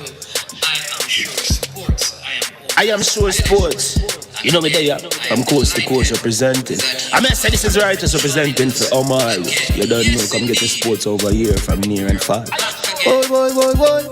I am sure sports. You know me there. I'm coast to coast representing. I mean, I say this is righteous representing for Omar. You don't know, come get your sports over here from near and far. Boy, boy, boy, boy.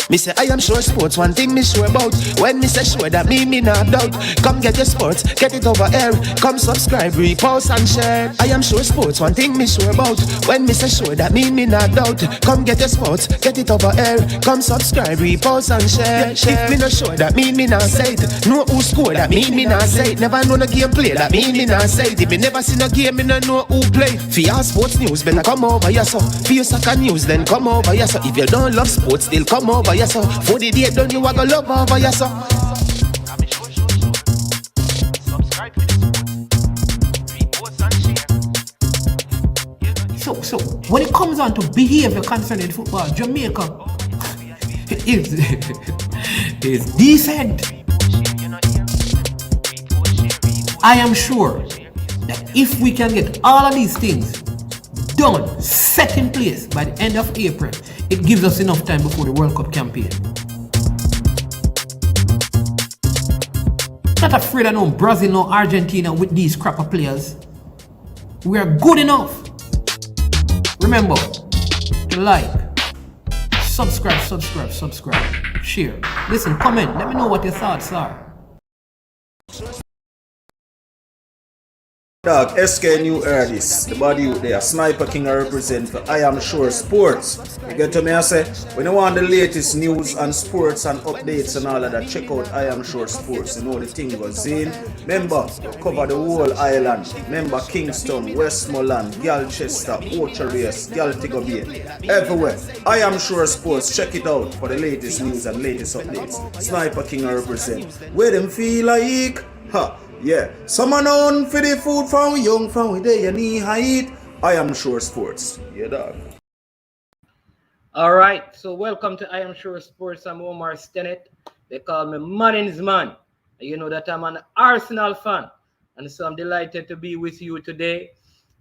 Me say I am sure sports, one thing me sure about. When me say sure, that me not doubt. Come get your sports, get it over here. Come subscribe, repost and share. I am sure sports, one thing me sure about. When me say sure, that me not doubt. Come get your sports, get it over here. Come subscribe, repost and share. If me not sure, that me not say it. Know who score, that me not say it. Never know no game play, that me not say it. If me never seen a game, me not know who play. For your sports news, better come over here so. For your soccer news, then come over here so. If you don't love sports, still come over here so. For the day done, you a go love over here so. So when it comes on to behavior concerning football, Jamaica is decent. I am sure that if we can get all of these things done, set in place by the end of April, it gives us enough time before the World Cup campaign. Not afraid of no Brazil, no Argentina with these crapper players. We are good enough. Remember to like, subscribe, share. Listen, comment, let me know what your thoughts are. Dog, SK New Artist, the body out there, Sniper King I represent for I Am Sure Sports. You get to me, I say, when you want the latest news and sports and updates and all of that, check out I Am Sure Sports. You know the thing goes in. Remember, you cover the whole island. Remember Kingston, Westmoreland, Galchester, Ocho-Race, Galtigo Bay, everywhere. I Am Sure Sports, check it out for the latest news and latest updates. Sniper King I represent. Where them feel like, ha. Yeah, someone on for the food from we young, from we there, you need height. I Am Sure Sports. Yeah, dog. All right, so welcome to I Am Sure Sports. I'm Omar Stennett. They call me Manning's Man. You know that I'm an Arsenal fan, and so I'm delighted to be with you today.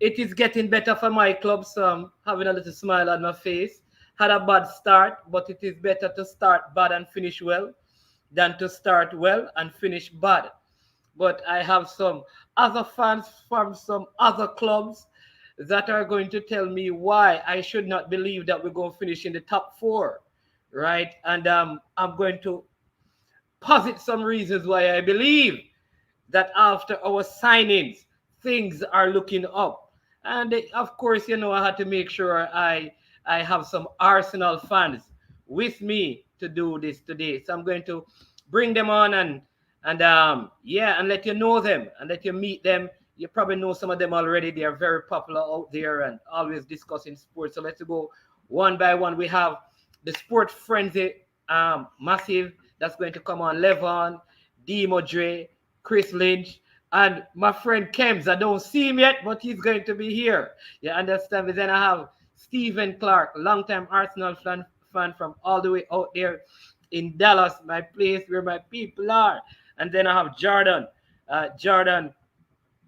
It is getting better for my club, so I'm having a little smile on my face. Had a bad start, but it is better to start bad and finish well than to start well and finish bad. But I have some other fans from some other clubs that are going to tell me why I should not believe that we're going to finish in the top four, right? And I'm going to posit some reasons why I believe that after our signings, things are looking up. And of course, you know, I had to make sure I have some Arsenal fans with me to do this today. So I'm going to bring them on and let you know them and let you meet them. You probably know some of them already. They are very popular out there and always discussing sports. So let's go one by one. We have the Sport Frenzy Massive that's going to come on. Levon, Demo Dre, Chris Lynch, and my friend Kems. I don't see him yet, but he's going to be here. You understand me? Then I have Stephen Clark, longtime Arsenal fan from all the way out there in Dallas, my place where my people are. And then I have Jordan. Jordan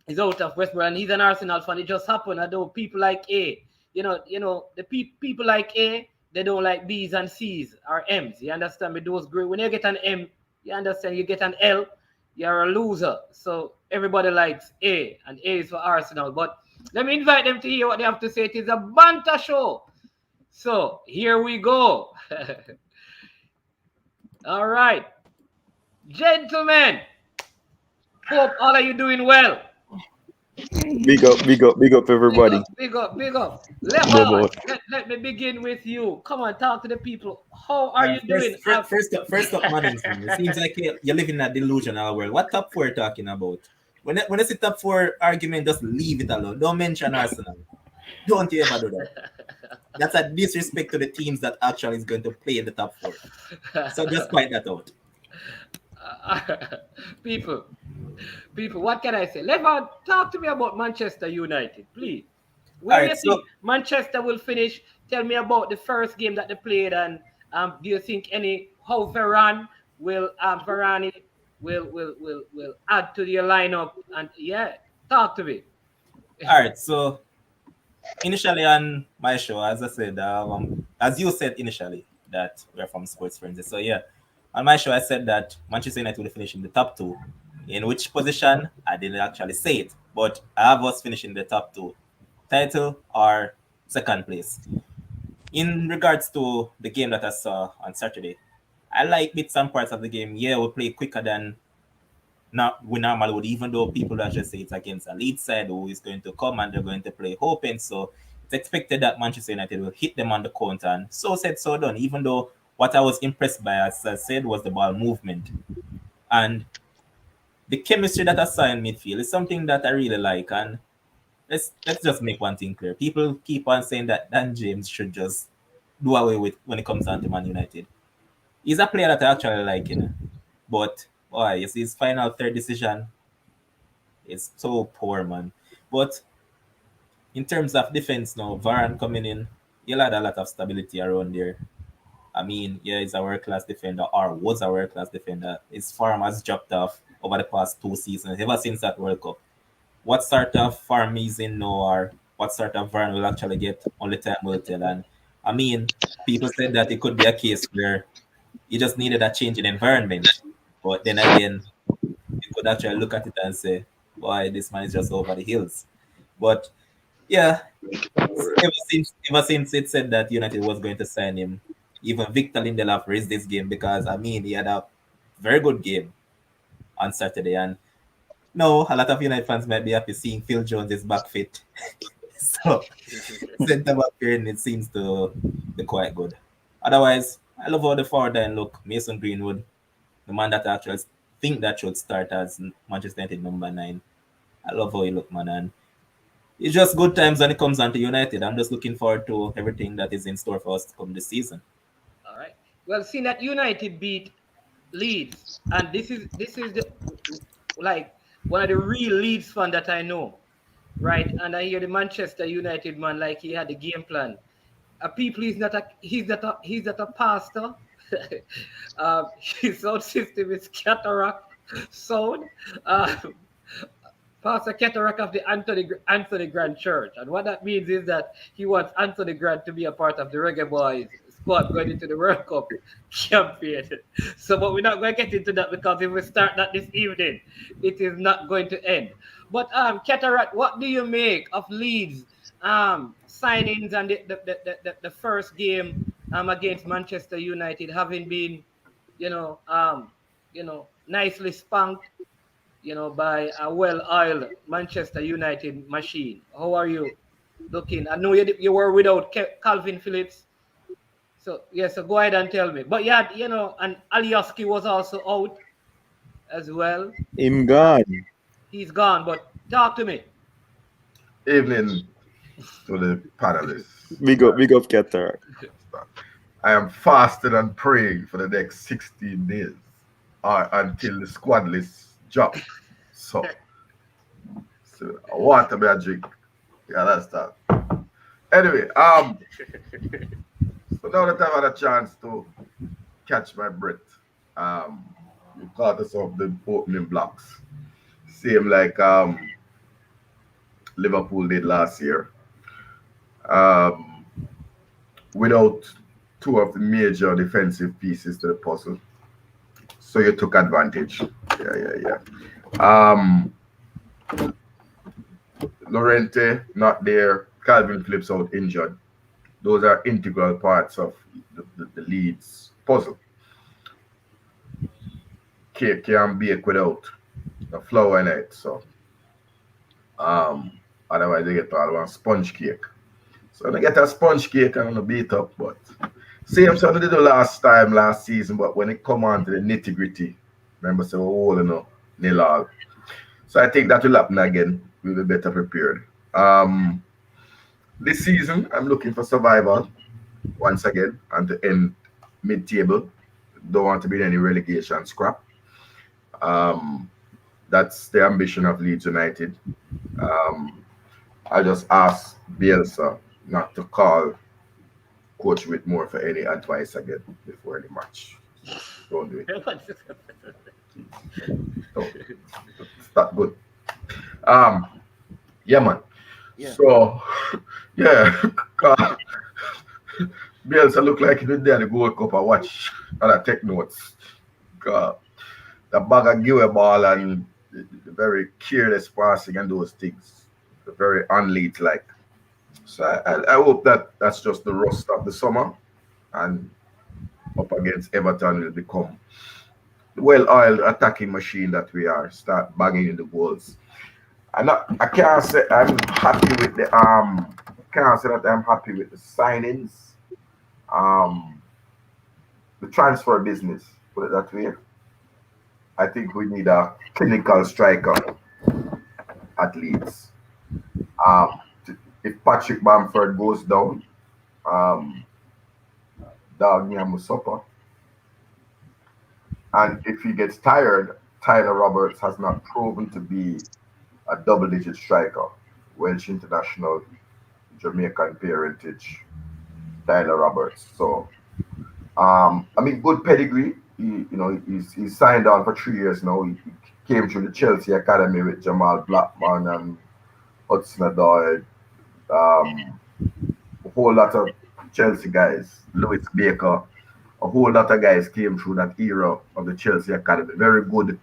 is out of Westbrook, and he's an Arsenal fan. It just happened. I know people like A. You know, the people like A, they don't like B's and C's or M's. You understand me? Those great. When you get an M, you understand, you get an L, you're a loser. So everybody likes A, and A is for Arsenal. But let me invite them to hear what they have to say. It is a banter show. So here we go. All right. Gentlemen, hope all of you doing well. Big up everybody. Big up. Let me begin with you. Come on, talk to the people. How are you doing? First up, man. It seems like you're living in a delusional world. What top four talking about? When it's a top four argument, just leave it alone. Don't mention Arsenal. Don't you ever do that. That's a disrespect to the teams that actually is going to play in the top four. So just point that out. People, what can I say? Levon, talk to me about Manchester United, please. Where do you think Manchester will finish? Tell me about the first game that they played, and do you think how Varane will add to your lineup? And yeah, talk to me. All right, so initially on my show, as I said, as you said initially, that we're from Sports Frenzy. So yeah, on my show I said that Manchester United will finish in the top two. In which position? I didn't actually say it, but I have us finishing the top two, title or second place. In regards to the game that I saw on Saturday, I like bits and parts of the game. Yeah, we play quicker than not we normally would, even though people actually say it's against a lead side who is going to come and they're going to play hoping. So it's expected that Manchester United will hit them on the counter. And so said, so done. Even though what I was impressed by, as I said, was the ball movement. And the chemistry that I saw in midfield is something that I really like. And let's just make one thing clear. People keep on saying that Dan James should just do away with when it comes down to Man United. He's a player that I actually like, you know. But boy, you see his final third decision is so poor, man. But in terms of defense now, Varane coming in, he'll add a lot of stability around there. I mean, yeah, he's a world class defender or was a world class defender. His form has dropped off over the past 2 seasons, ever since that World Cup. What sort of form he's in now or what sort of Varane will actually get, only time will tell. And I mean, people said that it could be a case where he just needed a change in environment. But then again, you could actually look at it and say, boy, this man is just over the hills. But yeah, ever since it said that United was going to sign him, even Victor Lindelof raised this game because I mean he had a very good game on Saturday. And no, a lot of United fans might be happy seeing Phil Jones is back fit. So centre back pairing it seems to be quite good. Otherwise, I love how the forward line look. Mason Greenwood, the man that I actually think that should start as Manchester United number 9. I love how he look, man. And it's just good times when it comes down to United. I'm just looking forward to everything that is in store for us to come this season. All right. Well, seeing that United beat Leeds, and this is the like one of the real Leeds fan that I know, right? And I hear the Manchester United man like he had the game plan. People, he's not a pastor. His sound system is cataract sound. Uh, Pastor Cataract of the Anthony Grant Church. And what that means is that he wants Anthony Grant to be a part of the Reggae Boys squad going into the World Cup campaign. So, but we're not going to get into that because if we start that this evening, it is not going to end. But Cataract, what do you make of Leeds signings and the first game against Manchester United having been, nicely spanked, by a well-oiled Manchester United machine? How are you looking? I know you were without Calvin Phillips. So, yeah, so go ahead and tell me. But, yeah, and Alioski was also out as well. Him gone. He's gone, but talk to me. Evening to the panelists. Big up, Qatar. I am fasting and praying for the next 16 days or until the squad list drop. So water may I drink. Yeah, that's that. Anyway, so now that I've had a chance to catch my breath, you caught us off the opening blocks. Same like Liverpool did last year. Without two of the major defensive pieces to the puzzle. So you took advantage. Yeah. Lorente not there. Calvin Phillips out injured. Those are integral parts of the Leeds puzzle. Cake can't bake without a flour in it. So otherwise they get all one sponge cake. So they get a sponge cake and a beat up, but same sort of did the last season, but when it come on to the nitty gritty, remember say we're all nil all. So I think that will happen again. We'll be better prepared. This season I'm looking for survival once again and to end mid-table. Don't want to be in any relegation scrap. That's the ambition of Leeds United. I just ask Bielsa not to call Coach Whitmore for any advice again before any match. Don't do it. No, it's not good. Yeah, man. Yeah. So, yeah, Bielsa look like he was there the Gold Cup. I watch and I take notes. God, the bag of give a ball and the very careless passing and those things. Very unlead like. So I hope that that's just the rust of the summer and up against Everton will become the well-oiled attacking machine that we are. Start bagging in the goals. I can't say I'm happy with the can't say that I'm happy with the signings. Um the transfer business, put it that way. I think we need a clinical striker at Leeds. If Patrick Bamford goes down, um, Dag Musoppa, and if he gets tired, Tyler Roberts has not proven to be a double-digit striker. Welsh international, Jamaican parentage, Tyler Roberts. So, I mean, good pedigree. He's signed on for 3 years now. He came through the Chelsea academy with Jamal Blackman and Hudson Odoi, a whole lot of Chelsea guys, Lewis Baker, a whole lot of guys came through that era of the Chelsea academy. Very good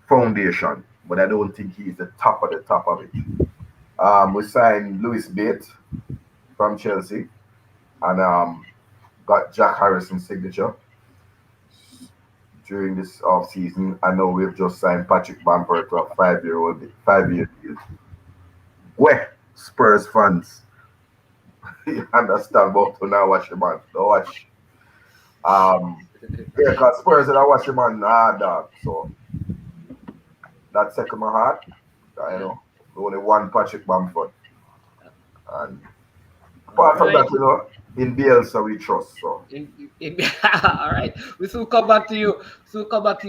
foundation, but I don't think he's the top of it. We signed Lewis Bates from Chelsea and got Jack Harrison's signature during this off season. I know we've just signed Patrick Bamford to a 5-year deal. Where Spurs fans, you understand about to now watch the man. Don't watch. Yeah, because Spurs and I watch the man dog. So that second my heart. Only one Patrick Bamford. And apart from that, in Bielsa we trust. So All right, we soon come back to you.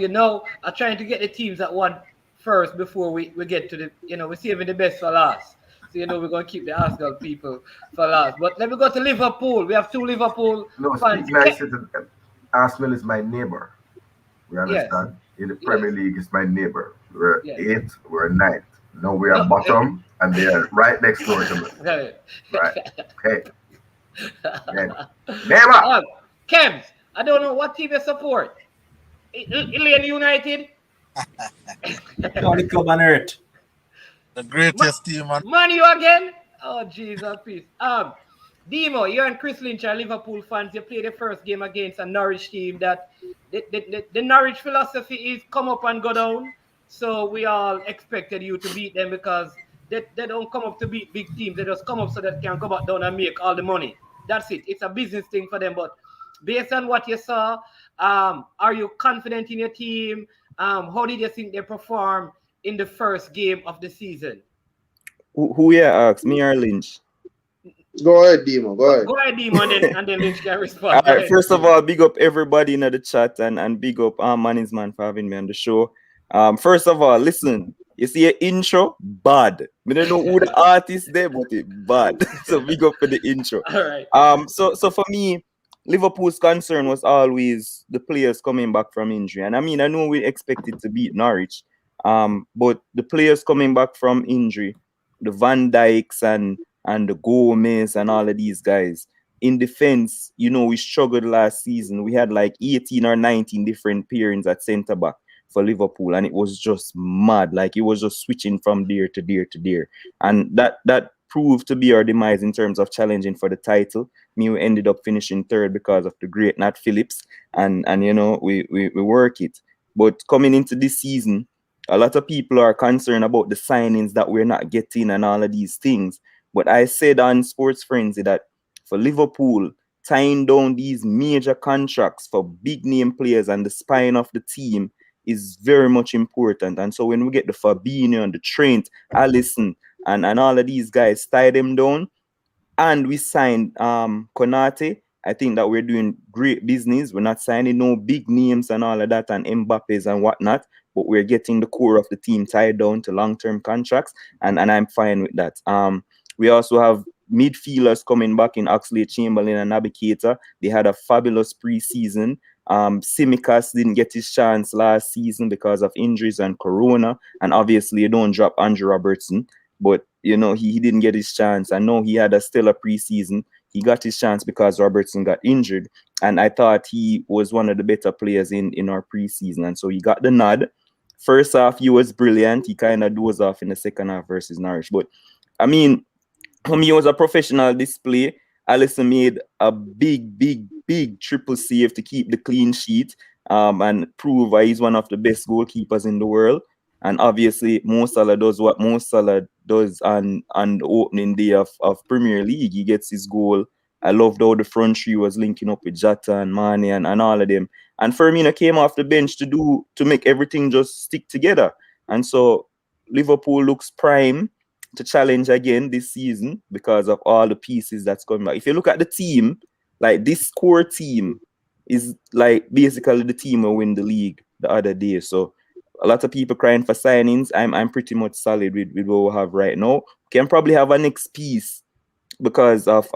Now, I'm trying to get the teams that won first before we get to the. We're saving the best for last. So we're gonna keep the Arsenal people for last. But let me go to Liverpool. We have two Liverpool fans. speaking nice, Arsenal is my neighbor. We Yes. understand? In the Premier League, it's my neighbor. We're Yes. eighth, we're ninth. Now we are bottom, and they are right next door to me. Right. Hey. Neighbor! Kems, I don't know what team you support. Ilian United? The only club on earth. The greatest team on Man, you again? Oh, Jesus, peace. Demo, you and Chris Lynch are Liverpool fans. You played the first game against a Norwich team that the Norwich philosophy is come up and go down. So we all expected you to beat them because they don't come up to beat big teams. They just come up so that they can go back down and make all the money. That's it. It's a business thing for them. But based on what you saw, are you confident in your team? How did you think they perform in the first game of the season? Who you ask, me or Lynch? Go ahead, Demo. Go ahead. Go ahead, Demo, and then Lynch can All respond. right, first of all, big up everybody in the chat and big up Manny's man for having me on the show. First of all, listen, you see an intro, bad. I don't know who the artist there, but it bad. So big up for the intro. All right. So for me, Liverpool's concern was always the players coming back from injury. And I mean, I know we expected to beat Norwich. But the players coming back from injury, the Van Dijks and the Gomez and all of these guys. In defense, we struggled last season. We had like 18 or 19 different pairings at centre back for Liverpool, and it was just mad. Like it was just switching from there to there to there, and that proved to be our demise in terms of challenging for the title. We ended up finishing third because of the great Nat Phillips, and we work it. But coming into this season, a lot of people are concerned about the signings that we're not getting and all of these things. But I said on Sports Frenzy that for Liverpool, tying down these major contracts for big name players and the spine of the team is very much important. And so when we get the Fabinho and the Trent, Alisson, and all of these guys, tie them down, and we signed Konate, I think that we're doing great business. We're not signing no big names and all of that and Mbappe's and whatnot, but we're getting the core of the team tied down to long-term contracts, and I'm fine with that. We also have midfielders coming back in Oxlade Chamberlain and Naby Keita. They had a fabulous preseason. Tsimikas didn't get his chance last season because of injuries and Corona, and obviously you don't drop Andrew Robertson, but he didn't get his chance. I know he had a stellar preseason. he got his chance because Robertson got injured. And I thought he was one of the better players in our preseason. And so he got the nod. First half, he was brilliant. He kind of dozed off in the second half versus Norwich. But, I mean, for me, it was a professional display. Alisson made a big triple save to keep the clean sheet and prove why he's one of the best goalkeepers in the world. And obviously, Mo Salah does what Mo Salah does on the opening day of Premier League. He gets his goal. I loved how the front three was linking up with Jota and Mane and all of them. And Firmino came off the bench to make everything just stick together. And so Liverpool looks prime to challenge again this season because of all the pieces that's coming back. If you look at the team, like this core team is like basically the team will win the league the other day. So a lot of people crying for signings. I'm pretty much solid with what we have right now. Can probably have a next piece because of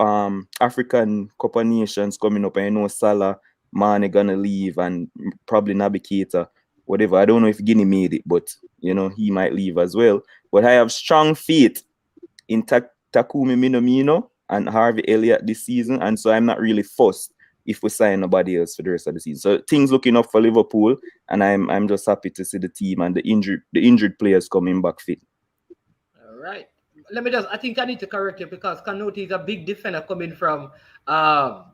African Cup of Nations coming up. I know Salah, Mane gonna leave and probably Navigator, whatever. I don't know if Guinea made it, but you know, he might leave as well. But I have strong faith in Takumi Minamino and Harvey Elliott this season, and so I'm not really fussed if we sign nobody else for the rest of the season. So things looking up for Liverpool, and I'm just happy to see the team and the injured players coming back fit. All right. I think I need to correct you because Kanouté is a big defender coming from No,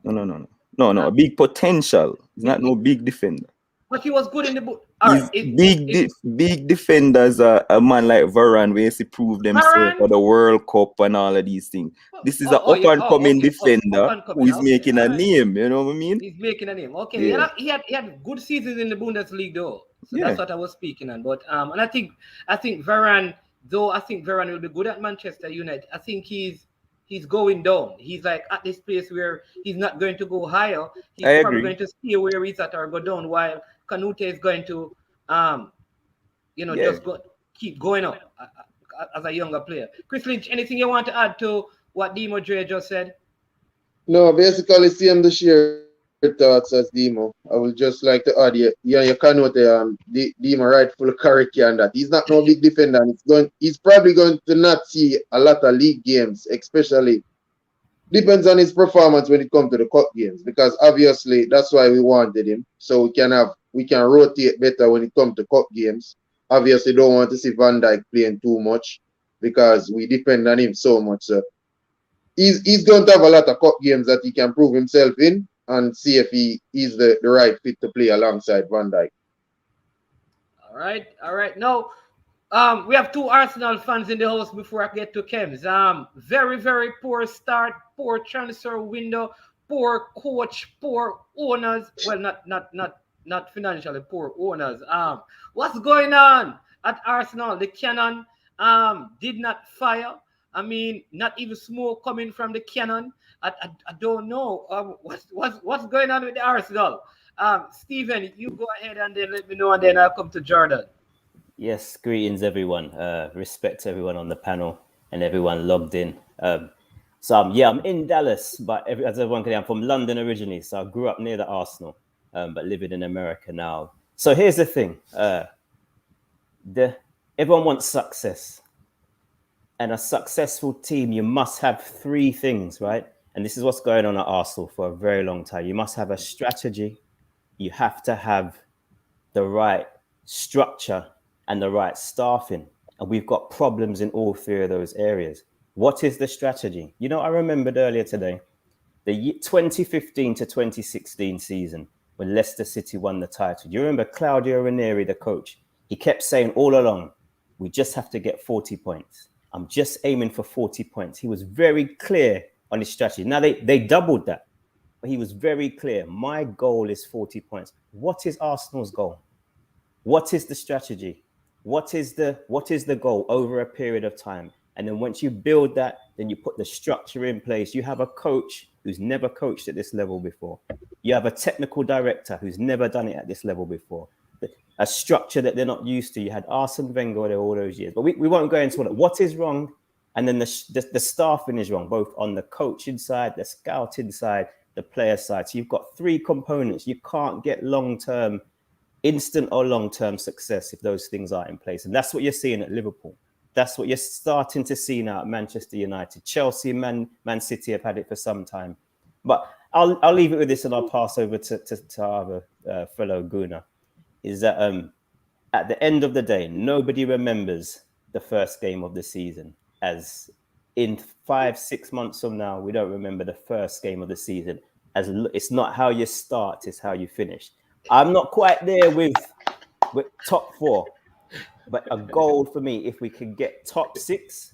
a big potential. He's not no big defender. But he was good in the book. Big defenders are a man like Varane, where he proved themselves for the World Cup and all of these things. This is an up-and-coming defender who is making a name. You know what I mean? He's making a name. Okay, yeah. He had good seasons in the Bundesliga though. So that's what I was speaking on. But and I think Varane, though I think Varane will be good at Manchester United. I think he's going down. He's like at this place where he's not going to go higher. He's probably going to stay where he's at or go down, while Kanouté is going to just keep going up as a younger player. Chris Lynch, anything you want to add to what Demo Dre just said? No, basically same the share thoughts as Demo. I would just like to add you Kanouté Demo rightful correct on that. He's not no big defender, and he's probably going to not see a lot of league games, especially depends on his performance when it comes to the cup games, because obviously that's why we wanted him. So we can rotate better when it comes to cup games. Obviously don't want to see Van Dijk playing too much because we depend on him so much. So he's going to have a lot of cup games that he can prove himself in and see if he is the right fit to play alongside Van Dijk. All right. Now, we have two Arsenal fans in the house before I get to Kems. Very, very poor start, poor transfer window, poor coach, poor owners. Well, not financially poor owners. What's going on at Arsenal? The cannon did not fire. I mean, not even smoke coming from the cannon. I don't know. What's going on with the Arsenal? Stephen, you go ahead and then let me know, and then I'll come to Jordan. Yes, greetings everyone. Respect to everyone on the panel and everyone logged in. So I'm in Dallas, but as everyone can hear, I'm from London originally, so I grew up near the Arsenal, but living in America now. So here's the thing: everyone wants success, and a successful team, you must have three things, right? And this is what's going on at Arsenal for a very long time. You must have a strategy, you have to have the right structure and the right staffing. And we've got problems in all three of those areas. What is the strategy? You know, I remembered earlier today, the 2015 to 2016 season when Leicester City won the title. You remember Claudio Ranieri, the coach? He kept saying all along, we just have to get 40 points. I'm just aiming for 40 points. He was very clear on his strategy. Now they doubled that, but he was very clear. My goal is 40 points. What is Arsenal's goal? What is the strategy? What is the goal over a period of time? And then once you build that, then you put the structure in place. You have a coach who's never coached at this level before. You have a technical director who's never done it at this level before. A structure that they're not used to. You had Arsene Wenger there all those years. But we won't go into it. What is wrong? And then the staffing is wrong, both on the coaching side, the scouting side, the player side. So you've got three components. You can't get instant or long-term success if those things are in place. And that's what you're seeing at Liverpool. That's what you're starting to see now at Manchester United. Chelsea, Man City have had it for some time. But I'll leave it with this and I'll pass over to our fellow Guna. Is that at the end of the day, nobody remembers the first game of the season. As in 5-6 months from now, we don't remember the first game of the season. As it's not how you start, it's how you finish. I'm not quite there with top 4, but a goal for me, if we can get top 6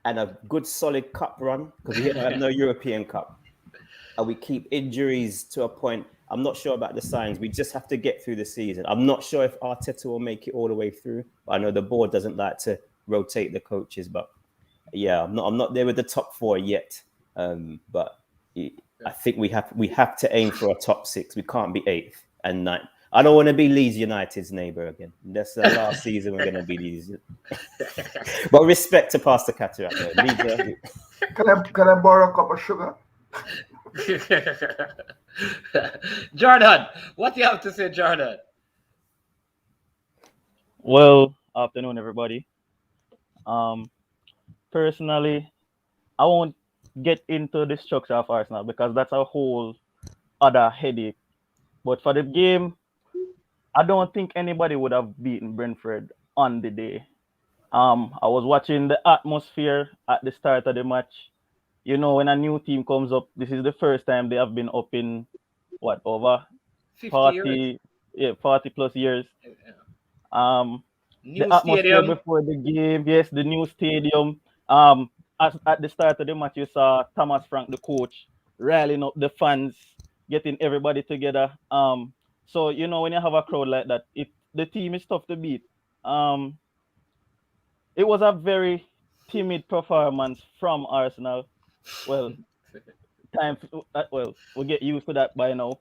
and a good solid cup run, because we have no European Cup, and we keep injuries to a point. I'm not sure about the signs. We just have to get through the season. I'm not sure if Arteta will make it all the way through. But I know the board doesn't like to rotate the coaches, but yeah, I'm not there with the top 4 yet. But I think we have to aim for a top 6. We can't be 8th and 9th. I don't want to be Leeds United's neighbour again. That's the last season we're going to be Leeds. But respect to Pastor Cataract. Can I borrow a cup of sugar? Jordan, what do you have to say, Jordan? Well, afternoon, everybody. Personally, I won't get into the structure of Arsenal because that's a whole other headache. But for the game, I don't think anybody would have beaten Brentford on the day. I was watching the atmosphere at the start of the match. You know, when a new team comes up, this is the first time they have been up in over 40 plus years. New the atmosphere stadium before the game, yes, the new stadium. At the start of the match, you saw Thomas Frank, the coach, rallying up the fans, getting everybody together. So you know, when you have a crowd like that, the team is tough to beat. It was a very timid performance from Arsenal. Well, we'll get used to that by now.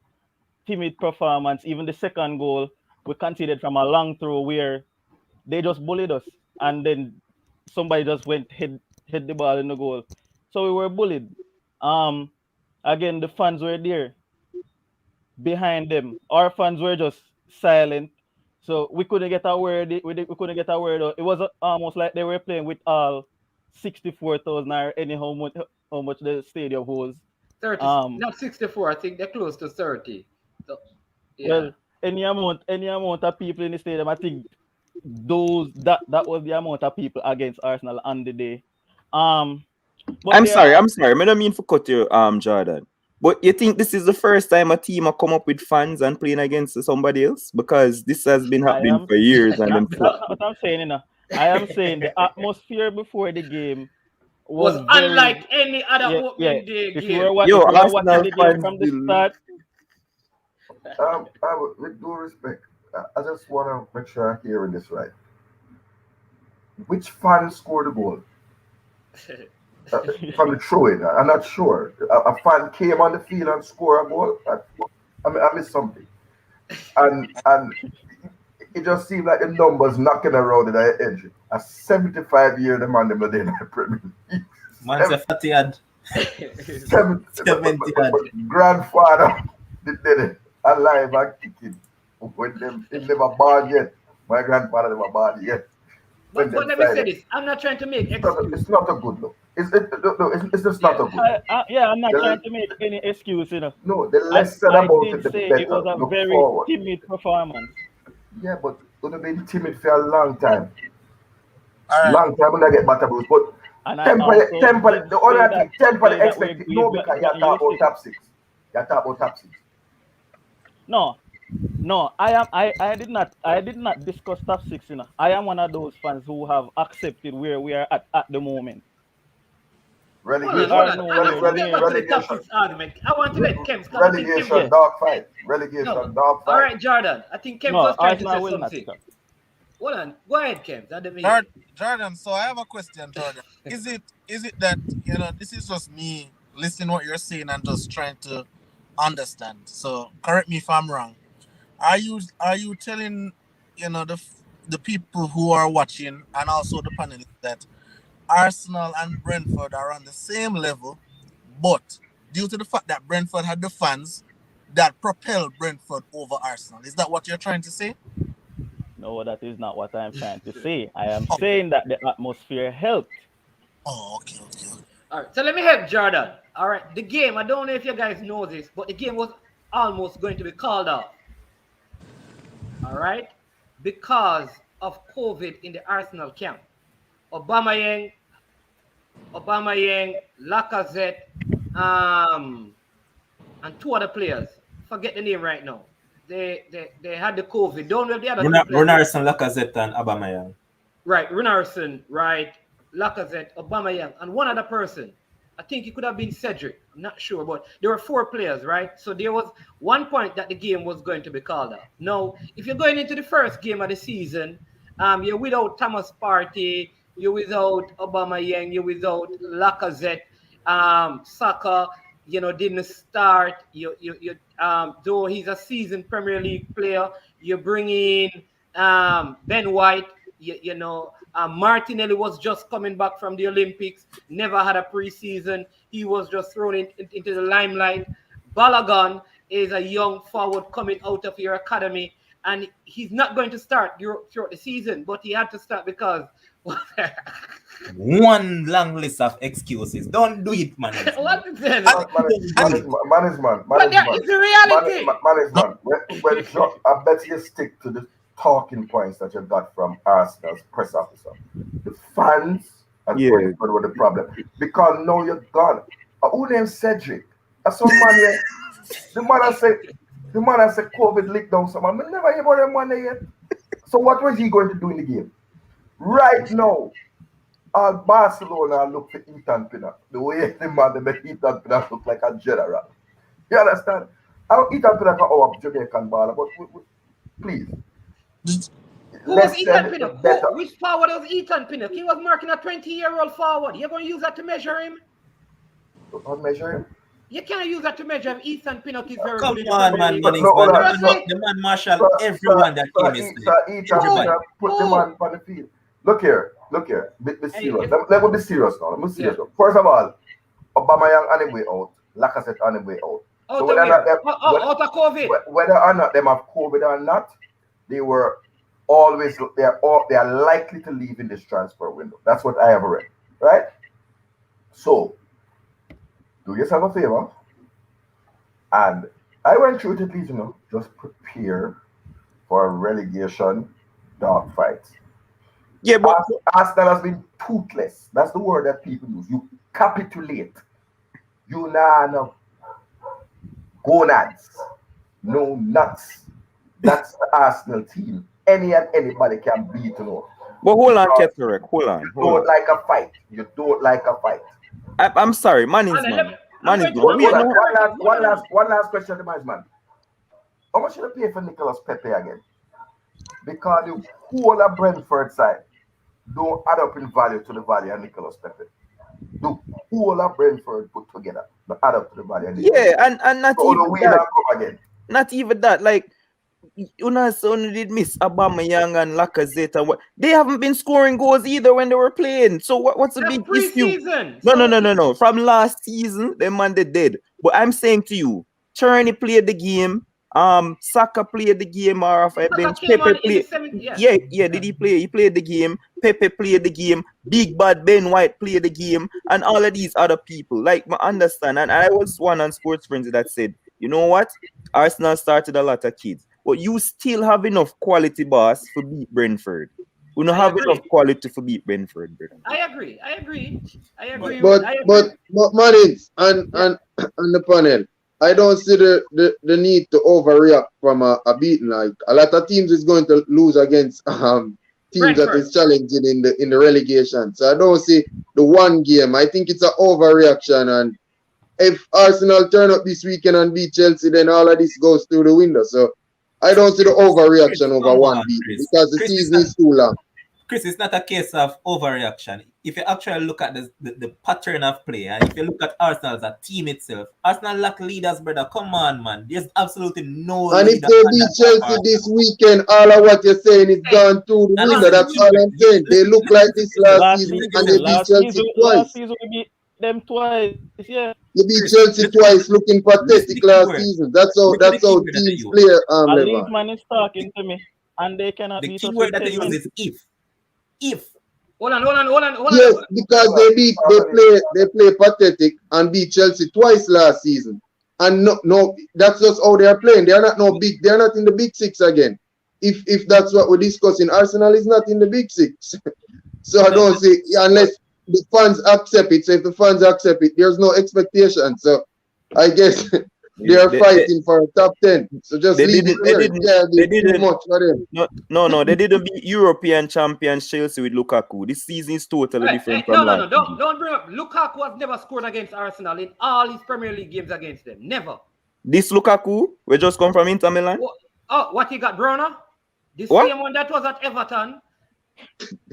Timid performance. Even the second goal, we conceded from a long throw where they just bullied us, and then somebody just went hit the ball in the goal. So we were bullied. Again, the fans were there behind them. Our fans were just silent, so we couldn't get a word. We couldn't get a word out. It was almost like they were playing with all 64,000 or anyhow how much the stadium holds. 30, not 64. I think they're close to 30. So, yeah. Well, any amount of people in the stadium, I think that was the amount of people against Arsenal on the day. I'm sorry. I don't mean to cut you, Jordan. But you think this is the first time a team have come up with fans and playing against somebody else? Because this has been happening for years. And that's what I'm saying, you know. I am saying the atmosphere before the game was unlike any other opening day if game. you were watching the game from the start. With due respect, I just want to make sure I'm hearing this right. Which fan scored the goal? From the throw-in, I'm not sure. A fan came on the field and scored a goal. I missed something, and it just seemed like the numbers knocking around in the edge. A 75-year the man them in the Premier League. Man's a fatty had 70 grandfather did it alive and kicking. When them he never born yet. My grandfather never born yet. But let me say this. I'm not trying to make excuses. It's not a good look. It's just not a good look. I'm not trying to make any excuse, you know. No, the less said about it, the better. It was a very timid performance. Yeah, but would have been timid for a long time. Long time when I get better boost. But temper, the other thing, temper expect it. No, because you're talking about top 6. You're talking about top 6. No, I did not discuss top 6, you know. I am one of those fans who have accepted where we are at the moment. Relegation. I want to let Kems come. Relegation, dog fight. Relegation, dog fight. All right, Jordan. I think Kems was trying to say something. Hold on. Go ahead, Kems. Jordan, so I have a question, Jordan. Is it that, you know, this is just me listening what you're saying and just trying to understand. So correct me if I'm wrong. Are you telling, you know, the people who are watching and also the panelists that Arsenal and Brentford are on the same level, but due to the fact that Brentford had the fans, that propelled Brentford over Arsenal? Is that what you're trying to say? No, that is not what I'm trying to say. I am saying that the atmosphere helped. Oh, okay. All right, so let me help Jordan. All right, the game, I don't know if you guys know this, but the game was almost going to be called off. All right, because of COVID in the Arsenal camp. Aubameyang, Lacazette, and two other players. Forget the name right now. They had the COVID. Don't know the other two players. Runarsson, Lacazette, and Aubameyang. Right, Runarsson, right, Lacazette, Aubameyang, and one other person. I think it could have been Cedric. I'm not sure, but there were 4 players, right? So there was one point that the game was going to be called off. Now, if you're going into the first game of the season, you're without Thomas Partey, you're without Aubameyang, you're without Lacazette, Saka, didn't start. Though he's a seasoned Premier League player, you bring in Ben White. Martinelli was just coming back from the Olympics, never had a preseason. He was just thrown into the limelight. Balogun is a young forward coming out of your academy, and he's not going to start throughout the season, but he had to start because one long list of excuses. Don't do it, man. What is that? Management. But yeah, it's a reality. Management. I bet you stick to the talking points that you got from Arsenal's press officer. The fans are going with the problem. Because now you're gone. Who named Cedric? That's some man here. The man has said COVID licked down someone. I never hear about that man yet. So what was he going to do in the game? Right now, Barcelona look for Ethan Pinnock. The way the man they make Ethan Pinnock look like a general. You understand? I don't Ethan Pinnock our Jamaican baller, but please. Who was Ethan Pinnock? Which forward was Ethan Pinnock? He was marking a 20-year-old forward. You're going to use that to measure him? Don't measure him? You can't use that to measure if Ethan Pinnock is very Come good. on, man. The man marshal everyone that came is Ethan Pinnock put the man on the field. Look here. Be serious. Let me be serious now. First of all, Aubameyang on the way out. Lacazette on the way out. Out of COVID. Whether or not them have COVID or not, they were always they are likely to leave in this transfer window. That's what I have read, right? So do yourself a favor, and I went through it at least, just prepare for a relegation dogfight. Yeah, but Arsenal has been toothless. That's the word that people use. You capitulate. You no gonads, no nuts. That's the Arsenal team. Any and anybody can beat, But hold on, Keturek. Hold on. You don't like a fight. You don't like a fight. I'm sorry, management. One last question to management. How much should I pay for Nicolas Pepe again? Because the whole of Brentford side don't add up in value to the value of Nicolas Pepe. The whole of Brentford put together don't add up to the value of Nicolas Pepe. Yeah, and not so even that. Not even that. Like, Unas only did miss Aubameyang and Lacazette and what they haven't been scoring goals either when they were playing. So what's the big issue? No. From last season, the man they did. But I'm saying to you, Cherney played the game. Saka played the game or off a bench. Pepe played. Yeah. Did he play? He played the game. Pepe played the game. Big Bad Ben White played the game, and all of these other people. Like, I understand. And I was one on Sports Frenzy that said, you know what? Arsenal started a lot of kids, but you still have enough quality, boss, for beat Brentford. We don't have enough quality for beat Brentford, brother. I agree. But Marins and the panel, I don't see the need to overreact from a beating. Like a lot of teams is going to lose against teams that is challenging in the relegation. So I don't see the one game. I think it's an overreaction, and if Arsenal turn up this weekend and beat Chelsea, then all of this goes through the window. So I don't see the overreaction over one beat because the season is too long. Chris, it's not a case of overreaction. If you actually look at the pattern of play, and if you look at Arsenal as a team itself, Arsenal lack leaders, brother. Come on, man. There's absolutely no and if they beat Chelsea this weekend, all of what you're saying is gone through the window. That's all I'm saying. They look like this last season, and they beat Chelsea twice. Last season we beat them twice, yeah. You beat Chelsea twice, looking pathetic last season. That's how teams play. A league man is talking to me. and they cannot The beat key us word with that they 10 use men. is if. If. Hold on. Yes, because they play pathetic and beat Chelsea twice last season. And no, that's just how they are playing. They are not no big. They are not in the big six again. If that's what we're discussing, Arsenal is not in the big six. So I don't see unless the fans accept it. So if the fans accept it, there's no expectation. So I guess they are fighting for a top 10. So just leave it there. They didn't. Too much for them. No. They didn't beat European champions Chelsea with Lukaku. This season is totally different from last season. Don't bring up. Lukaku has never scored against Arsenal in all his Premier League games against them. Never. This Lukaku, we just come from Inter Milan. What he got, Brona? The What? same one that was at Everton.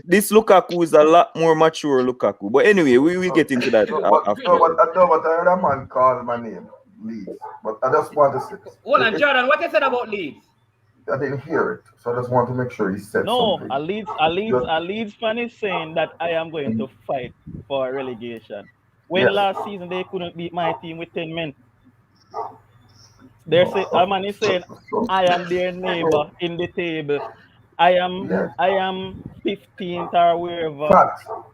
This Lukaku is a lot more mature Lukaku. But anyway, we will get into that after. But I heard a man call my name, Leeds. But I just want to say. Hold on, Jordan, what you said about Leeds? I didn't hear it, so I just want to make sure he said something. A Leeds fan is saying that I am going to fight for relegation. When last season they couldn't beat my team with 10 men. A man is saying I am their neighbor in the table. I am 15th or wherever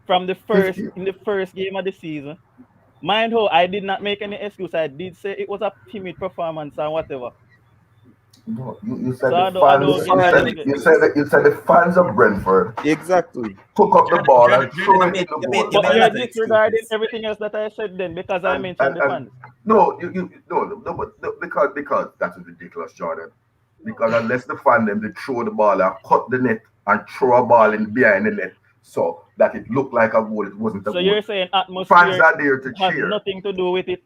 from the first game of the season. Mind how I did not make any excuse. I did say it was a timid performance and whatever. No, you said you said the fans of Brentford exactly took up the ball and threw it in the goal. But you're disregarding everything else that I said then because I mentioned the fans. No, because that is ridiculous, Jordan. Because unless the fan them they throw the ball and cut the net and throw a ball in behind the net so that it looked like a goal, it wasn't a goal. So you're saying atmosphere fans are there to has cheer. Nothing to do with it.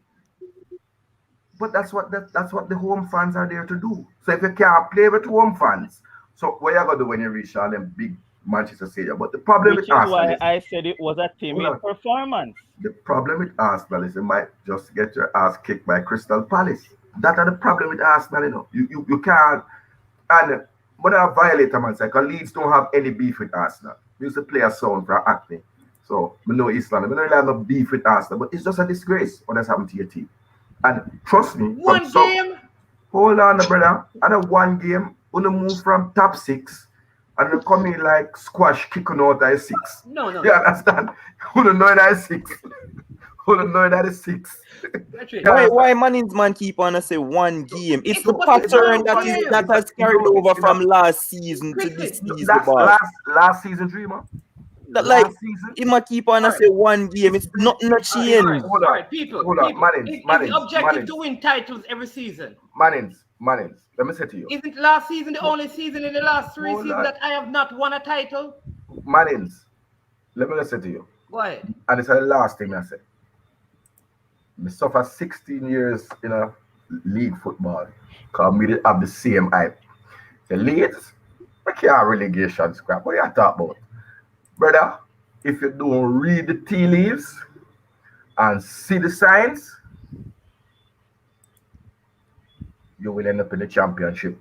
But that's what the home fans are there to do. So if you can't play with home fans, so what you gonna do when you reach all them big Manchester Stadium? But the problem with Arsenal is why I said it was a timid performance. The problem with Arsenal is you might just get your ass kicked by Crystal Palace. That are the problem with Arsenal, you know. You can't. And when I violate a man, because Leeds don't have any beef with Arsenal. We used to play a sound for Acne. So we know Islam. We don't really have no beef with Arsenal, but it's just a disgrace what has happened to your team. And trust me, one game. Hold on, brother. And one game, when you move from top 6 and you come in like squash kicking out at 6. No. You understand? Who don't know that is 6? Who don't know that is 6? Why Manning's man keep on to say one game? It's the pattern that has carried over from last season to this season. Last season, Dreamer. Like he might keep on to say one game. It's not change. Hold on, people. Mannings. It's the objective to win titles every season. Mannings. Let me say to you. Isn't last season the only season in the last 3 seasons that I have not won a title? Mannings, let me say to you. Go ahead. And it's the last thing I say. We suffer 16 years in a league football because we didn't have the same hype. The Leeds, we can't relegation scrap. What are you talking about? Brother, if you don't read the tea leaves and see the signs, you will end up in the championship.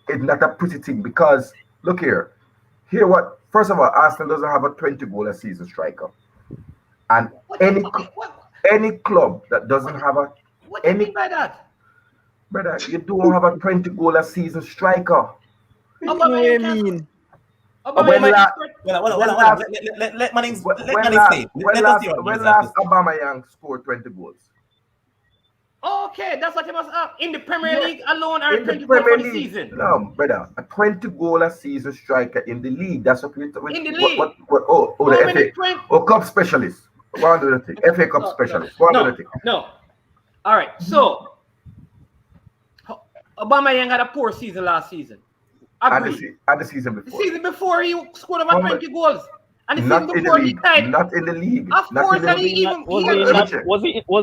It's not a pretty thing because, look here. First of all, Arsenal doesn't have a 20-goal a season striker. And any club that doesn't have a... What do you mean by that? Brother, you don't have a 20-goal a season striker. What do you mean? Let Mannings say. When last Aubameyang scored 20 goals? Okay, that's what you must have. In the Premier League alone or in 20 the goals Premier for the League. season? No, brother. A 20-goal a season striker in the league. That's what we're in the league? The FA. Cup specialist. Go on do the thing. FA Cup specialist. Go on do the thing. No. All right, so Aubameyang had a poor season last season. And the season before. The season before he scored about 20 goals. And the Not season in the before he league. died. Not in the league. Of course, and he even was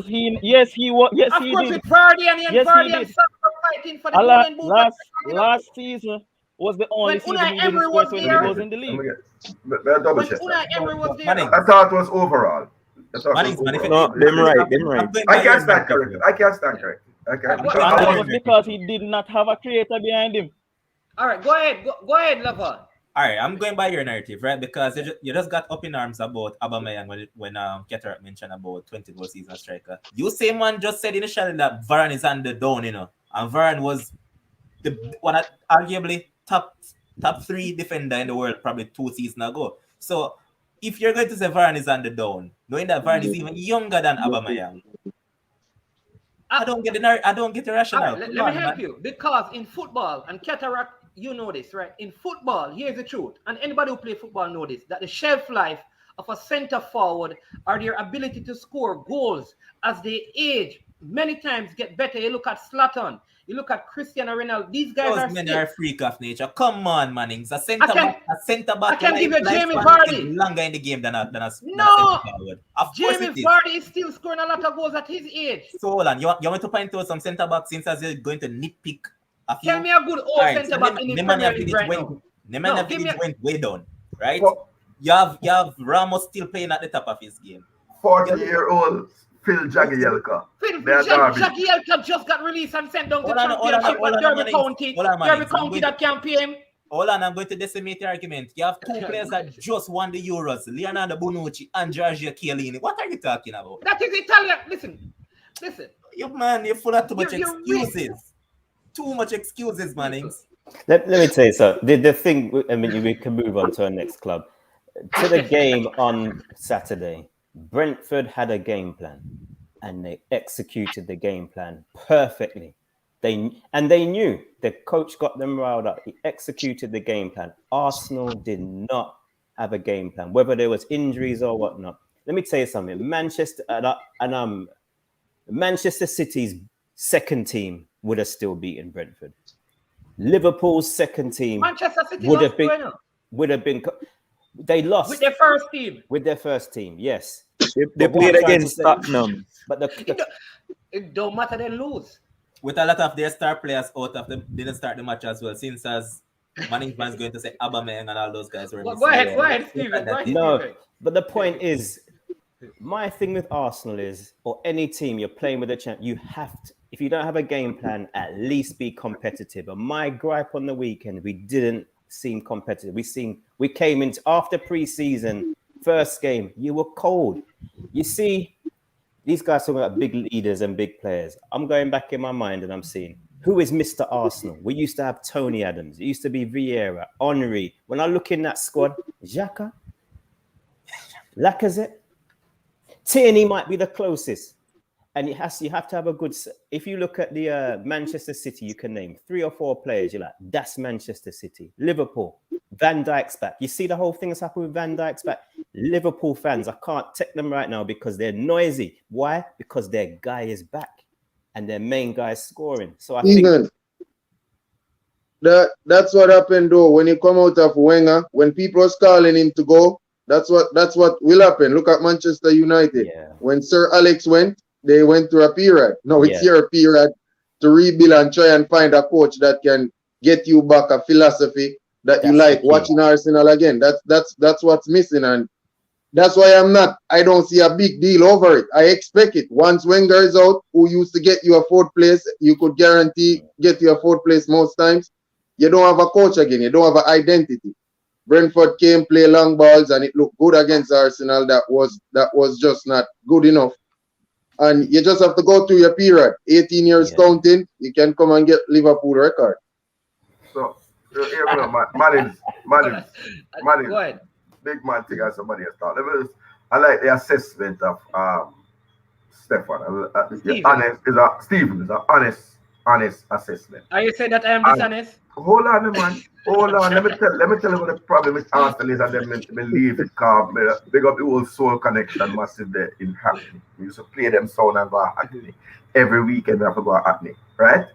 he? Yes, he was. Yes, of he course, did. with Vardy and Yes, Vardy he and did. Saka fighting for the golden boot. Last season was the only season Unai he didn't Emery score was 20 there. goals in the league. When Unai Emery was there. I thought it was overall. No, them right. I can't stand correct. Okay. And that was because he did not have a creator behind him. All right, go ahead, Lavon. All right, I'm going by your narrative, right? Because you just got up in arms about Aubameyang when Keter mentioned about 20-goal season striker. You same man just said initially that Varane is on the down, you know, and Varane was arguably top top 3 defender in the world probably 2 seasons ago. So if you're going to say Varane is on the down, knowing that Varane is even younger than Aubameyang, I don't get the All rationale. right, Come let me on, help man. you. Because in football, and Cataract, you know this, right? In football, here's the truth. And anybody who play football know this, that the shelf life of a center forward or their ability to score goals as they age many times get better. You look at Zlatan, you look at Cristiano Ronaldo. These guys are Those men still. are freak of nature. Come on, Mannings. A I centre can, back, I can give you Jamie lifespan is Vardy. longer in the game than a No, centre forward. Of course Jamie it is. Vardy is still scoring a lot of goals at his age. So hold on, you want to point out some centre back since as you're going to nitpick a few. Tell me a good old Alright, centre back in the Premier League right now. Nemanja give me Vidic went way down, right? Well- You have Ramos still playing at the top of his game. 40-year-old Phil Jagielka. Jagielka just got released and sent down to championship at Derby County. Derby County that can't pay him. Hold on, I'm going to decimate the argument. You have 2 players that just won the Euros, Leonardo Bonucci and Giorgio Chiellini. What are you talking about? That is Italian. Listen. You're full of too much excuses. Too much excuses, Mannings. Let me tell you so. The thing, I mean, we can move on to our next club. To the game on Saturday, Brentford had a game plan and they executed the game plan perfectly. They knew the coach got them riled up. He executed the game plan. Arsenal did not have a game plan, whether there was injuries or whatnot. Let me tell you something. Manchester City's second team would have still beaten Brentford. Liverpool's second team Manchester City would have been. They lost with their first team. With their first team, yes. They played against Tottenham. But it don't matter, they lose. With a lot of their star players out of them, didn't start the match as well. Since as Manning's going to say Aubameyang and all those guys were. Go ahead, Steven. But the point is, my thing with Arsenal is, or any team you're playing with a champ, you have to. If you don't have a game plan, at least be competitive. And my gripe on the weekend, we didn't seem competitive. We came into after pre-season, first game, you were cold. You see, these guys talking about big leaders and big players. I'm going back in my mind and I'm seeing who is Mr. Arsenal. We used to have Tony Adams. It used to be Vieira, Henry. When I look in that squad, Xhaka, Lacazette, Tierney might be the closest. And you have to have a good. If you look at the Manchester City, you can name 3 or 4 players. You're like, that's Manchester City. Liverpool, Van Dijk's back. You see the whole thing that's happened with Van Dijk's back. Liverpool fans, I can't take them right now because they're noisy. Why? Because their guy is back and their main guy is scoring. So I think that's what happened though. When you come out of Wenger, when people are calling him to go, that's what will happen. Look at Manchester United. Yeah. When Sir Alex went, they went through a period. Now it's your period to rebuild and try and find a coach that can get you back a philosophy that you like watching Arsenal again. That's what's missing, and that's why I don't see a big deal over it. I expect it. Once Wenger is out, who used to get you a 4th place, you could guarantee get you a 4th place most times. You don't have a coach again. You don't have an identity. Brentford came, play long balls, and it looked good against Arsenal. That was just not good enough. And you just have to go through your period. 18 years counting, you can come and get Liverpool record. So, Mannings. Go ahead. Big man thing as somebody has thought. I like the assessment of Stefan. Stephen is an honest assessment. Are you saying that I am dishonest? Hold on, man. Hold on. Let me tell you what the problem with Arsenal is, and then leave it calm. Big up the old soul connection massive there in Hackney. We used to play them sound and go Hackney. Every weekend we have to go Hackney, right?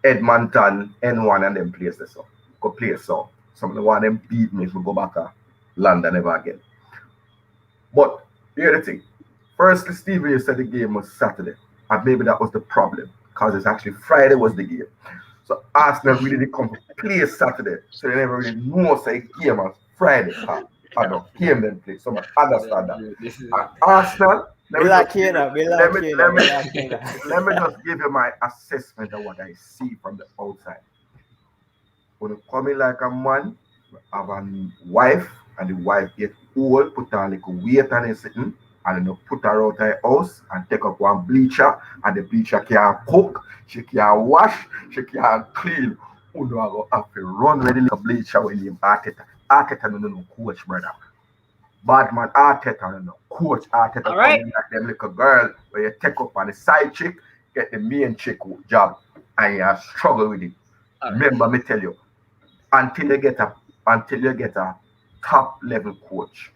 Edmonton, N1 and them plays the song. Go play a song. Some of the one them beat me if we go back to London ever again. But here's the thing. Firstly, Stephen, you said the game was Saturday. And maybe that was the problem. Because it's actually Friday was the game. So Arsenal really did come play Saturday. So they never really know say game on Friday. I know game then play. So I understand that. And Arsenal, let me just give you my assessment of what I see from the outside. When you come in like a man, have a wife, and the wife get old, put on like a weight on it sitting, and then you put her out of the house and take up one bleacher, and the bleacher can't cook, she can't wash, she can't clean. who do I go have to run with the little bleacher when you Arteta. Arteta no coach, brother. Bad man Arteta no coach. Arteta All right. coming like them little girl where you take up on the side chick, get the main chick job, and you struggle with it. All right. Remember me tell you, until you get a top level coach.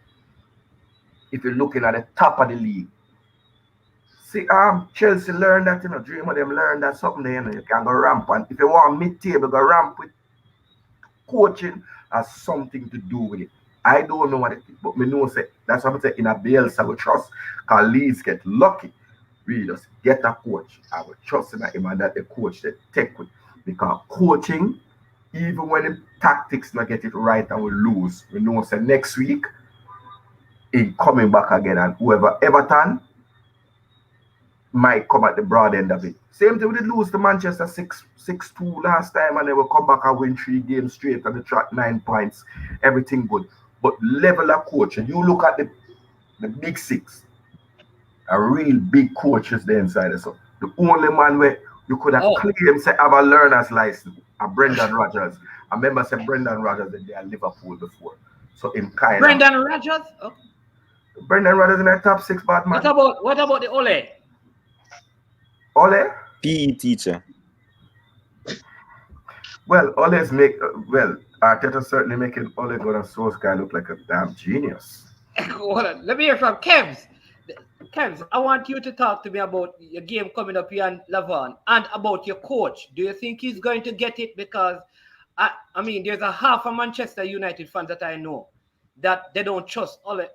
If you're looking at the top of the league, see, Chelsea learn that, dream of them learn that something there, you can go rampant. If you want mid-table, go ramp with coaching has something to do with it. I don't know what it is, but me know say that's what I'm saying in a Bielsa we trust. Cause Leeds get lucky. We just get a coach. I will trust in him and that the coach they take with. Because coaching, even when the tactics not get it right and we lose, we know say next week he coming back again and whoever Everton might come at the broad end of it. Same thing we did lose to Manchester 6-2 last time and they will come back and win 3 games straight and they track 9 points. Everything good. But level of coaching, you look at the big 6, a real big coaches there inside. So the only man where you could have claimed say have a learner's license, a Brendan Rodgers. I remember say Brendan Rodgers that they are Liverpool before. So him kind Brendan Rodgers? Oh. Brendan Rodgers in the top 6 bad man. What about the Ole? Ole? PE teacher. Well, Ole's make Arteta certainly making Ole Gunnar Solskjaer look like a damn genius. Hold on. Let me hear from Kevs. Kevs, I want you to talk to me about your game coming up here in Lavon and about your coach. Do you think he's going to get it? Because I mean, there's a half of Manchester United fans that I know that they don't trust Ole.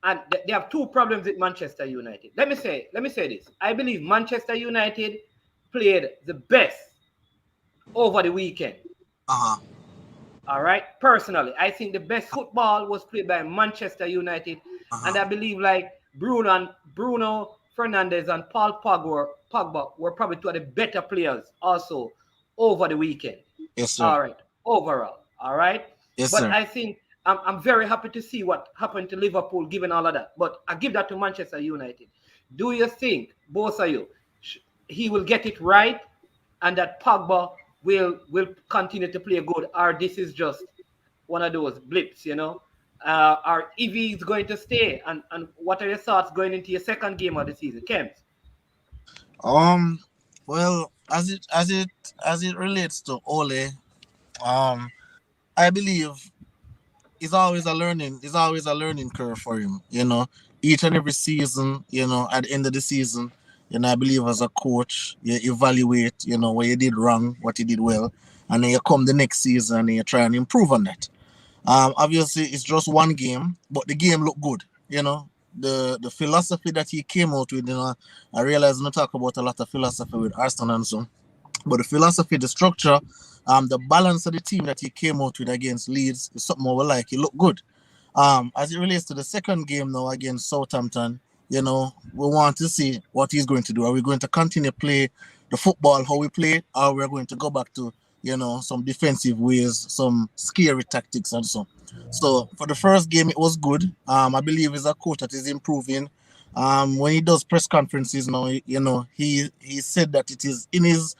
And they have 2 problems with Manchester United. Let me say this. I believe Manchester United played the best over the weekend. All right. Personally, I think the best football was played by Manchester United, and I believe like Bruno Fernandes and Paul Pogba were probably 2 of the better players also over the weekend. Yes, sir. All right. Overall. All right. Yes, but sir. I think I'm very happy to see what happened to Liverpool, given all of that. But I give that to Manchester United. Do you think, both of you, he will get it right and that Pogba will continue to play good, or this is just one of those blips, or if he's going to stay? And what are your thoughts going into your second game of the season, Kems? Well, as it relates to Ole, I believe it's always a learning curve for him, each and every season, at the end of the season, I believe as a coach, you evaluate, what you did wrong, what you did well, and then you come the next season and you try and improve on that. Obviously it's just one game, but the game looked good, the philosophy that he came out with, I realize I talk about a lot of philosophy with Arsenal and so, but the philosophy, the structure, the balance of the team that he came out with against Leeds is something we like. It looked good. As it relates to the second game now against Southampton, we want to see what he's going to do. Are we going to continue to play the football how we play, or we're going to go back to, some defensive ways, some scary tactics and so. So for the first game, it was good. I believe he's a coach that is improving. When he does press conferences now, he said that it is in his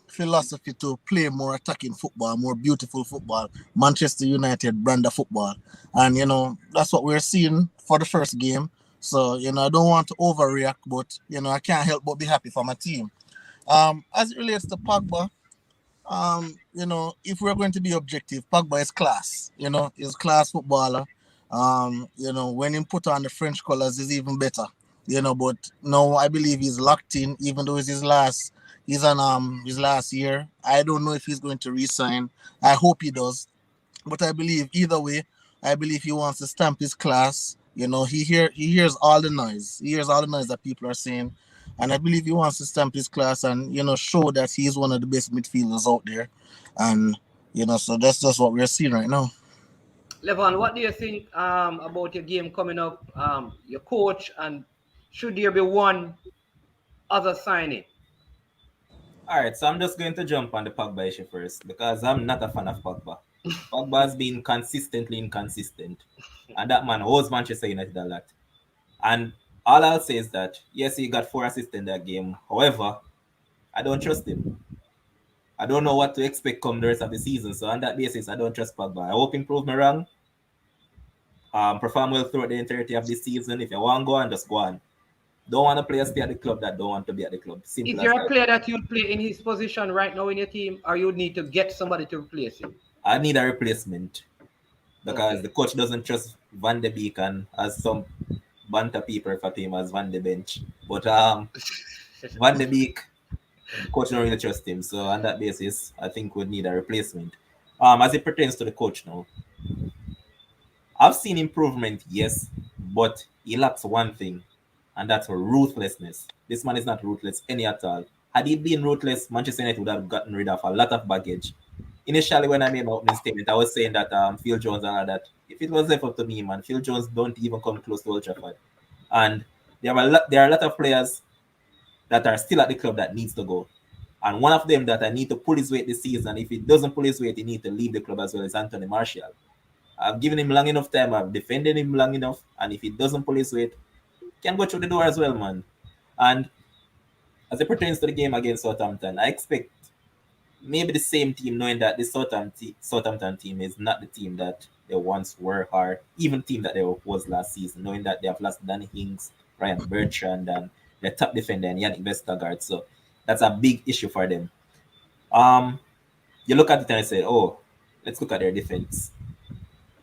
philosophy to play more attacking football, more beautiful football, Manchester United brand of football. And, that's what we're seeing for the first game. So, I don't want to overreact, but, I can't help but be happy for my team. As it relates to Pogba, if we're going to be objective, Pogba is class, he's class footballer. When he put on the French colors is even better, but no, I believe he's locked in, even though it's he's on his last year. I don't know if he's going to resign. I hope he does. But I believe either way, I believe he wants to stamp his class. He hears all the noise. He hears all the noise that people are saying. And I believe he wants to stamp his class and, show that he's one of the best midfielders out there. And, so that's just what we're seeing right now. Levon, what do you think about your game coming up, your coach, and should there be one other signing? All right, so I'm just going to jump on the Pogba issue first because I'm not a fan of Pogba. Pogba has been consistently inconsistent, and that man owes Manchester United a lot. And all I'll say is that, yes, he got 4 assists in that game. However, I don't trust him. I don't know what to expect come the rest of the season. So on that basis, I don't trust Pogba. I hope him prove me wrong. Perform well throughout the entirety of this season. If you want to go on, just go on. Don't want to play stay at the club that don't want to be at the club. Simple Is as there a that. player that you'd play in his position right now in your team, or you need to get somebody to replace him? I need a replacement because Okay. the coach doesn't trust Van de Beek and as some banter people refer to him as Van de Bench. But Van de Beek, the coach don't really trust him. So on that basis, I think we'd need a replacement. As it pertains to the coach now, I've seen improvement, yes, but he lacks one thing, and that's ruthlessness. This man is not ruthless any at all. Had he been ruthless, Manchester United would have gotten rid of a lot of baggage. Initially, when I made my opening statement, I was saying that Phil Jones and all that. If it was left up to me, man, Phil Jones don't even come close to Old Trafford. And there are a lot of players that are still at the club that needs to go. And one of them that I need to pull his weight this season, if he doesn't pull his weight, he need to leave the club as well, is Anthony Martial. I've given him long enough time. I've defended him long enough. And if he doesn't pull his weight, he can go through the door as well, man. And as it pertains to the game against Southampton, I expect maybe the same team, knowing that this Southampton team is not the team that they once were, or even team that they was last season, knowing that they have lost Danny Ings, Ryan Bertrand, and their top defender, and Yannick Vestergaard. So that's a big issue for them. You look at it and say, oh, let's look at their defense.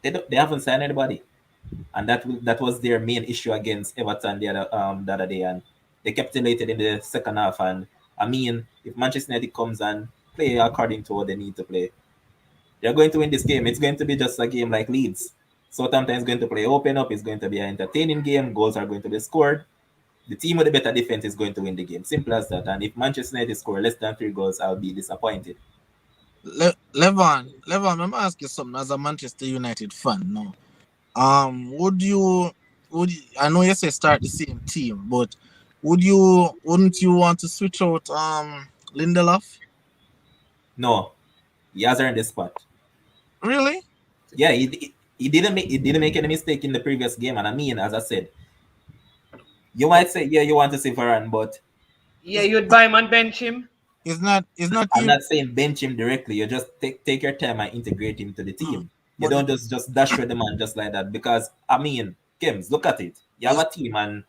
They haven't signed anybody, and that was their main issue against Everton the other day, and they capitulated in the second half. And I mean, if Manchester United comes and play according to what they need to play, they're going to win this game. It's going to be just a game like Leeds. Southampton is going to play open up. It's going to be an entertaining game. Goals are going to be scored. The team with the better defense is going to win the game. Simple as that. And if Manchester United score less than 3 goals, I'll be disappointed. Levan, let me ask you something as a Manchester United fan now. Would you I know you say start the same team, but wouldn't you want to switch out Lindelof? No, he has earned the spot. Really? Yeah, he didn't make any mistake in the previous game. And I mean, as I said, you might say, yeah, you want to see Varane, but Yeah, you'd buy him and bench him. It's not I'm not saying bench him directly. You just take your time and integrate him to the team. You don't just dash with the man just like that. Because I mean, Kims, look at it. You have a team, and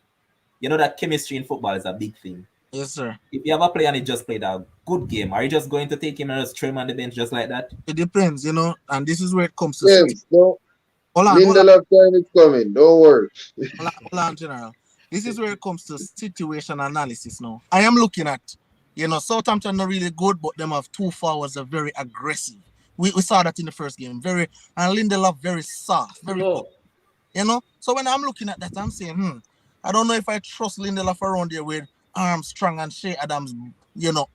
you know that chemistry in football is a big thing. Yes, sir. If you have a player and he just played a good game, are you just going to take him and just throw him on the bench just like that? It depends, and this is where it comes to James, no. Hold on. Lindelof time is coming. Don't worry. Hold on, General. This is where it comes to situation analysis now. I am looking at, Southampton not really good, but them have 2 forwards are very aggressive. We saw that in the first game. And Lindelof very soft, very low. So when I'm looking at that, I'm saying, I don't know if I trust Lindelof around there with Armstrong and Shea Adams,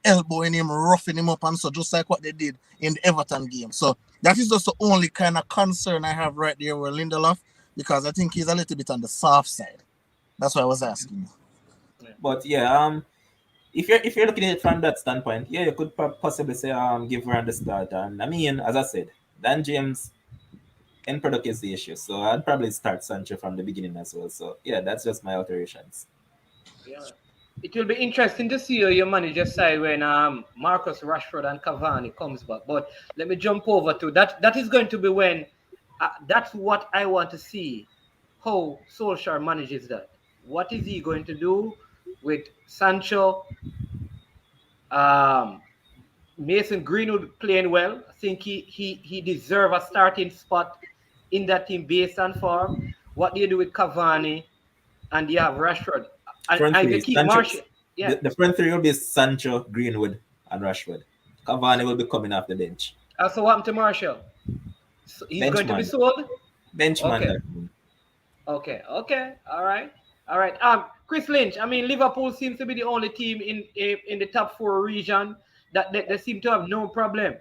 elbowing him, roughing him up, and so just like what they did in the Everton game. So that is just the only kind of concern I have right there with Lindelof, because I think he's a little bit on the soft side. That's why I was asking. But yeah, if you're looking at it from that standpoint, yeah, you could possibly say give Varane the start. And I mean, as I said, Dan James end product is the issue, so I'd probably start Sancho from the beginning as well. So yeah, that's just my alterations. Yeah. It will be interesting to see how your manager side when Marcus Rashford and Cavani comes back. But let me jump over to that. That is going to be when that's what I want to see, how Solskjaer manages that. What is he going to do with Sancho? Mason Greenwood playing well. I think he deserves a starting spot in that team based on form. What do you do with Cavani? And you have Rashford. And you keep Martial. Yeah. The front three will be Sancho, Greenwood, and Rashford. Cavani will be coming off the bench. So what happened to Martial? So he's Bench going man. to be sold? Benchman. Okay. All right. Chris Lynch, I mean, Liverpool seems to be the only team in the top 4 region that they seem to have no problem.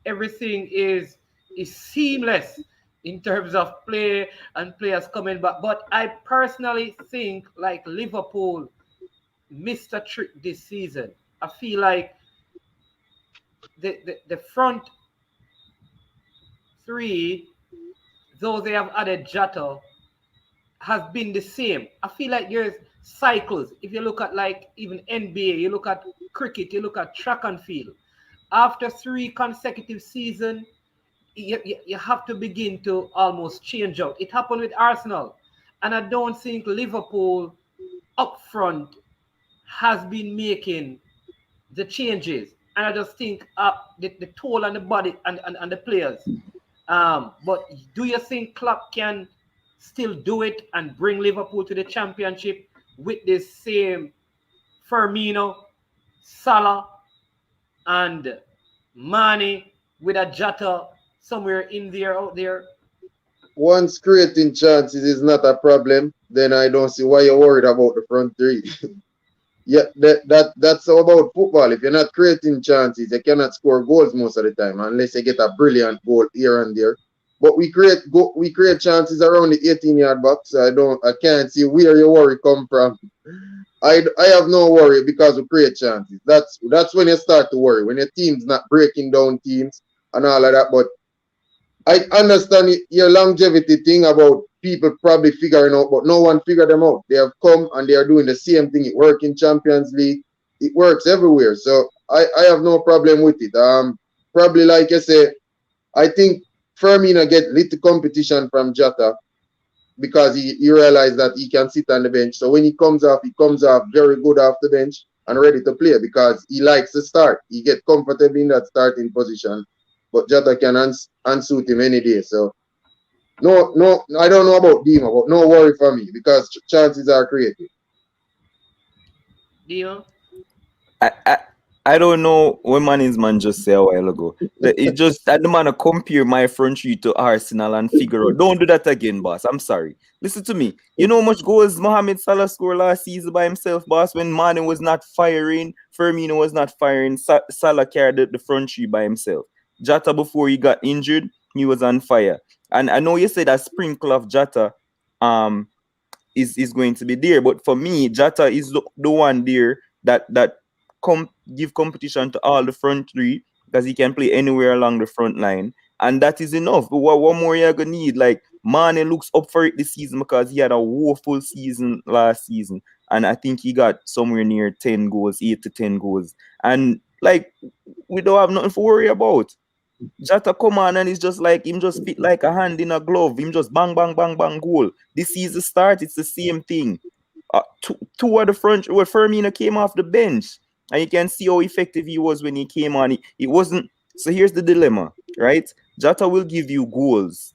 Everything is seamless in terms of play and players coming back. But I personally think like Liverpool missed a trick this season. I feel like the front 3, though they have added Jota, has been the same. I feel like there's cycles. If you look at like even NBA, you look at cricket, you look at track and field. after 3 consecutive seasons, you have to begin to almost change out. It happened with Arsenal. And I don't think Liverpool up front has been making the changes. And I just think the toll on the body and the players. But do you think Klopp can still do it and bring Liverpool to the championship with this same Firmino, Salah, and Mane with a Jota somewhere in there, out there? Once creating chances is not a problem, then I don't see why you're worried about the front three. Yeah, that's all about football. If you're not creating chances, you cannot score goals most of the time unless you get a brilliant goal here and there. But we create chances around the 18-yard box. I can't see where your worry come from. I have no worry because we create chances. That's when you start to worry, when your team's not breaking down teams and all of that. But I understand your longevity thing about people probably figuring out, but no one figured them out. They have come and they are doing the same thing. It works in Champions League. It works everywhere. So I have no problem with it. Probably like I say, I think Firmino get little competition from Jota because he realized that he can sit on the bench. So when he comes off very good off the bench and ready to play because he likes to start. He get comfortable in that starting position. But Jota can unsuit him any day. So no, I don't know about Dima, but no worry for me because chances are created. Dima? I don't know what man just said a while ago. It just I don't want to compare my front three to Arsenal and figure out. Don't do that again, boss. I'm sorry. Listen to me. You know how much goals Mohamed Salah scored last season by himself, boss? When Mane was not firing, Firmino was not firing, Salah carried the front three by himself. Jota, before he got injured, he was on fire. And I know you said that sprinkle of Jota is going to be there, but for me, Jota is the one there that give competition to all the front three because he can play anywhere along the front line, and that is enough. But what more you gonna need? Like Mane looks up for it this season because he had a woeful season last season, and I think he got somewhere near 10 goals, 8 to 10 goals, and like we don't have nothing to worry about. Jota come on and it's just like him just fit like a hand in a glove. Him just bang bang bang bang goal. This season start, it's the same thing. Two of the front where Firmino came off the bench, and you can see how effective he was when he came on. It wasn't. So here's the dilemma, right? Jota will give you goals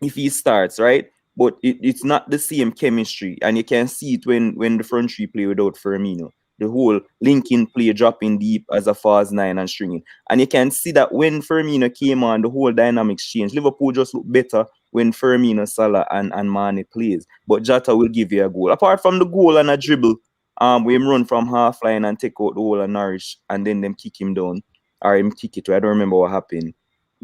if he starts, right? But it's not the same chemistry, and you can see it when the front three play without Firmino. The whole linking play, dropping deep as a false nine and stringing. And you can see that when Firmino came on, the whole dynamics changed. Liverpool just look better when Firmino, Salah, and Mane plays. But Jota will give you a goal. Apart from the goal and a dribble, we him run from half line and take out the whole of Norwich, and then them kick him down. Or him kick it. I don't remember what happened.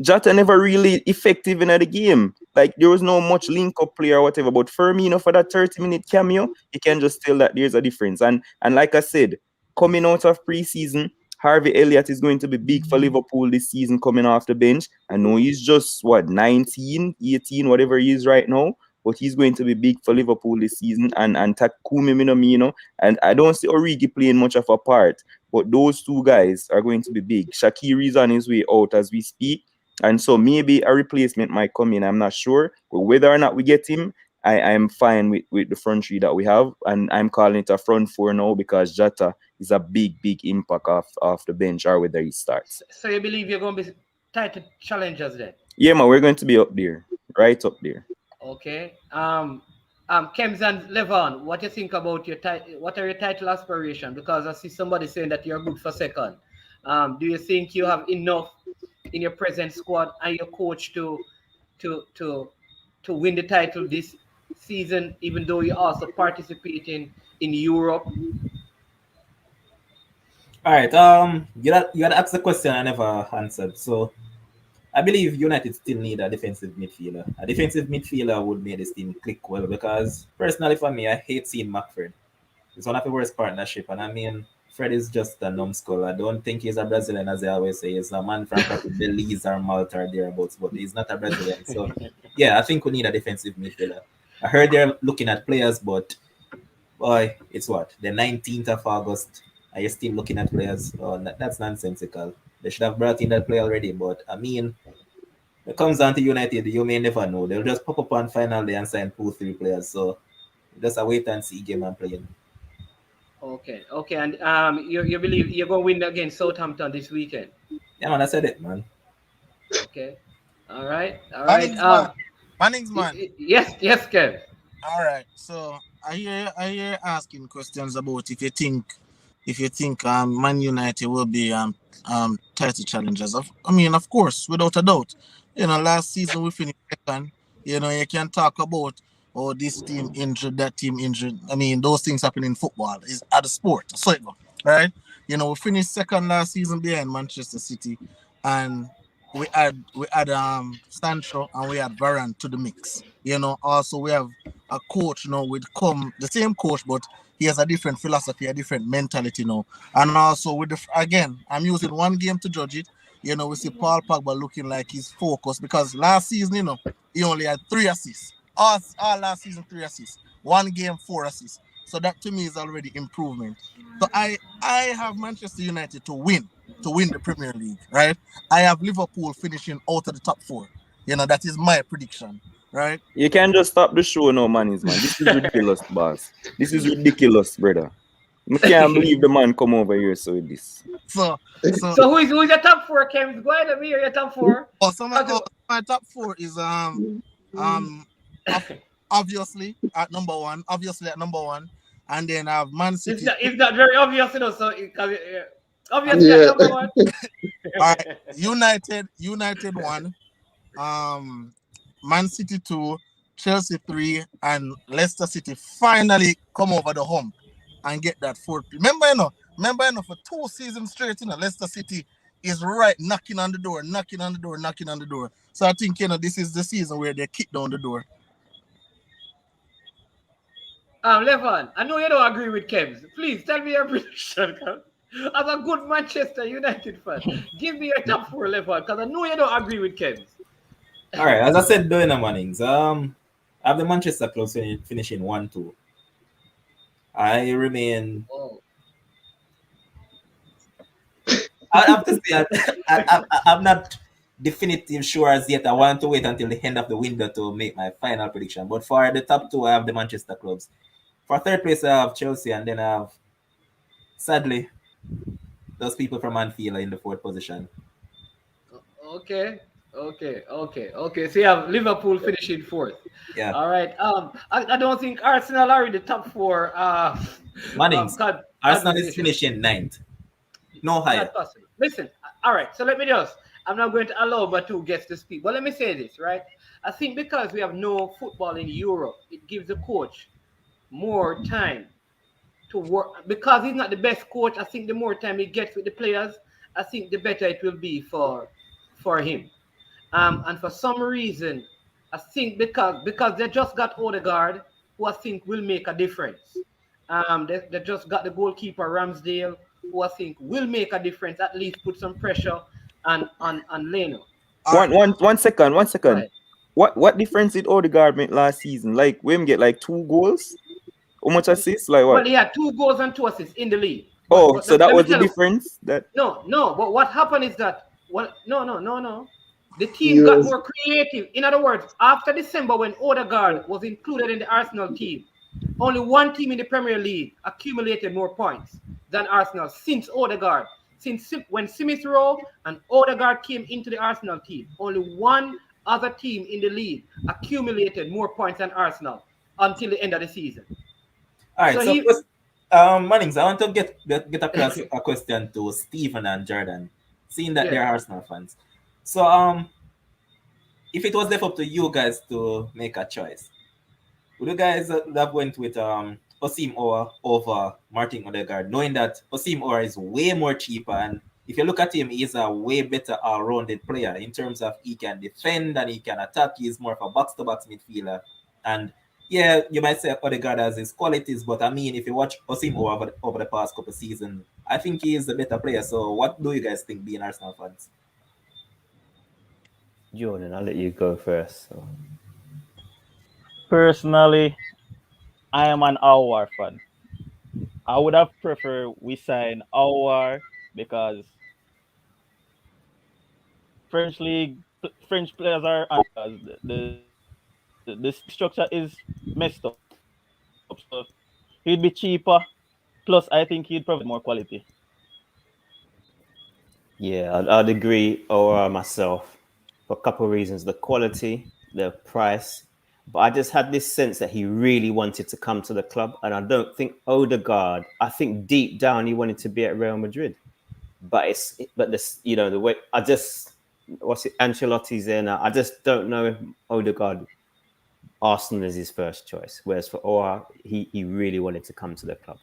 Jota never really effective in the game. Like, there was no much link-up play or whatever. But Firmino, for that 30-minute cameo, you can just tell that there's a difference. And like I said, coming out of preseason, Harvey Elliott is going to be big for Liverpool this season coming off the bench. I know he's just, 19, 18, whatever he is right now. But he's going to be big for Liverpool this season. And Takumi Minamino. And I don't see Origi playing much of a part. But those two guys are going to be big. Shaqiri is on his way out as we speak. And so maybe a replacement might come in. I'm not sure. But whether or not we get him, I'm fine with the front three that we have. And I'm calling it a front four now because Jota is a big impact off the bench or whether he starts. So you believe you're going to be title challengers then? Yeah, man, we're going to be up there. Right up there. Okay. Kems and Levon, what do you think about what are your title aspirations? Because I see somebody saying that you're good for second. Do you think you have enough in your present squad and your coach to win the title this season, even though you're also participating in Europe? All right. You had asked the question I never answered. So I believe United still need a defensive midfielder. A defensive midfielder would make this team click well because personally for me, I hate seeing McFred. It's one of the worst partnership, and I mean, Fred is just a numbskull. I don't think he's a Brazilian, as they always say. He's a man from Belize or Malta or thereabouts, but he's not a Brazilian. So, yeah, I think we need a defensive midfielder. I heard they're looking at players, but boy, it's what? The 19th of August. Are you still looking at players? Oh, that's nonsensical. They should have brought in that player already. But I mean, when it comes down to United, you may never know. They'll just pop up on final day and sign 2-3 players. So just a wait and see game I'm playing. Okay, and you believe you're gonna win against Southampton this weekend? Yeah, man, I said it, man. Okay, all right. Manning's man. Manning's man. Yes, Kev. All right. So I hear you asking questions about if you think Man United will be title challengers. Of course, without a doubt. Last season we finished second. You can talk about this team injured, that team injured. Those things happen in football. Is at a sport. So it go, right? We finished second last season behind Manchester City, and we had Sancho and we had Varane to the mix. Also we have a coach, with the same coach, but he has a different philosophy, a different mentality now. And also with again, I'm using one game to judge it. We see Paul Pogba looking like he's focused because last season, he only had 3 assists. All last season 3 assists. One game 4 assists. So that to me is already improvement. So I have Manchester United to win the Premier League, right? I have Liverpool finishing out of the top 4. That is my prediction, right? You can't just stop the show now, man. This is ridiculous, boss. This is ridiculous, brother. I can't believe the man come over here so with this. So who is your top 4, Kev? Go ahead and be your top 4. My top 4 is obviously at number one. And then I have Man City. It's not very obvious, so obviously at number 1. All right, United 1, Man City 2, Chelsea 3, and Leicester City finally come over the hump and get that 4th. Remember, for 2 seasons straight, Leicester City is right knocking on the door. So I think, this is the season where they kick down the door. Levon, I know you don't agree with Kev's. Please tell me your prediction. As a good Manchester United fan, give me your top 4, Levon, because I know you don't agree with Kev's. All right, as I said during the mornings, I have the Manchester club finishing 1-2. I remain. Oh. I have to say, I'm not definitive sure as yet. I want to wait until the end of the window to make my final prediction. But for the top 2, I have the Manchester clubs. For 3rd place, I have Chelsea, and then I have, sadly, those people from Anfield in the 4th position. Okay. So you have Liverpool finishing 4th. Yeah. All right. I don't think Arsenal are in the top 4. Mannings. Arsenal is finishing 9th. No higher. Not possible. Listen. All right. So let me I'm not going to allow my 2 guests to speak, but let me say this, right? I think because we have no football in Europe, it gives the coach more time to work. Because he's not the best coach, I think the more time he gets with the players, I think the better it will be for him. And for some reason, I think because they just got Odegaard, who I think will make a difference. They just got the goalkeeper Ramsdale, who I think will make a difference, at least put some pressure on Leno. One second. Right. What difference did Odegaard make last season? Like, we get like 2 goals? How much assists? Like what? Well, he had 2 goals and 2 assists in the league. So that was the difference? No. But what happened is that no. The team got more creative. In other words, after December, when Odegaard was included in the Arsenal team, only one team in the Premier League accumulated more points than Arsenal since Odegaard. When Smith Rowe and Odegaard came into the Arsenal team, only one other team in the league accumulated more points than Arsenal until the end of the season. All right, Mannings, I want to get a question to Stephen and Jordan, seeing that they're Arsenal fans. So, if it was left up to you guys to make a choice, would you guys have went with Osim Owa over Martin Odegaard, knowing that Osim Owa is way more cheaper, and if you look at him, he's a way better all-rounded player in terms of he can defend and he can attack. He's more of a box-to-box midfielder, and yeah, you might say Odegaard has his qualities, but I mean, if you watch Osim Owa over the past couple of seasons, I think he is the better player. So, what do you guys think, being Arsenal fans? Jordan, I'll let you go first. So. Personally, I am an Aouar fan. I would have preferred we sign Aouar because French league, French players are the structure is messed up. So he'd be cheaper. Plus, I think he'd provide more quality. Yeah, I'd agree, or myself, for a couple of reasons: the quality, the price. But I just had this sense that he really wanted to come to the club, and I don't think Odegaard. I think deep down he wanted to be at Real Madrid, but this, the way I just what's it? Ancelotti's there now. I just don't know if Odegaard Arsenal is his first choice, whereas for Oa, he really wanted to come to the club.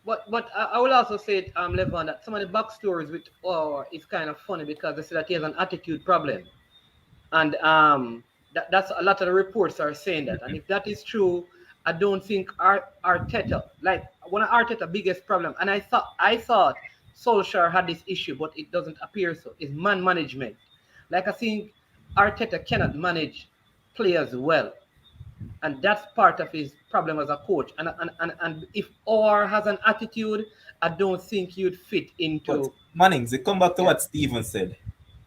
But I will also say, Levon, that some of the backstories with Or is kind of funny because they say that he has an attitude problem, and that's a lot of the reports are saying that. And if that is true, I don't think Arteta, like one of Arteta's biggest problem, and I thought Solskjaer had this issue, but it doesn't appear so. Is man management. Like I think Arteta cannot manage players well. And that's part of his problem as a coach. And if Or has an attitude, I don't think you'd fit into. But Mannings, it come back to what Steven said.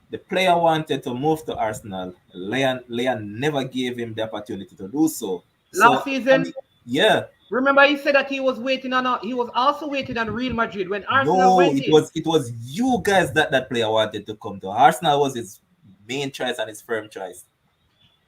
The player wanted to move to Arsenal. Leon never gave him the opportunity to do so. Last season, yeah. Remember, he said that he was also waiting on Real Madrid when Arsenal went in. It was you guys that player wanted to come to. Arsenal was his main choice and his firm choice.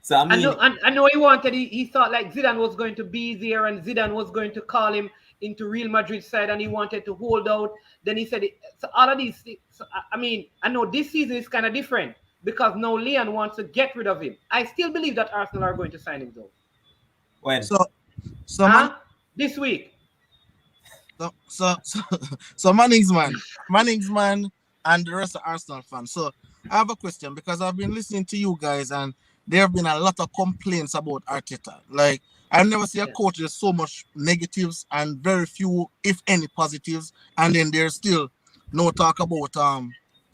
So I mean, I know he wanted. He thought like Zidane was going to be there, and Zidane was going to call him into Real Madrid side, and he wanted to hold out. Then he said, so all of these things. So, I mean, I know this season is kind of different because now Leon wants to get rid of him. I still believe that Arsenal are going to sign him though. When? This week. So Mannings man, and the rest of Arsenal fans. So I have a question because I've been listening to you guys, and there have been a lot of complaints about Arteta. Like, I've never seen a coach with so much negatives and very few, if any, positives. And then there's still no talk about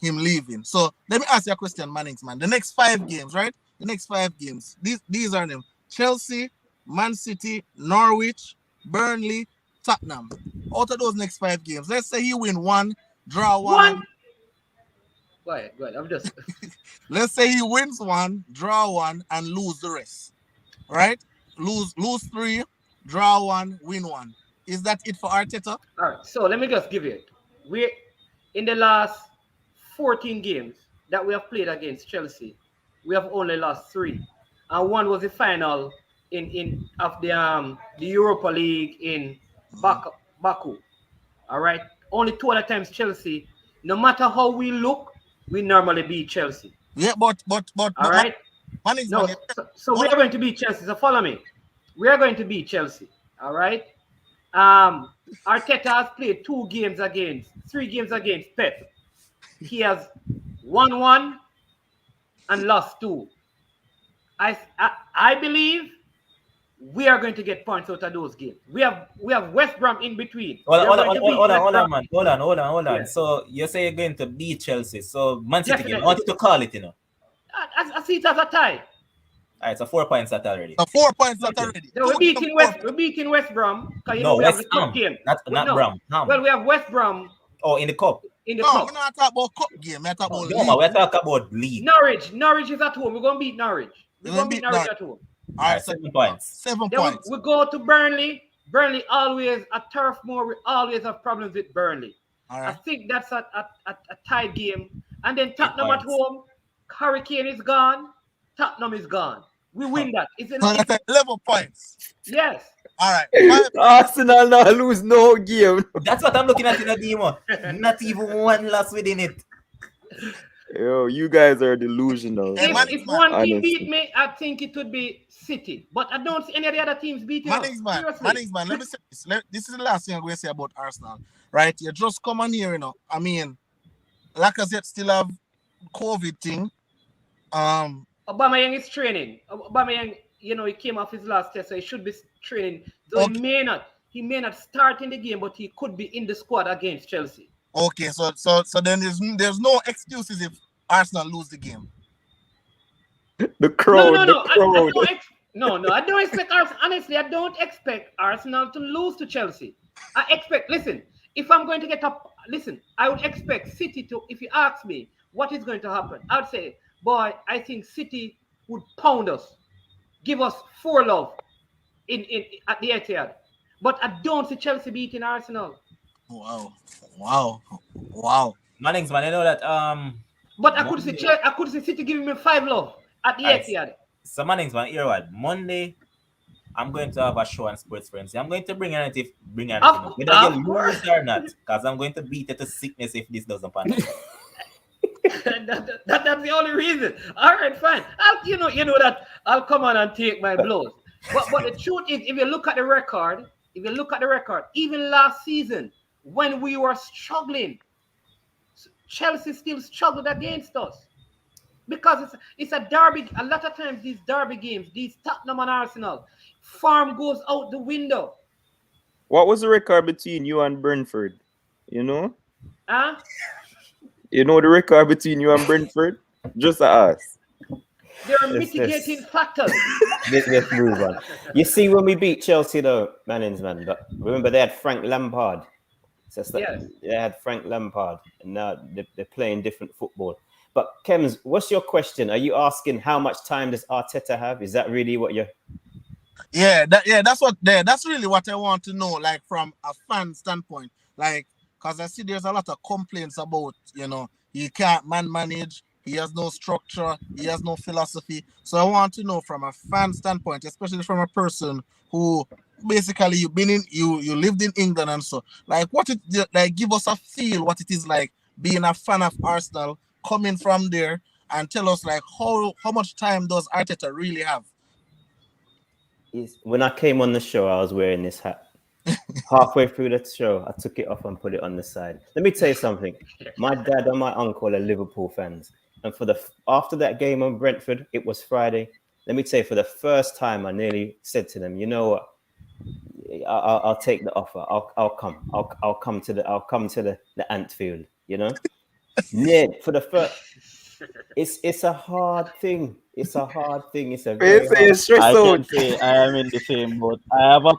him leaving. So let me ask you a question, Mannings man. The next 5 games, right? The next 5 games. These are them: Chelsea, Man City, Norwich, Burnley, Tottenham. Out of those next 5 games, let's say he win 1, draw 1. Go ahead. I'm just. Let's say he wins 1, draw 1, and lose the rest. Right? Lose 3, draw 1, win 1. Is that it for Arteta? All right. So let me just give you it. We in the last 14 games that we have played against Chelsea, we have only lost 3, and 1 was the final of the Europa League in Baku. All right. Only 2 other times Chelsea. No matter how we look, we normally beat Chelsea. Yeah, but all right. So we are going to beat Chelsea. So follow me. We are going to beat Chelsea. All right. Arteta has played 3 games against Pep. He has won 1 and lost 2. I believe we are going to get points out of those games. We have West Brom in between. Hold on, man. Hold on. Yeah. So you say you're going to beat Chelsea. So Man City game. I want you to call it, I see it as a tie. All right, so 4 points that already. So 4 points that already. So we're beating West Brom. No, we West have the cup game. Not Brom. Well, we have West Brom. Oh, in the cup. We're not talking about cup game. We're talking about league. We're talking about league. Norwich is at home. We're going to beat Norwich. We're going to beat Norwich at home. All right, 7 points. 7 points. We go to Burnley. Burnley always at Turf Moor. We always have problems with Burnley. All right. I think that's a tied game. And then Tottenham at home. Hurricane is gone. Tottenham is gone. We win that. It's 11 points. Yes. All right. Arsenal now lose no game. That's what I'm looking at in the demo. Not even 1 loss within it. Yo, you guys are delusional. If one team beat me, I think it would be City. But I don't see any of the other teams beating us. Mannings man, let me say this. This is the last thing I'm going to say about Arsenal. Right? You just come on here, I mean, Lacazette still have COVID thing. Aubameyang is training. Aubameyang, he came off his last test, so he should be training. So okay. He may not start in the game, but he could be in the squad against Chelsea. Okay, so then there's no excuses if Arsenal lose the game. The crowd. No, I don't expect Arsenal. Honestly, I don't expect Arsenal to lose to Chelsea. If I'm going to I would expect City to, if you ask me what is going to happen, I would say boy, I think City would pound us, give us 4-love in at the Etihad. But I don't see Chelsea beating Arsenal. Wow. Wow. Wow. Mannings, man, you know that But Monday. I could see City giving me 5-love at the Alright, Etihad. so Mannings, man, hear what? Monday, I'm going to have a show on Sports Frenzy. I'm going to bring anything, whether you Of lose course. or not, because I'm going to beat it to sickness if this doesn't pan out. That's the only reason. All right, fine. You know that I'll come on and take my blows. But the truth is, if you look at the record, even last season when we were struggling, Chelsea still struggled against us because it's a derby. A lot of times these derby games, these Tottenham and Arsenal, form goes out the window. What was the record between you and Brentford? You know? Huh? You know the record between you and Brentford? Just ask. There are mitigating factors. Let's move on. You see, when we beat Chelsea, though, Mannings, man, but remember they had Frank Lampard. So Yes. they had Frank Lampard, and now they're playing different football. But Kems, what's your question? Are you asking how much time does Arteta have? Is that really what you're? That's really what I want to know, like from a fan standpoint. Like, because I see there's a lot of complaints about, he can't manage, he has no structure, he has no philosophy. So I want to know from a fan standpoint, especially from a person who basically you lived in England and so, like, give us a feel what it is like being a fan of Arsenal, coming from there, and tell us like how much time does Arteta really have? When I came on the show, I was wearing this hat. Halfway through the show, I took it off and put it on the side. Let me tell you something. My dad and my uncle are Liverpool fans, and after that game on Brentford, it was Friday. Let me tell you, for the first time, I nearly said to them, "You know what? I'll take the offer. I'll come. I'll come to the Antfield. You know, for the first." It's a hard thing. It's a hard thing. It's a very hard. I can say I am in the same boat. I have a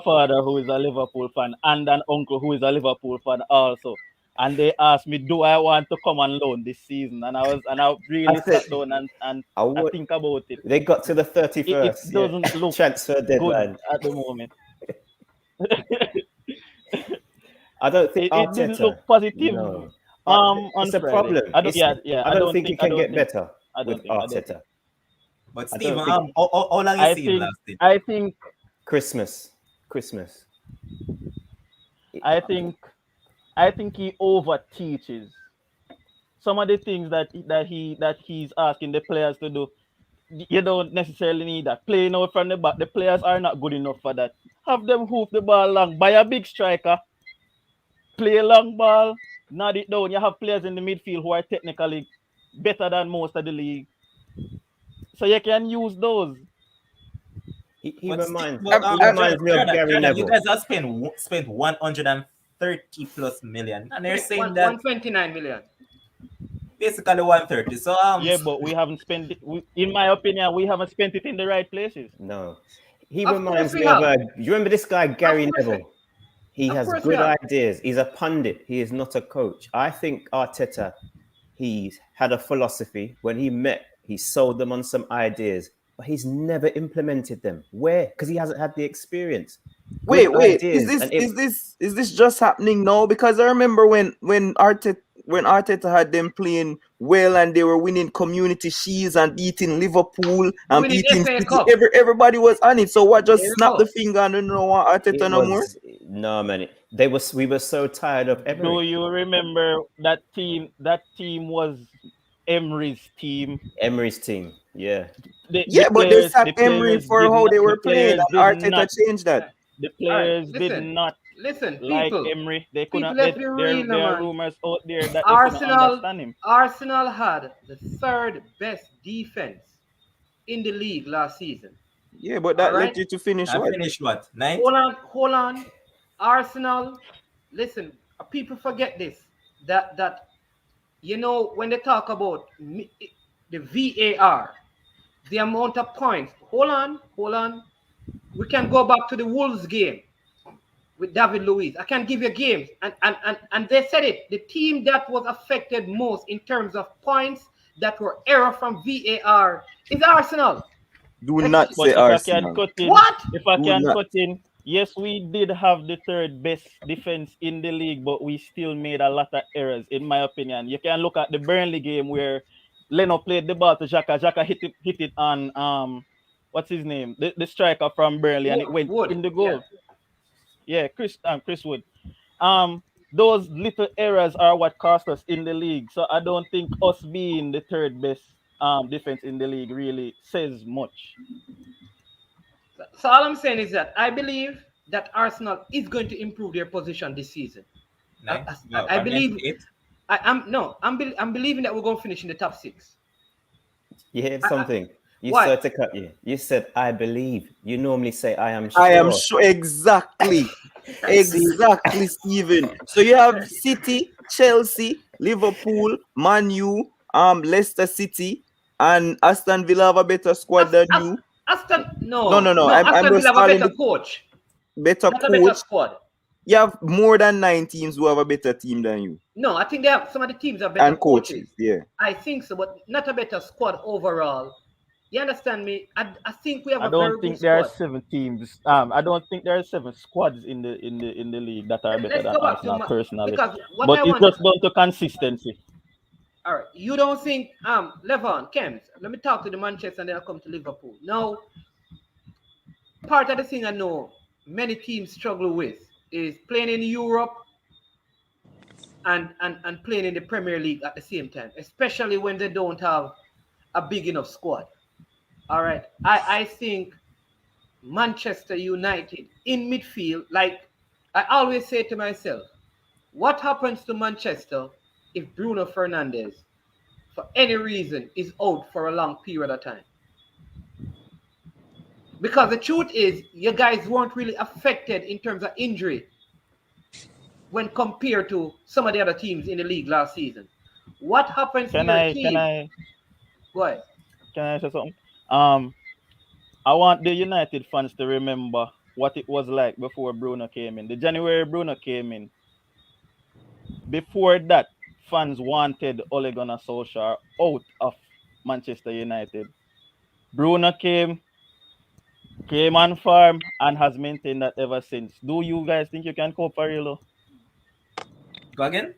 father who is a Liverpool fan and an uncle who is a Liverpool fan also. And they asked me, do I want to come on loan this season? And I really sat down and I think about it. They got to the 31st. It doesn't look transfer deadline good at the moment. I don't think it didn't look positive. No. On it's a Friday. problem. I don't think it can get better with Arteta. But Stephen, how long is he lasting? I think Christmas. I think he over teaches. Some of the things that he's asking the players to do, you don't necessarily need that. Playing out from the back, the players are not good enough for that. Have them hoop the ball long. Buy a big striker. Play a long ball. Nod it down. You have players in the midfield who are technically better than most of the league, so you can use those. He reminds me of Gary Neville. You guys have spent 130 plus million, and they're saying that 129 million. Basically 130. So yeah, but we haven't spent it. In my opinion, we haven't spent it in the right places. No, he reminds me of. You remember this guy Gary Neville? He has good ideas. He's a pundit. He is not a coach. I think Arteta, he's had a philosophy. When he sold them on some ideas, but he's never implemented them. Where? Because he hasn't had the experience. Wait. Is this just happening now? Because I remember when Arteta had them playing well and they were winning community shields and beating Liverpool and beating City. Everybody was on it. So what? Just snap the finger and don't know what Arteta no more. No, man. We were so tired of Emery. Do you remember that team? That team was Emery's team. Emery's team, yeah. But they sacked Emery for how they were playing. Arteta changed that. The players did not like Emery. They could not. There are rumors out there that Arsenal understand him. Arsenal had the third best defense in the league last season. Yeah, but that led you to finish what? Finish what? 9? Hold on. Arsenal, listen, people forget this. That when they talk about the VAR, the amount of points. Hold on. We can go back to the Wolves game with David Luiz. I can give you games. And they said it. The team that was affected most in terms of points that were error from VAR is Arsenal. Do not But say if I can Arsenal. cut in, What? if I Do can not. cut in, yes, we did have the third best defense in the league, but we still made a lot of errors, in my opinion. You can look at the Burnley game where Leno played the ball to Xhaka. Xhaka hit it on what's his name? The striker from Burnley, and it went Wood. in the Yeah. goal. Yeah, Chris Wood. Those little errors are what cost us in the league. So I don't think us being the third best defense in the league really says much. So all I'm saying is that I believe that Arsenal is going to improve their position this season. Nine. I believe. Eight. I'm believing that we're going to finish in the top 6. You heard something? You Why? said to cut you. You said, I believe. You normally say, I am sure. I am sure. Exactly. Exactly, Stephen. So you have City, Chelsea, Liverpool, Man U, Leicester City, and Aston Villa have a better squad than you. No. I'm Aston just Villa have a calling better the coach. better Not a better coach. squad. You have more than 9 teams who have a better team than you. No, I think they have some of the teams are better And coaches, yeah. I think so, but not a better squad overall. You understand me? I think we have I a very don't think good there are squad. 7 teams. I don't think there are 7 squads in the league that are better Let's than go back to Arsenal personally. because what But I it's want. just down to consistency. All right, you don't think Levon, Kems, let me talk to the Manchester and then I'll come to Liverpool. Now, part of the thing I know many teams struggle with is playing in Europe and playing in the Premier League at the same time, especially when they don't have a big enough squad. All right, I think Manchester United in midfield, like I always say to myself, what happens to Manchester if Bruno Fernandes, for any reason, is out for a long period of time? Because the truth is, you guys weren't really affected in terms of injury when compared to some of the other teams in the league last season. What happens to your team? Go ahead. Can I say something? I want the United fans to remember what it was like before Bruno came in. The January Bruno came in. Before that, fans wanted Ole Gunnar Solskjaer out of Manchester United. Bruno came on farm and has maintained that ever since. Do you guys think you can cope, Arillo? Go again?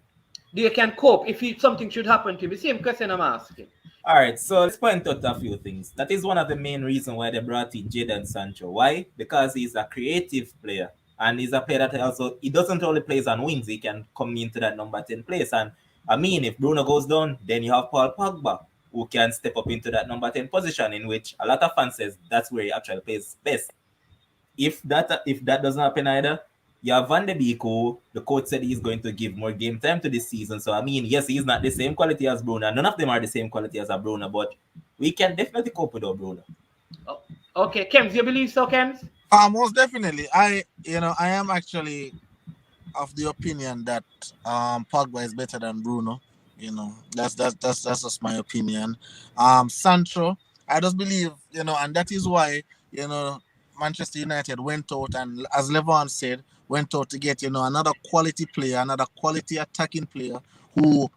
Do you can cope if something should happen to you? The same question I'm asking. All right, so let's point out a few things. That is one of the main reasons why they brought in Jadon Sancho. Why? Because he's a creative player. And he's a player that also, he doesn't only play on wings, he can come into that number 10 place. And I mean, if Bruno goes down, then you have Paul Pogba, who can step up into that number 10 position, in which a lot of fans says that's where he actually plays best. If that doesn't happen either, you have Van de Beek, who the coach said he's going to give more game time to this season. So I mean, yes, he's not the same quality as Bruno. None of them are the same quality as a Bruno, but we can definitely cope with Bruno. Oh, okay, Kems, you believe so, Kems? Most definitely. I am actually of the opinion that Pogba is better than Bruno. That's just my opinion. Sancho, I just believe, and that is why, Manchester United went out and, as Levon said, went out to get, another quality player, another quality attacking player who,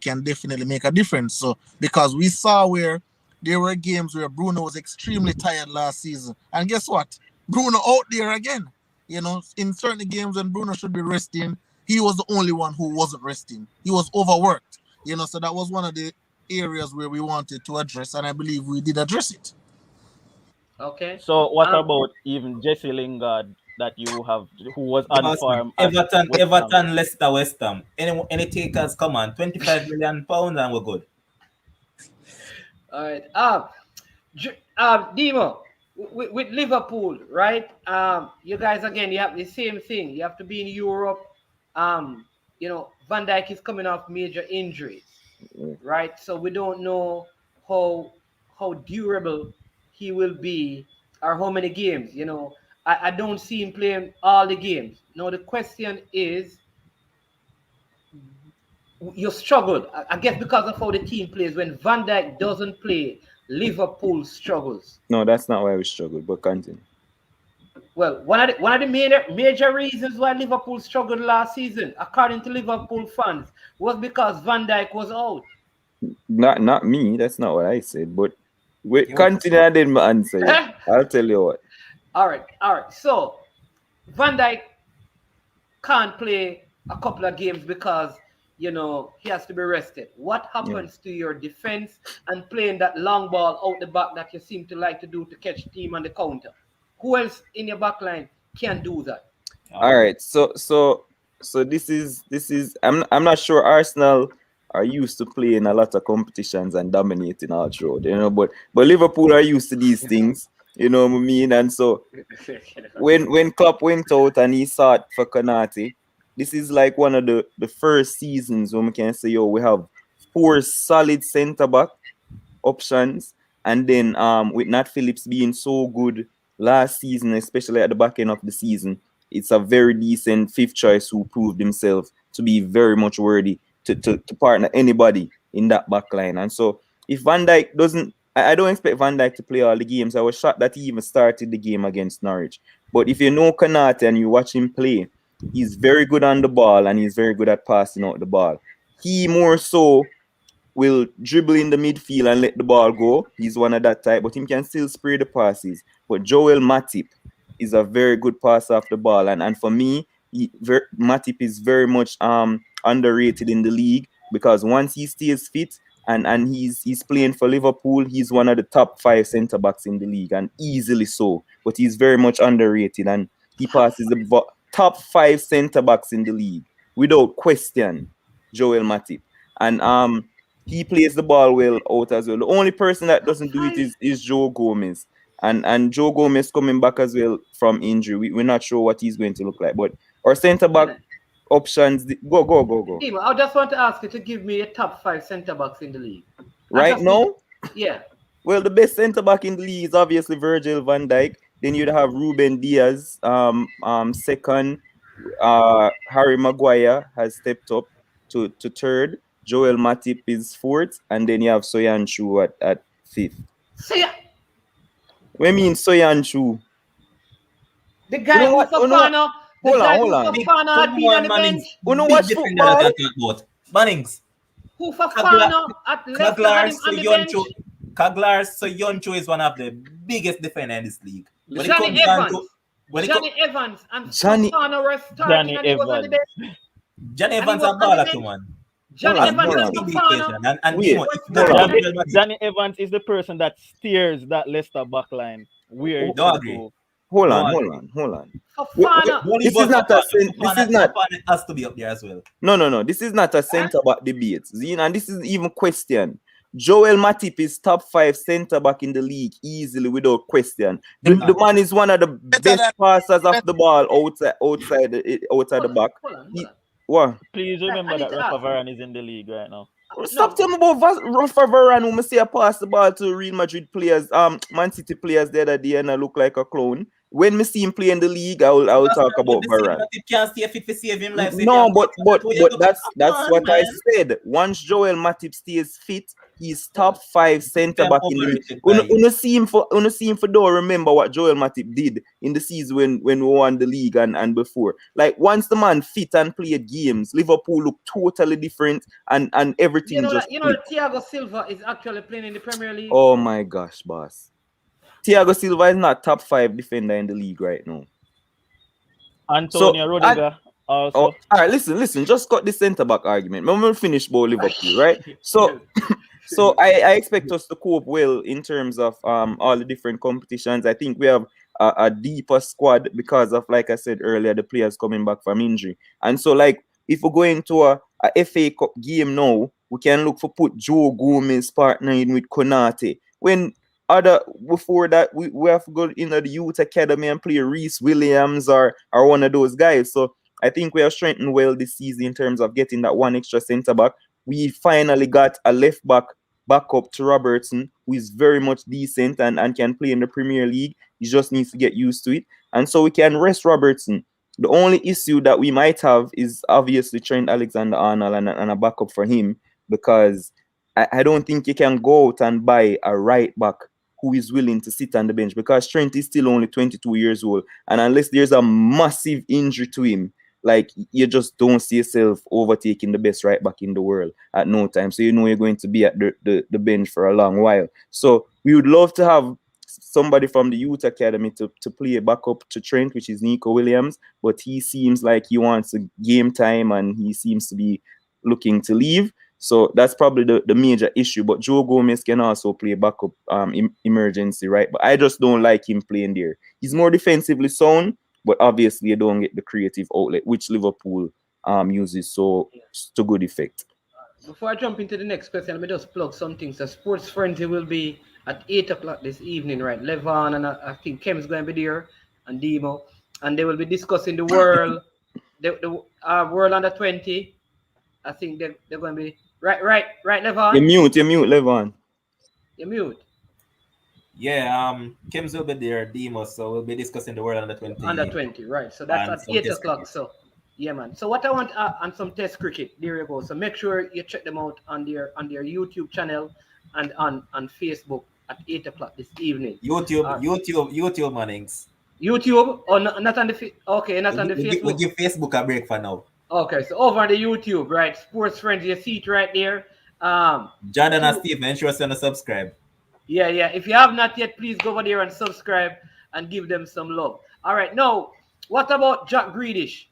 can definitely make a difference. So, because we saw where there were games where Bruno was extremely tired last season. And guess what? Bruno out there again. In certain games when Bruno should be resting, he was the only one who wasn't resting. He was overworked. So that was one of the areas where we wanted to address, and I believe we did address it. Okay. So what about even Jesse Lingard that you have, who was on farm? Everton, Leicester, West Ham. Any takers, come on, £25 million and we're good. All right. Demo, with Liverpool, right? You guys, again, you have the same thing. You have to be in Europe. Van Dijk is coming off major injuries, right? So we don't know how durable he will be or how many games. I don't see him playing all the games. Now the question is, you struggled, I guess, because of how the team plays. When Van Dijk doesn't play, Liverpool struggles. No, that's not why we struggled, but continue. Well, one of the major reasons why Liverpool struggled last season, according to Liverpool fans, was because Van Dijk was out. Not me. That's not what I said. But wait, You want- continue and then my answer. Yeah. I'll tell you what. All right. So Van Dijk can't play a couple of games because he has to be rested. What happens to your defense and playing that long ball out the back that you seem to like to do to catch team on the counter? Who else in your back line can do that? All right. So this is I'm not sure Arsenal are used to playing a lot of competitions and dominating all through, but Liverpool are used to these things, you know what I mean? And so when Klopp went out and he sought for Konate, this is like one of the first seasons when we can say, yo, we have four solid centre back options. And then with Nat Phillips being so good last season, especially at the back end of the season, it's a very decent fifth choice who proved himself to be very much worthy to partner anybody in that back line. And so if Van Dijk doesn't, I don't expect Van Dijk to play all the games. I was shocked that he even started the game against Norwich. But if you know Konate and you watch him play, he's very good on the ball and he's very good at passing out the ball. He more so will dribble in the midfield and let the ball go. He's one of that type, but he can still spray the passes. But Joel Matip is a very good passer off the ball, and for me, Matip is very much underrated in the league because once he stays fit and he's playing for Liverpool, he's one of the top 5 centre backs in the league and easily so. But he's very much underrated and he passes the top 5 centre backs in the league without question. Joel Matip. And he plays the ball well out as well. The only person that doesn't do it is Joe Gomez. And Joe Gomez coming back as well from injury. We're not sure what he's going to look like. But our centre back options, go. Emo, I just want to ask you to give me a top 5 centre backs in the league. Right now? Yeah. Well, the best centre back in the league is obviously Virgil van Dijk. Then you'd have Ruben Diaz. Second, Harry Maguire has stepped up to third. Joel Matip is fourth, and then you have Soyuncu at fifth. What do you mean Soyuncu? The guy who Fofana, hold on. Fofana had been on the bench. Who know watch football? Bannings. Who Fofana at left had him on the bench. Kaglar Soyuncu is one of the biggest defenders in this league. Johnny Evans and Fofana were starting and he was on the bench. Johnny Evans and baller too, man. Johnny Evans and Fofana. Johnny Evans is the person that steers that Leicester backline. Weird. Hold on. Fofana. This is not Fofana has to be up there as well. No. This is not a centre back debate. And this is even question. Joel Matip is top 5 centre back in the league easily without question. The man is one of the best passers of the ball outside the back. What? Please remember that Rafa Varane is in the league right now. Stop telling me about Rafa Varane who say I pass the ball to Real Madrid players, Man City players the other day and I look like a clown. When me see him play in the league, I will talk about Varane. Can't stay fit for save him life. No, but that's what I said. Once Joel Matip stays fit, he's top 5 centre back in the league. Uno see him for don't remember what Joel Matip did in the season when we won the league and before. Like once the man fit and played games, Liverpool look totally different and everything Thiago Silva is actually playing in the Premier League. Oh my gosh, boss. Thiago Silva is not top 5 defender in the league right now. Antonio Rudiger also. All right, listen. Just got the centre back argument. We'll finish about Liverpool, right? So I expect us to cope well in terms of all the different competitions. I think we have a deeper squad because of, like I said earlier, the players coming back from injury. And so, like, if we go into a FA Cup game now, we can look for put Joe Gomez partnering with Konate. When before that, we have to go into the youth academy and play Reece Williams or one of those guys. So I think we have strengthened well this season in terms of getting that one extra centre back. We finally got a left back up to Robertson, who is very much decent and can play in the Premier League. He just needs to get used to it. And so we can rest Robertson. The only issue that we might have is obviously Trent Alexander-Arnold and a backup for him, because I don't think you can go out and buy a right back who is willing to sit on the bench, because Trent is still only 22 years old. And unless there's a massive injury to him, like you just don't see yourself overtaking the best right back in the world at no time. So you know you're going to be at the bench for a long while. So we would love to have somebody from the youth academy to play a backup to Trent, which is Nico Williams, but he seems like he wants a game time and he seems to be looking to leave. So that's probably the major issue. But Joe Gomez can also play backup emergency, right? But I just don't like him playing there. He's more defensively sound, but obviously you don't get the creative outlet, which Liverpool uses so to good effect. Before I jump into the next question, let me just plug some things. The Sports Frenzy will be at 8 o'clock this evening, right? Levon and I think Kem's going to be there, and Demo. And they will be discussing the world, the world under 20. I think they're going to be, right, Levon? You mute, Levon. You mute. Yeah, Kim's will be there, Demos, so we'll be discussing the world under 20. Under 20, right. So that's at 8 o'clock. So, yeah, man. So what I want and some test cricket, there you go. So make sure you check them out on their YouTube channel and on Facebook at 8 o'clock this evening. YouTube, Mannings. YouTube or not on the okay, not on the Facebook. We give Facebook a break for now. Okay, so over on the YouTube, right? Sports Friends, you see it right there. Jordan and Steve, ensure to subscribe. Yeah. If you have not yet, please go over there and subscribe and give them some love. All right, now, what about Jack Grealish?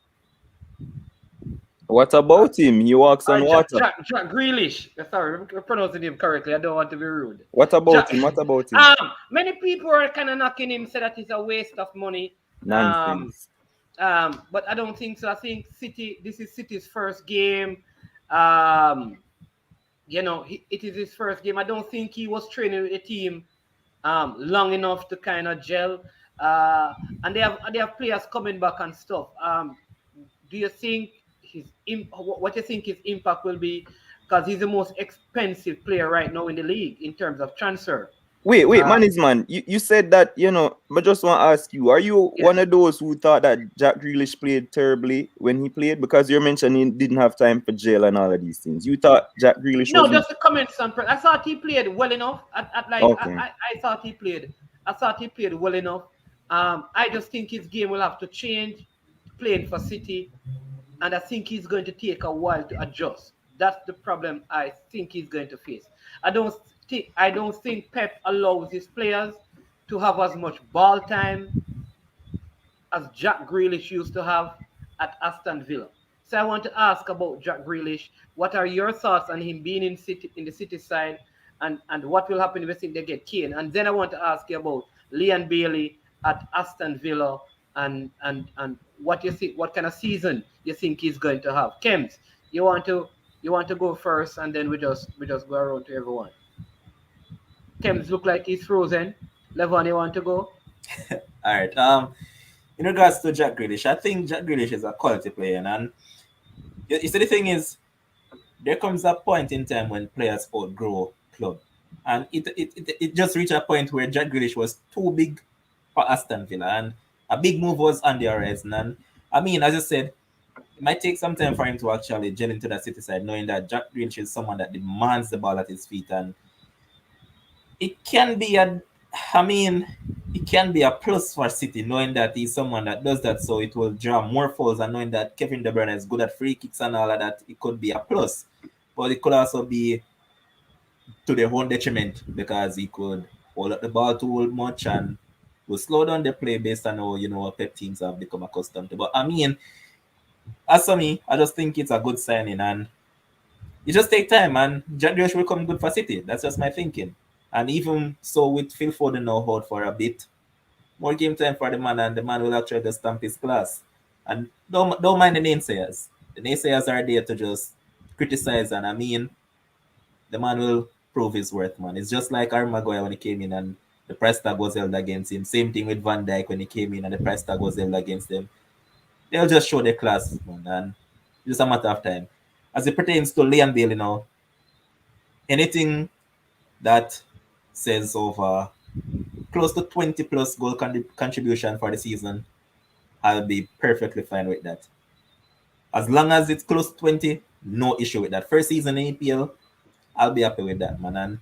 What about him? He walks on water. Jack Grealish. Sorry, I'm pronouncing him correctly. I don't want to be rude. What about him? Many people are kind of knocking him, say that it's a waste of money. Nonsense. But I don't think so. I think this is City's first game. It is his first game. I don't think he was training with the team long enough to kind of gel. And they have players coming back and stuff. Do you think what do you think his impact will be? Because he's the most expensive player right now in the league in terms of transfer. Wait, man. You said that, but just want to ask you, are you one of those who thought that Jack Grealish played terribly when he played? Because you're mentioning he didn't have time for jail and all of these things. You thought Jack Grealish No, just to comment some. I thought he played well enough. Okay. I thought he played well enough. I just think his game will have to change playing for City. And I think he's going to take a while to adjust. That's the problem I think he's going to face. I don't think Pep allows his players to have as much ball time as Jack Grealish used to have at Aston Villa. So I want to ask about Jack Grealish. What are your thoughts on him being in the City side, and what will happen if they get Kane? And then I want to ask you about Leon Bailey at Aston Villa and what you think, what kind of season you think he's going to have. Kems, you want to go first, and then we just go around to everyone. Kems look like he's frozen. Levon, you want to go? All right. In regards to Jack Grealish, I think Jack Grealish is a quality player, and you see the thing is, there comes a point in time when players outgrow club, and it just reached a point where Jack Grealish was too big for Aston Villa, and a big move was on the horizon. And I mean, as I said, it might take some time for him to actually gel into that City side, knowing that Jack Grealish is someone that demands the ball at his feet, and it can be a plus for City, knowing that he's someone that does that, so it will draw more fouls, and knowing that Kevin De Bruyne is good at free kicks and all of that, it could be a plus. But it could also be to their own detriment, because he could hold up the ball too much and will slow down the play based on how Pep teams have become accustomed to. But I mean, as for me, I just think it's a good signing, and it just take time, and Jack Grealish will come good for City. That's just my thinking. And even so, with Phil Foden now out for a bit, more game time for the man, and the man will actually just stamp his class. And don't mind the naysayers. The naysayers are there to just criticize, and I mean, the man will prove his worth, man. It's just like Harry Maguire when he came in and the price tag was held against him. Same thing with Van Dijk when he came in and the price tag was held against them. They'll just show their class, man, and it's just a matter of time. As it pertains to Leon Bailey now, anything that says over close to 20 plus goal contribution for the season, I'll be perfectly fine with that. As long as it's close to 20, no issue with that. First season in EPL, I'll be happy with that, man. And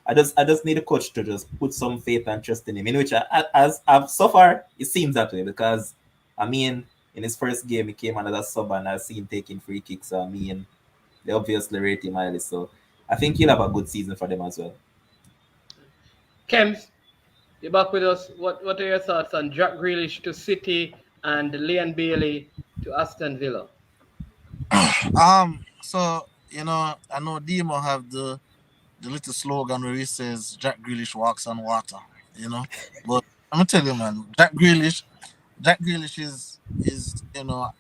I just need a coach to just put some faith and trust in him, in which as so far it seems that way, because I mean, In his first game, he came on as a sub, and I've seen him taking free kicks. So I mean, they obviously rate him highly. So I think he'll have a good season for them as well. Kems, you're back with us. What are your thoughts on Jack Grealish to City and Leon Bailey to Aston Villa? So I know Demo have the little slogan where he says Jack Grealish walks on water. But I'm gonna tell you, man, Jack Grealish is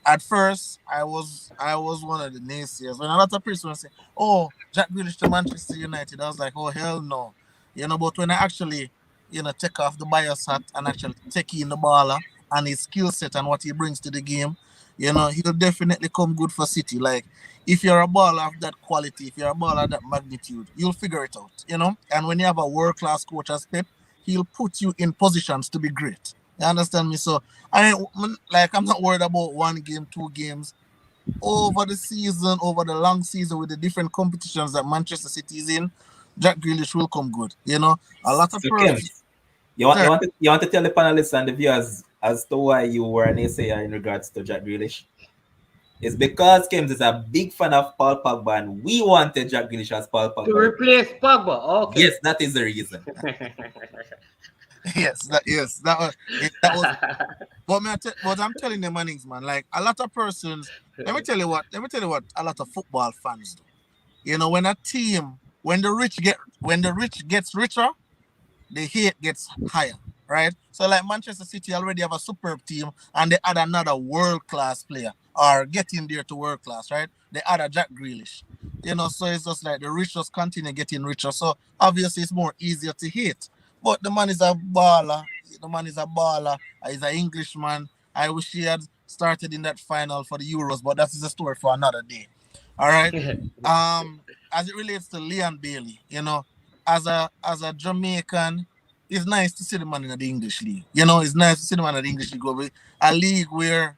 at first I was one of the naysayers when a lot of people say, oh, Jack Grealish to Manchester United. I was like, oh hell no. But when I actually take off the bias hat and actually take in the baller and his skill set and what he brings to the game, he'll definitely come good for City. Like, if you're a baller of that quality, if you're a baller of that magnitude, you'll figure it out. And when you have a world class coach as Pep, he'll put you in positions to be great. You understand me? So I'm not worried about one game, 2 games. Over the season, over the long season, with the different competitions that Manchester City is in, Jack Grealish will come good. A lot of So Kim, persons. you want to tell the panelists and the viewers as to why you were an naysayer in regards to Jack Grealish? It's because Kim is a big fan of Paul Pogba, and we wanted Jack Grealish as Paul Pogba To replace Pogba. Okay. Yes, that is the reason. Yes, that was. But I'm telling the Mannings, man. Like, a lot of persons. Let me tell you what. A lot of football fans do. When a team, when the rich gets richer, the hate gets higher, right? So like Manchester City already have a superb team and they add another world class player or getting there to world class, right? They add a Jack Grealish. So it's just like the rich just continue getting richer. So obviously it's more easier to hate. But the man is a baller. The man is a baller. He's an Englishman. I wish he had started in that final for the Euros, but that is a story for another day. All right. As it relates to Leon Bailey, as a Jamaican, it's nice to see the man in the English league. It's nice to see the man in the English league, a league where,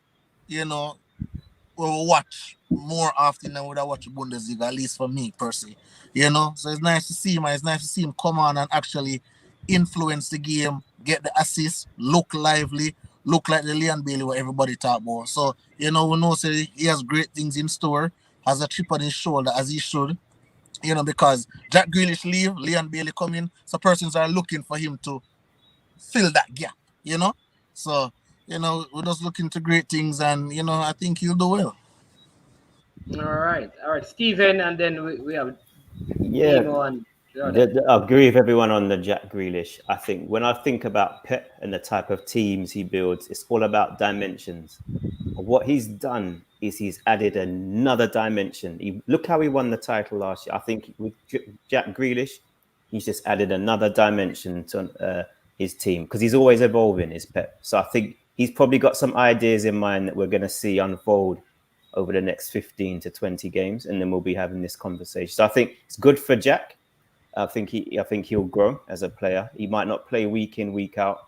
we'll watch more often than would I watch Bundesliga, at least for me per se. So it's nice to see him. It's nice to see him come on and actually influence the game, get the assists, look lively, look like the Leon Bailey what everybody talk about. So, we know say he has great things in store, has a chip on his shoulder as he should. Because Jack Grealish leave, Leon Bailey come in, so persons are looking for him to fill that gap, So, we're just looking to great things, and, I think he'll do well. All right. Steven, and then we have Yeah, Demo and Jordan. I agree with everyone on the Jack Grealish. I think when I think about Pep and the type of teams he builds, it's all about dimensions. What he's done is he's added another dimension. Look how he won the title last year. I think with Jack Grealish, he's just added another dimension to his team because he's always evolving, his Pep. So I think he's probably got some ideas in mind that we're going to see unfold over the next 15 to 20 games, and then we'll be having this conversation. So I think it's good for Jack. I think he'll grow as a player. He might not play week in, week out,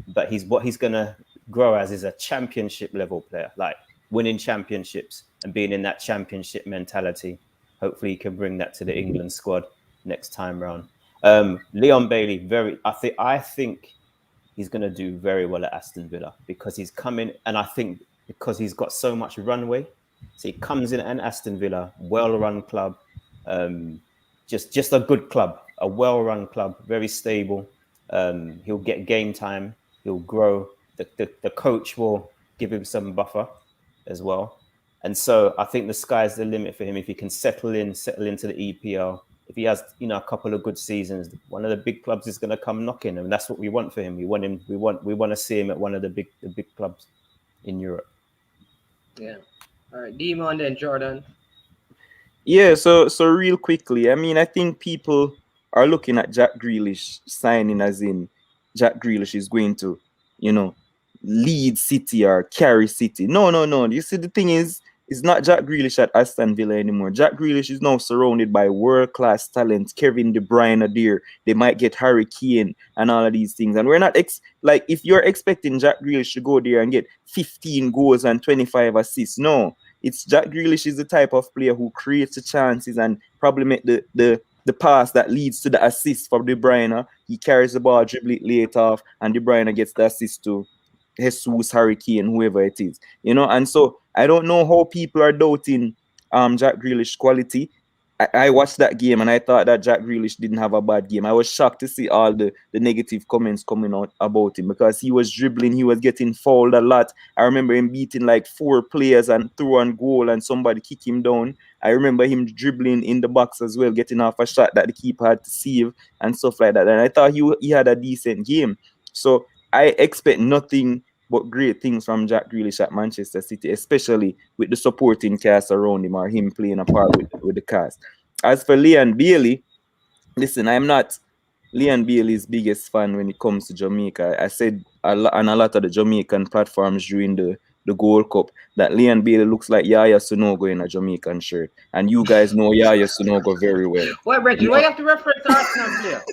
but he's going to grow as is a championship level player, like winning championships and being in that championship mentality. Hopefully he can bring that to the England squad next time round. Leon Bailey, I think he's going to do very well at Aston Villa because he's coming, and I think because he's got so much runway. So he comes in at Aston Villa, well-run club, just a good club, a well-run club, very stable. He'll get game time. He'll grow. The coach will give him some buffer as well. And so I think the sky's the limit for him if he can settle into the EPL. If he has, a couple of good seasons, one of the big clubs is going to come knocking, and that's what we want for him. We want to see him at one of the big clubs in Europe. Yeah. All right, Demo and then Jordan. Yeah, so real quickly, I think people are looking at Jack Grealish signing as in Jack Grealish is going to, lead City or carry City. No. You see, the thing is, it's not Jack Grealish at Aston Villa anymore. Jack Grealish is now surrounded by world-class talent. Kevin De Bruyne are there. They might get Harry Kane and all of these things. And we're not if you're expecting Jack Grealish to go there and get 15 goals and 25 assists, no. It's Jack Grealish is the type of player who creates the chances and probably make the pass that leads to the assist for De Bruyne. He carries the ball, dribble it late off, and De Bruyne gets the assist too. Jesus, Hurricane, whoever it is, and so I don't know how people are doubting Jack Grealish quality. I watched that game and I thought that Jack Grealish didn't have a bad game. I was shocked to see all the negative comments coming out about him because he was dribbling, he was getting fouled a lot. I remember him beating like 4 players and through on goal and somebody kick him down. I remember him dribbling in the box as well, getting off a shot that the keeper had to save and stuff like that. And I thought he had a decent game. So I expect nothing but great things from Jack Grealish at Manchester City, especially with the supporting cast around him or him playing a part with the cast. As for Leon Bailey, listen, I'm not Leon Bailey's biggest fan when it comes to Jamaica. I said on a lot of the Jamaican platforms during the Gold Cup that Leon Bailey looks like Yaya Sunogo in a Jamaican shirt. And you guys know Yaya Sunogo very well. Why, Reggie? Why you have to reference the Arsenal player?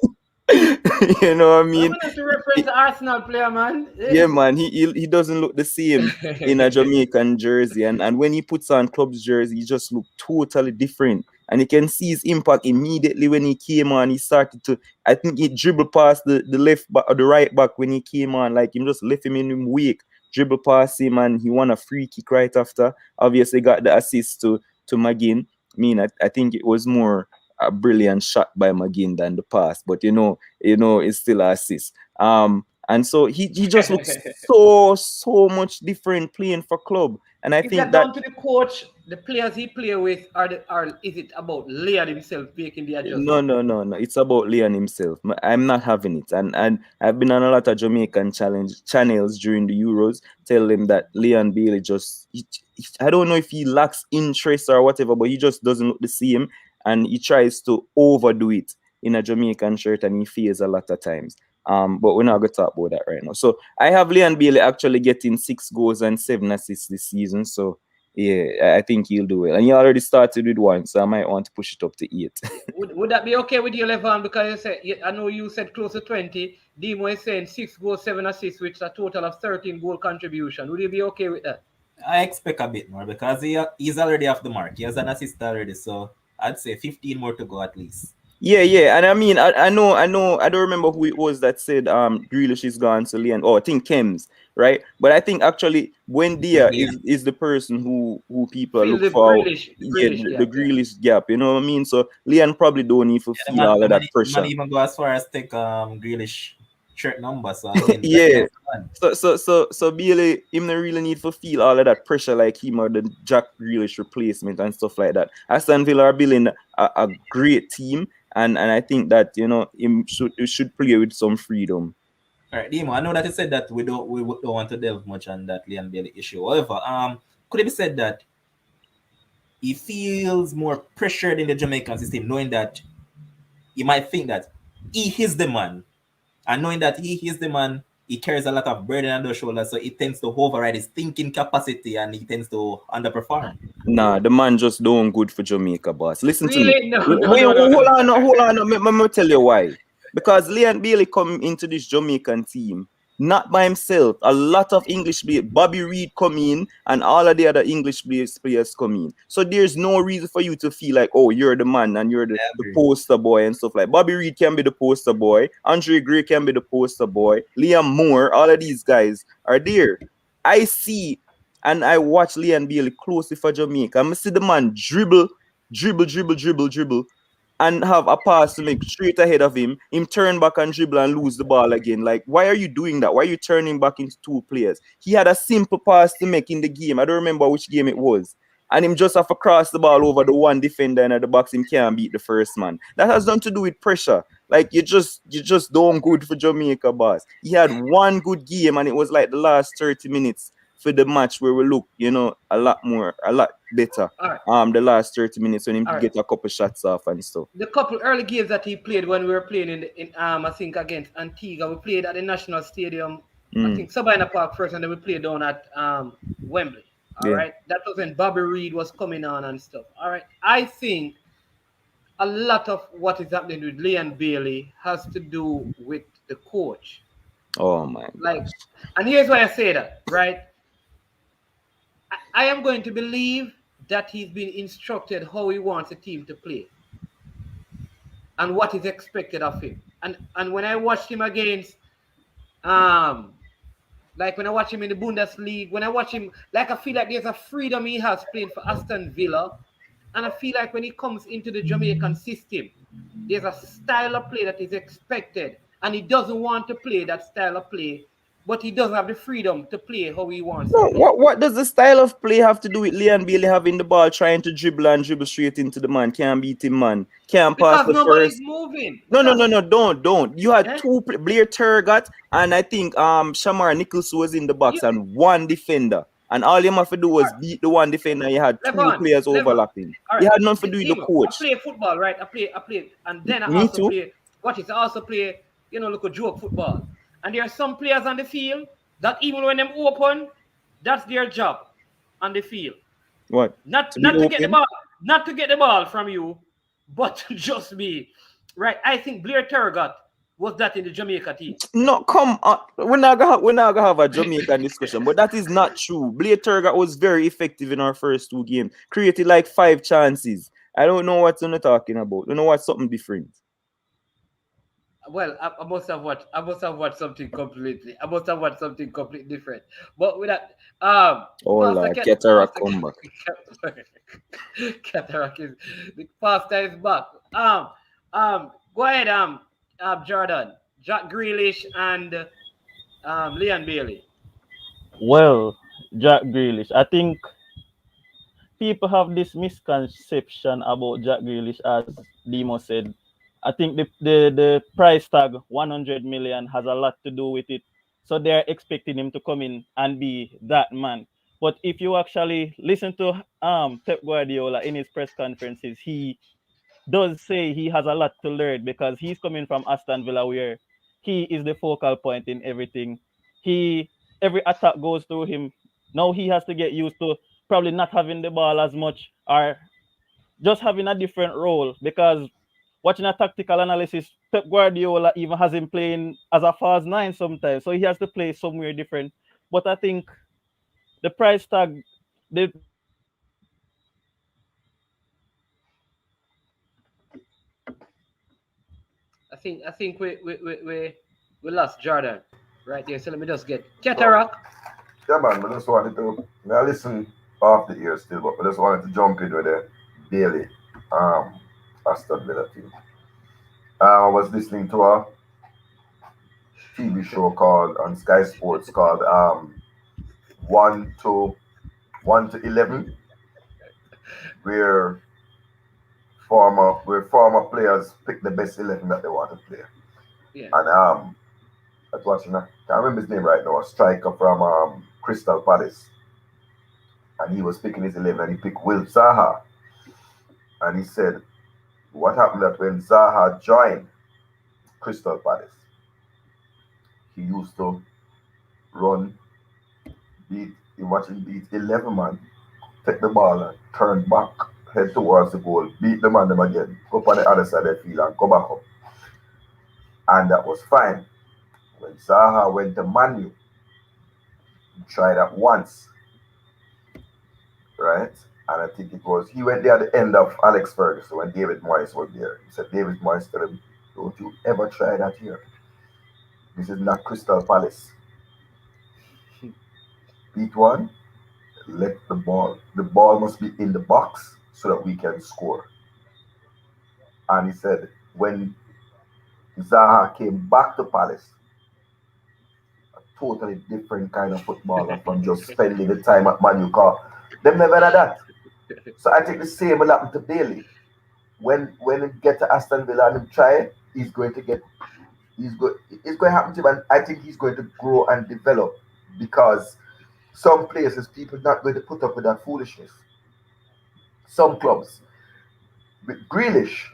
You know what I Why mean? you have to reference the Arsenal player, man? Yeah, man, he doesn't look the same in a Jamaican jersey, and when he puts on club's jersey, he just look totally different. And you can see his impact immediately when he came on. He started to, I think he dribbled past the left back or the right back when he came on, like him just left him in him weak, dribble past him, and he won a free kick right after. Obviously, got the assist to McGinn. I mean, I think it was more a brilliant shot by McGinn than the pass, but it's still an assist. And so he just looks so much different playing for club. And I Is think that that down to the coach, the players he play with, or is it about Leon himself making the adjustment? no. It's about Leon himself. I'm not having it. And I've been on a lot of Jamaican channels during the Euros, tell them that Leon Bailey I don't know if he lacks interest or whatever, but he just doesn't look the same. And he tries to overdo it in a Jamaican shirt and he fails a lot of times. But we're not going to talk about that right now. So I have Leon Bailey actually getting 6 goals and 7 assists this season. So yeah, I think he'll do well. And he already started with 1, so I might want to push it up to 8. Would that be okay with you, Levan? Because I know you said close to 20. Demo is saying 6 goals, 7 assists, which is a total of 13 goal contribution. Would you be okay with that? I expect a bit more because he's already off the mark. He has an assist already, so I'd say 15 more to go at least. Yeah. And I mean, I know, I don't remember who it was that said Grealish is gone to Leon. Oh, I think Kems, right? But I think actually Buendia is the person who people Feel look the for. Grealish The gap. Grealish gap. You know what I mean? So Leon probably don't need to feel all of that Man pressure. even go as far as take Grealish shirt number. So I mean, Yeah. So Bailey, him not really need to feel all of that pressure like him or the Jack Grealish replacement and stuff like that. Aston Villa are building a great team, and I think that him should play with some freedom. All right, Demo. I know that you said that we don't want to delve much on that Leon Bailey issue. However, could it be said that he feels more pressured in the Jamaican system, knowing that he might think that he is the man, and knowing that he is the man, he carries a lot of burden on the shoulders, so he tends to override his thinking capacity and he tends to underperform. Nah, the man just doing good for Jamaica, boss. Listen to me. Really? No. Wait, hold on. Let me tell you why. Because Leon Bailey come into this Jamaican team not by himself. A lot of English players, Bobby Reid come in, and all of the other English players come in. So there's no reason for you to feel like, oh, you're the man and you're the poster boy and stuff like. Bobby Reid can be the poster boy. Andre Gray can be the poster boy. Liam Moore, all of these guys are there. I see and I watch Leon Bailey closely for Jamaica. I see the man dribble, and have a pass to make straight ahead of him turn back and dribble and lose the ball again. Like, why are you doing that? Why are you turning back into 2 players? He had a simple pass to make in the game. I don't remember which game it was. And him just have to cross the ball over the one defender and at the box him can't beat the first man. That has nothing to do with pressure. Like, you just doing good for Jamaica, boss. He had one good game and it was like the last 30 minutes for the match where we look, a lot better. Right. The last 30 minutes when him All get a couple shots off and stuff. The couple early games that he played when we were playing in I think against Antigua, we played at the National Stadium. I think Sabina Park first, and then we played down at Wembley. All right, that was when Bobby Reid was coming on and stuff. All right, I think a lot of what is happening with Leon Bailey has to do with the coach. Oh my! Like, and here's why I say that. Right, I am going to believe that he's been instructed how he wants the team to play and what is expected of him. And when I watched him against Like when I watch him in the Bundesliga, when I watch him, like I feel like there's a freedom he has playing for Aston Villa. And I feel like when he comes into the Jamaican system, there's a style of play that is expected. And he doesn't want to play that style of play, but he doesn't have the freedom to play how he wants to No, play. what does the style of play have to do with Leon Bailey having the ball, trying to dribble and dribble straight into the man? Can't beat him, man. Can't pass Because the nobody's first. moving. No, Because, don't. You had eh? two Blair Turgot and I think Shamar Nichols was in the box Yeah. and one defender. And all you have to do was beat the one defender. You had two Levon, players Levon. overlapping. All You right. had nothing to do with the Demo, I coach. play football, right? I play, and then I Me also too. play. Watch it. I also play, look at joke football. And there are some players on the field that even when them open, that's their job on the field. What? Not To be to get the open? ball, not to get the ball from you, but to just be right. I think Blair Turgot was that in the Jamaica team. No, come on. We're not gonna have a Jamaican discussion, but that is not true. Blair Turgot was very effective in our first two games. Created like 5 chances. I don't know what you're talking about. You know what's something different. Well, I must have watched. I must have watched something completely. I must have watched something completely different. But with that, Oh Pastor Lord, Cataract Pastor come back. Cataract is the pastor is back. Go ahead, Jordan, Jack Grealish, and Leon Bailey. Well, Jack Grealish. I think people have this misconception about Jack Grealish, as Demo said. I think the price tag 100 million has a lot to do with it. So they're expecting him to come in and be that man. But if you actually listen to Pep Guardiola in his press conferences, he does say he has a lot to learn because he's coming from Aston Villa where he is the focal point in everything. Every attack goes through him. Now he has to get used to probably not having the ball as much or just having a different role because watching a tactical analysis, Pep Guardiola even has him playing as a false nine sometimes. So he has to play somewhere different. But I think the price tag, the price tag is not a big deal because I think we lost Jordan right there. So let me just get Cataract. Yeah, man, I just wanted to. I listen off the ear still, but I just wanted to jump in with the daily Aston Villa team. I was listening to a TV show called on Sky Sports called 1 to 11, where former players pick the best 11 that they want to play. Yeah. And I was watching. I can't remember his name right now. A striker from Crystal Palace, and he was picking his 11. And he picked Will Zaha, and he said, "What happened that when Zaha joined Crystal Palace, he used to run, you watch him beat 11 man, take the ball and turn back, head towards the goal, beat the man them again, go up on the other side of the field and go back up. And that was fine. When Zaha went to Man U, he tried that once, right? And I think it was, he went there at the end of Alex Ferguson when David Moyes was there. He said, David Moyes told him, don't you ever try that here. This is not Crystal Palace. Beat one, let the ball must be in the box so that we can score. And he said, when Zaha came back to Palace, a totally different kind of footballer from just spending the time at Man U. Cause them never had that. So I think the same will happen to Bailey. When he get to Aston Villa and him try it, it's going to happen to him, and I think he's going to grow and develop because some places people not going to put up with that foolishness. Some clubs. With Grealish,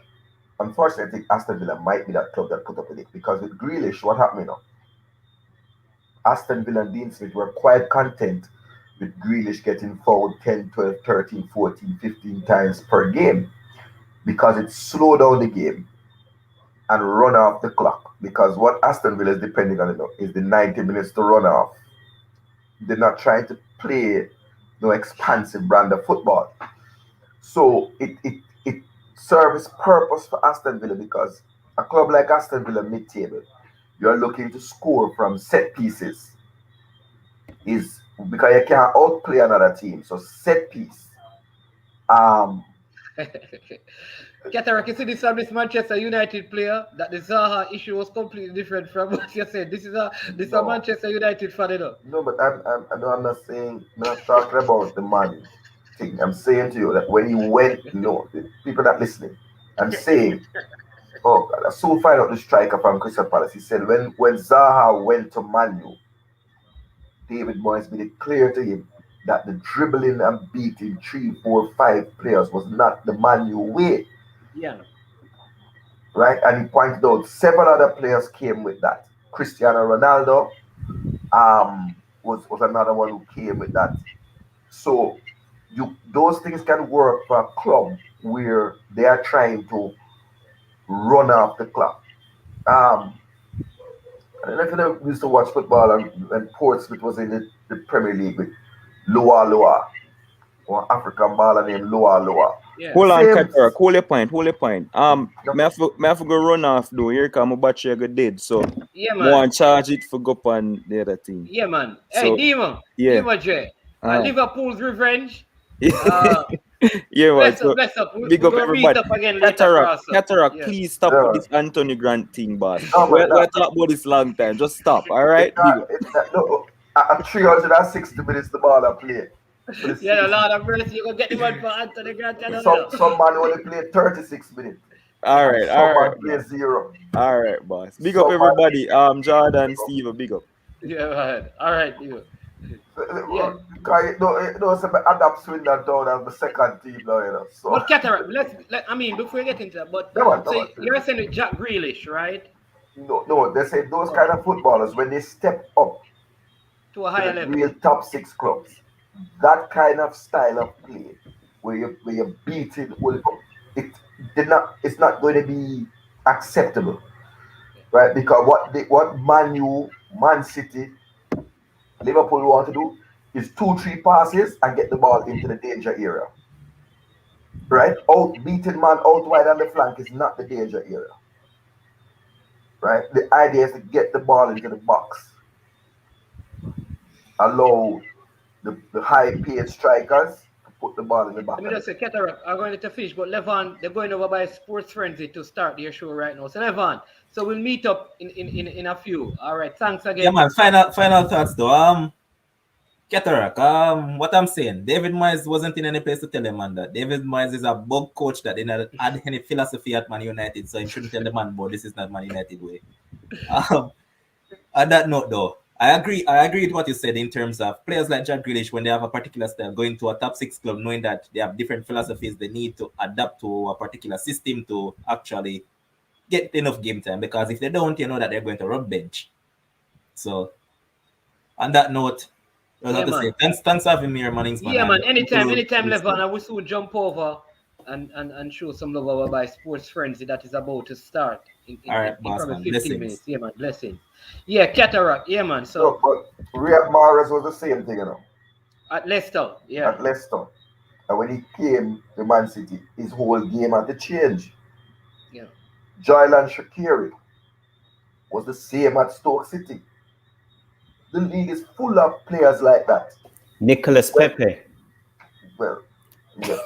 unfortunately, I think Aston Villa might be that club that put up with it because with Grealish, what happened, Aston Villa and Dean Smith were quite content with Grealish getting fouled 10, 12, 13, 14, 15 times per game because it slowed down the game and run off the clock. Because what Aston Villa is depending on is the 90 minutes to run off. They're not trying to play no expansive brand of football. So it serves its purpose for Aston Villa because a club like Aston Villa mid-table, you're looking to score from set pieces. is because you can't outplay another team. So set piece. Cataract, you see this Manchester United player that the Zaha issue was completely different from what you said. This is a No. Manchester United fan, you know. No, but I'm not saying, I'm not talking about the man thing. I'm saying to you that when he went, the people that listening, I'm saying, oh, God, I soon find out the striker from Crystal Palace. He said when Zaha went to Man U, David Moyes made it clear to him that the dribbling and beating 3, 4, 5 players was not the Man U way. Yeah. Right? And he pointed out several other players came with that. Cristiano Ronaldo was another one who came with that. So those things can work for a club where they are trying to run off the clock. I don't know if you used to watch football and Portsmouth was in the Premier League with Loa, or African baller named Loa. Yeah. Hold on, Same. Cataract. Hold your point. Me have to go run off though. Here come my battery go dead. So Yeah, man. more charge it for go up on the other thing. Yeah, man. So, Hey, Demon. yeah. Demon J. Uh-huh. Liverpool's revenge. Yeah, man. Bless So, up, bless up. big We're up gonna everybody. meet up again later. Cataract, Yeah. please stop Yeah. with this Anthony Grant thing, boss. No, We're but talking about this long time. Just stop, all right? Big up. At 360 minutes the ball I play. Yeah, a lot of mercy. You gonna get the one for Anthony Grant. Some man only played 36 minutes. All right, all right. Some man play 0. All right, boss. Big up everybody. Jordan, Steve, big up. Yeah, man. All right, you. Yeah. Because some adapt Swindon Town as the second team now, So. But Cataract, before we get into that, but you're saying with Jack Grealish, right? No, they say those kind of footballers when they step up to a higher level, real top 6 clubs, that kind of style of play where you're beating, it's not going to be acceptable, right? Because what Man City, Liverpool want to do is 2-3 passes and get the ball into the danger area. Right? Beating man out wide on the flank is not the danger area. Right? The idea is to get the ball into the box. Allow the high-paid strikers to put the ball in the back. Let me just say, Cataract, I'm going to finish, but Levan, they're going over by Sports Frenzy to start their show right now. So Levan, so we'll meet up in a few. All right, thanks again. Yeah, man. Final thoughts though. Cataract, what I'm saying, David Moyes wasn't in any place to tell him, man, that David Moyes is a bug coach that didn't add any philosophy at Man United, so he shouldn't tell the man, but this is not Man United way. On that note, though, I agree with what you said in terms of players like Jack Grealish, when they have a particular style, going to a top 6 club, knowing that they have different philosophies, they need to adapt to a particular system to actually get enough game time, because if they don't, you know that they're going to rub bench. So, on that note, thanks for having me here, man. Yeah, man. Anytime, Levan, I will soon jump over and show some love over by Sports Frenzy that is about to start in probably 15 minutes. Yeah, man. Blessings. Yeah, Cataract. Yeah, man. So, but Riyad Mahrez was the same thing, At Leicester, yeah. At Leicester. And when he came to Man City, his whole game had to change. Yeah. Jaylan Shaqiri was the same at Stoke City. The league is full of players like that. Nicolas Pepe. Well, yeah.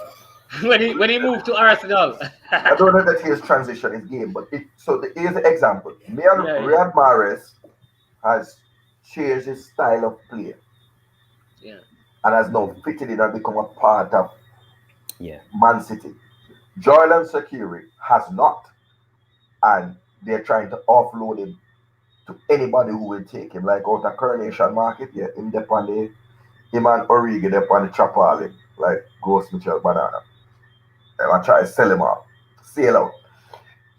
when he moved to Arsenal. I don't know that he has transitioned his game, but here's the example. Riyad Mahrez has changed his style of play. Yeah. And has now fitted in and become a part of Man City. Jaylan Shaqiri has not. And they're trying to offload him to anybody who will take him, like out of Coronation Market, him and Origi, they're on the trap all like Ghost Mitchell Banana. And I try to sell him out, sail out.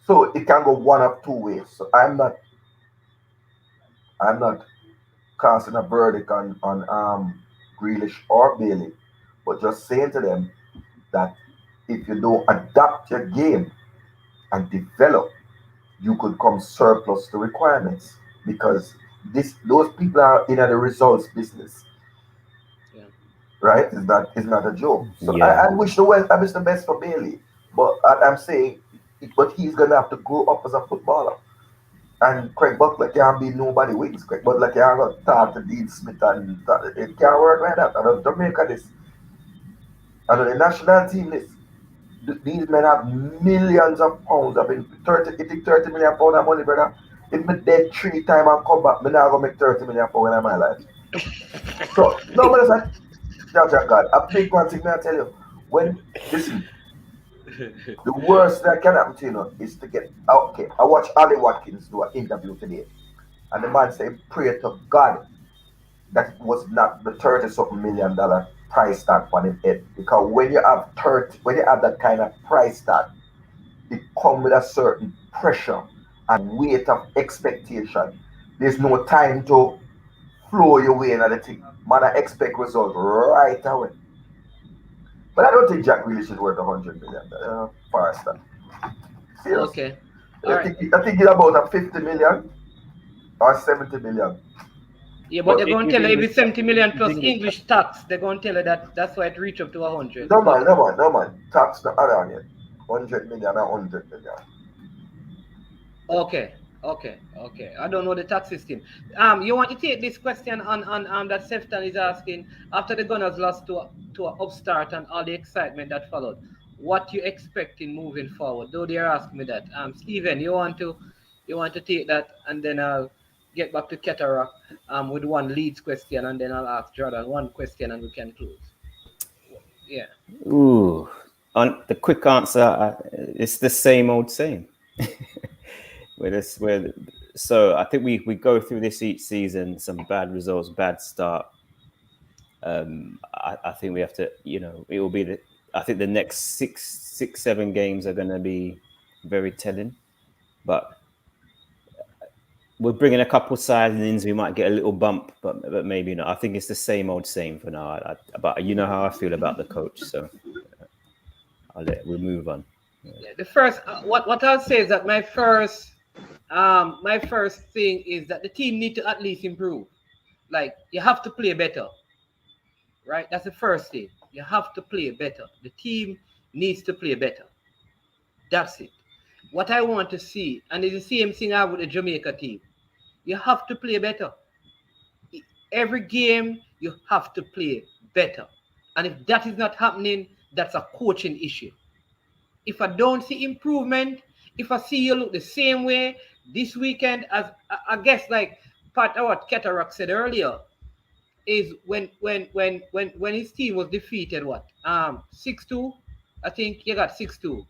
So it can go one of 2 ways. So I'm not casting a verdict on Grealish or Bailey, but just saying to them that if you don't adapt your game and develop, you could come surplus to requirements, because those people are in the results business. Yeah. Right? It's not a joke. So I wish the best for Bailey, but I'm saying, but he's gonna have to grow up as a footballer. And Craig Butler can't be nobody wings. Craig Butler can't go talk to Dean Smith and it can't work like that. And Jamaica this. And the national team this. These men have millions of pounds. I've been 30, it take 30 million pounds of money, brother. If me dead 3 times and come back, me now go make 30 million pounds in my life. So, no, man, like, God, a big one thing, I tell you. When, listen, the worst that can happen to you is to get, okay, I watched Ali Watkins do an interview today. And the man said, pray to God that it was not the 30-something million dollar price tag on his head. Because when you have that kind of price tag, it comes with a certain pressure and weight of expectation. There's no time to flow your way into the thing. Man, I expect results right away. But I don't think Jack Grealish is worth 100 million. Far that. Serious. Okay. I think it's about a 50 million or 70 million. Yeah, but they're going to tell you English if it's 70 million tax, plus English English tax, they're going to tell you that that's why it reached up to 100. No man. Tax not around yet. 100 million or 100 million. Okay. I don't know the tax system. You want to take this question on that Sefton is asking after the Gunners lost to an upstart and all the excitement that followed. What you expecting moving forward? Though they're asking me that. Stephen, you want to take that and then I'll get back to Cataract with one Leeds question and then I'll ask Jordan one question and we can close. Yeah. Ooh, on the quick answer, it's the same old same. So I think we go through this each season, some bad results, bad start. I think we have to, it will be I think the next 7 games are going to be very telling, but we're bringing a couple signings. We might get a little bump, but maybe not. I think it's the same old same for now. But you know how I feel about the coach, so we'll move on. Yeah, the first, what I'll say is that my first thing is that the team need to at least improve. Like you have to play better, right? That's the first thing. You have to play better. The team needs to play better. That's it. What I want to see, and it's the same thing I have with the Jamaica team. You have to play better. Every game you have to play better, and if that is not happening, that's a coaching issue. If I don't see improvement, if I see you look the same way this weekend as I guess like part of what Cataract said earlier, is when his team was defeated 6-2, I think you got 6-2.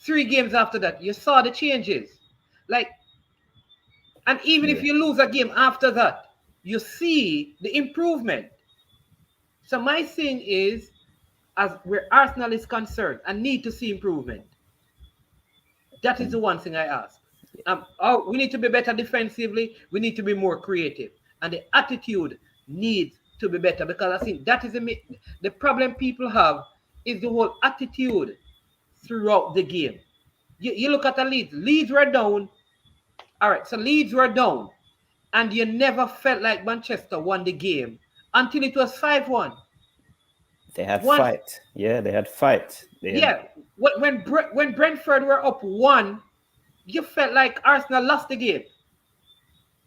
3 games after that, you saw the changes. Like, and even if you lose a game after that, you see the improvement. So my thing is, as where Arsenal is concerned, I need to see improvement. That is the one thing I ask. We need to be better defensively. We need to be more creative. And the attitude needs to be better, because I think that is the problem people have is the whole attitude throughout the game. You look at the Leeds. Leeds were down. All right, so Leeds were down. And you never felt like Manchester won the game until it was 5-1. They had fight. Yeah, they had fight. When Brentford were up 1, you felt like Arsenal lost the game.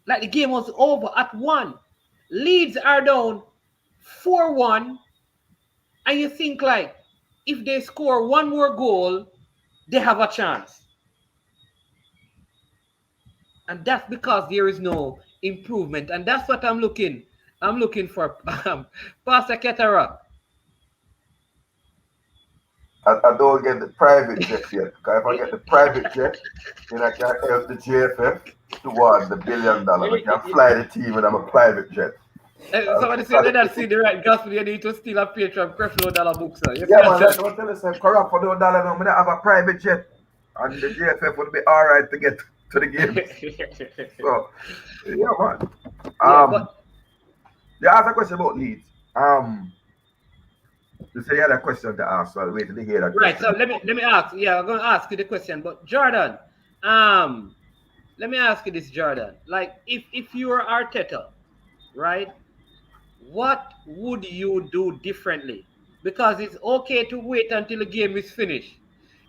Like the game was over at 1. Leeds are down 4-1. And you think like, if they score one more goal, they have a chance. And that's because there is no improvement. And that's what I'm looking for. Pastor Cataract. I don't get the private jet yet. Because if I get the private jet, then I can help the JFF towards the $1 billion. I can fly the team and I'm a private jet. Somebody said they don't see the right gospel. You need to steal a page from Creflo Dollar books. Yeah, man, that's what I'm telling you. Corrupt for $1 now. I have a private jet. And the JFF would be all right to get to the game. So, yeah, man. You asked a question about Leeds. You said you had a question to ask, so I'll wait till you hear that right, question. so let me ask. Yeah, I'm going to ask you the question. But Jordan, let me ask you this, Jordan. Like, if you were Arteta, right, what would you do differently? Because it's okay to wait until the game is finished.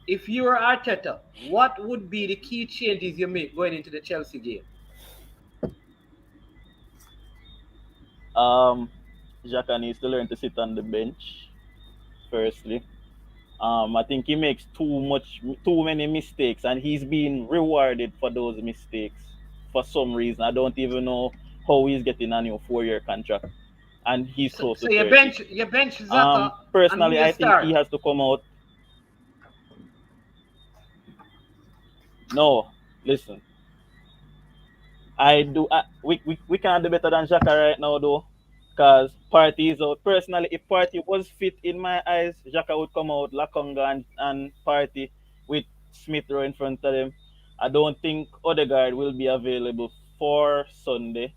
If you were Arteta, what would be the key changes you make going into the Chelsea game? Xhaka needs to learn to sit on the bench. Firstly, I think he makes too many mistakes, and he's being rewarded for those mistakes for some reason. I don't even know how he's getting a new 4-year contract, and he's So, close so to you 30. bench Zaka, and who Personally, you I think start? he has to come out. No, listen, we can't do better than Xhaka right now though, because Party is out. Personally, if Party was fit in my eyes, Xhaka would come out, Lakonga and Party with Smith Rowe in front of them. I don't think Odegaard will be available for Sunday.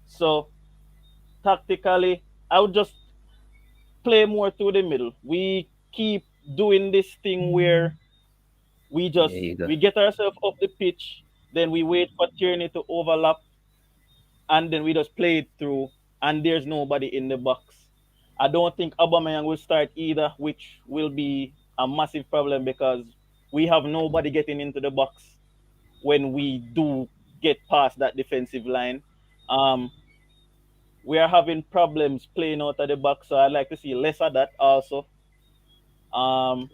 So tactically, I would just play more through the middle. We keep doing this thing where Yeah, you go. we get ourselves up the pitch, then we wait for Tierney to overlap, and then we just play it through, and there's nobody in the box. I don't think Aubameyang will start either, which will be a massive problem because we have nobody getting into the box when we do get past that defensive line. Um, we are having problems playing out of the box, so I'd like to see less of that also. Um,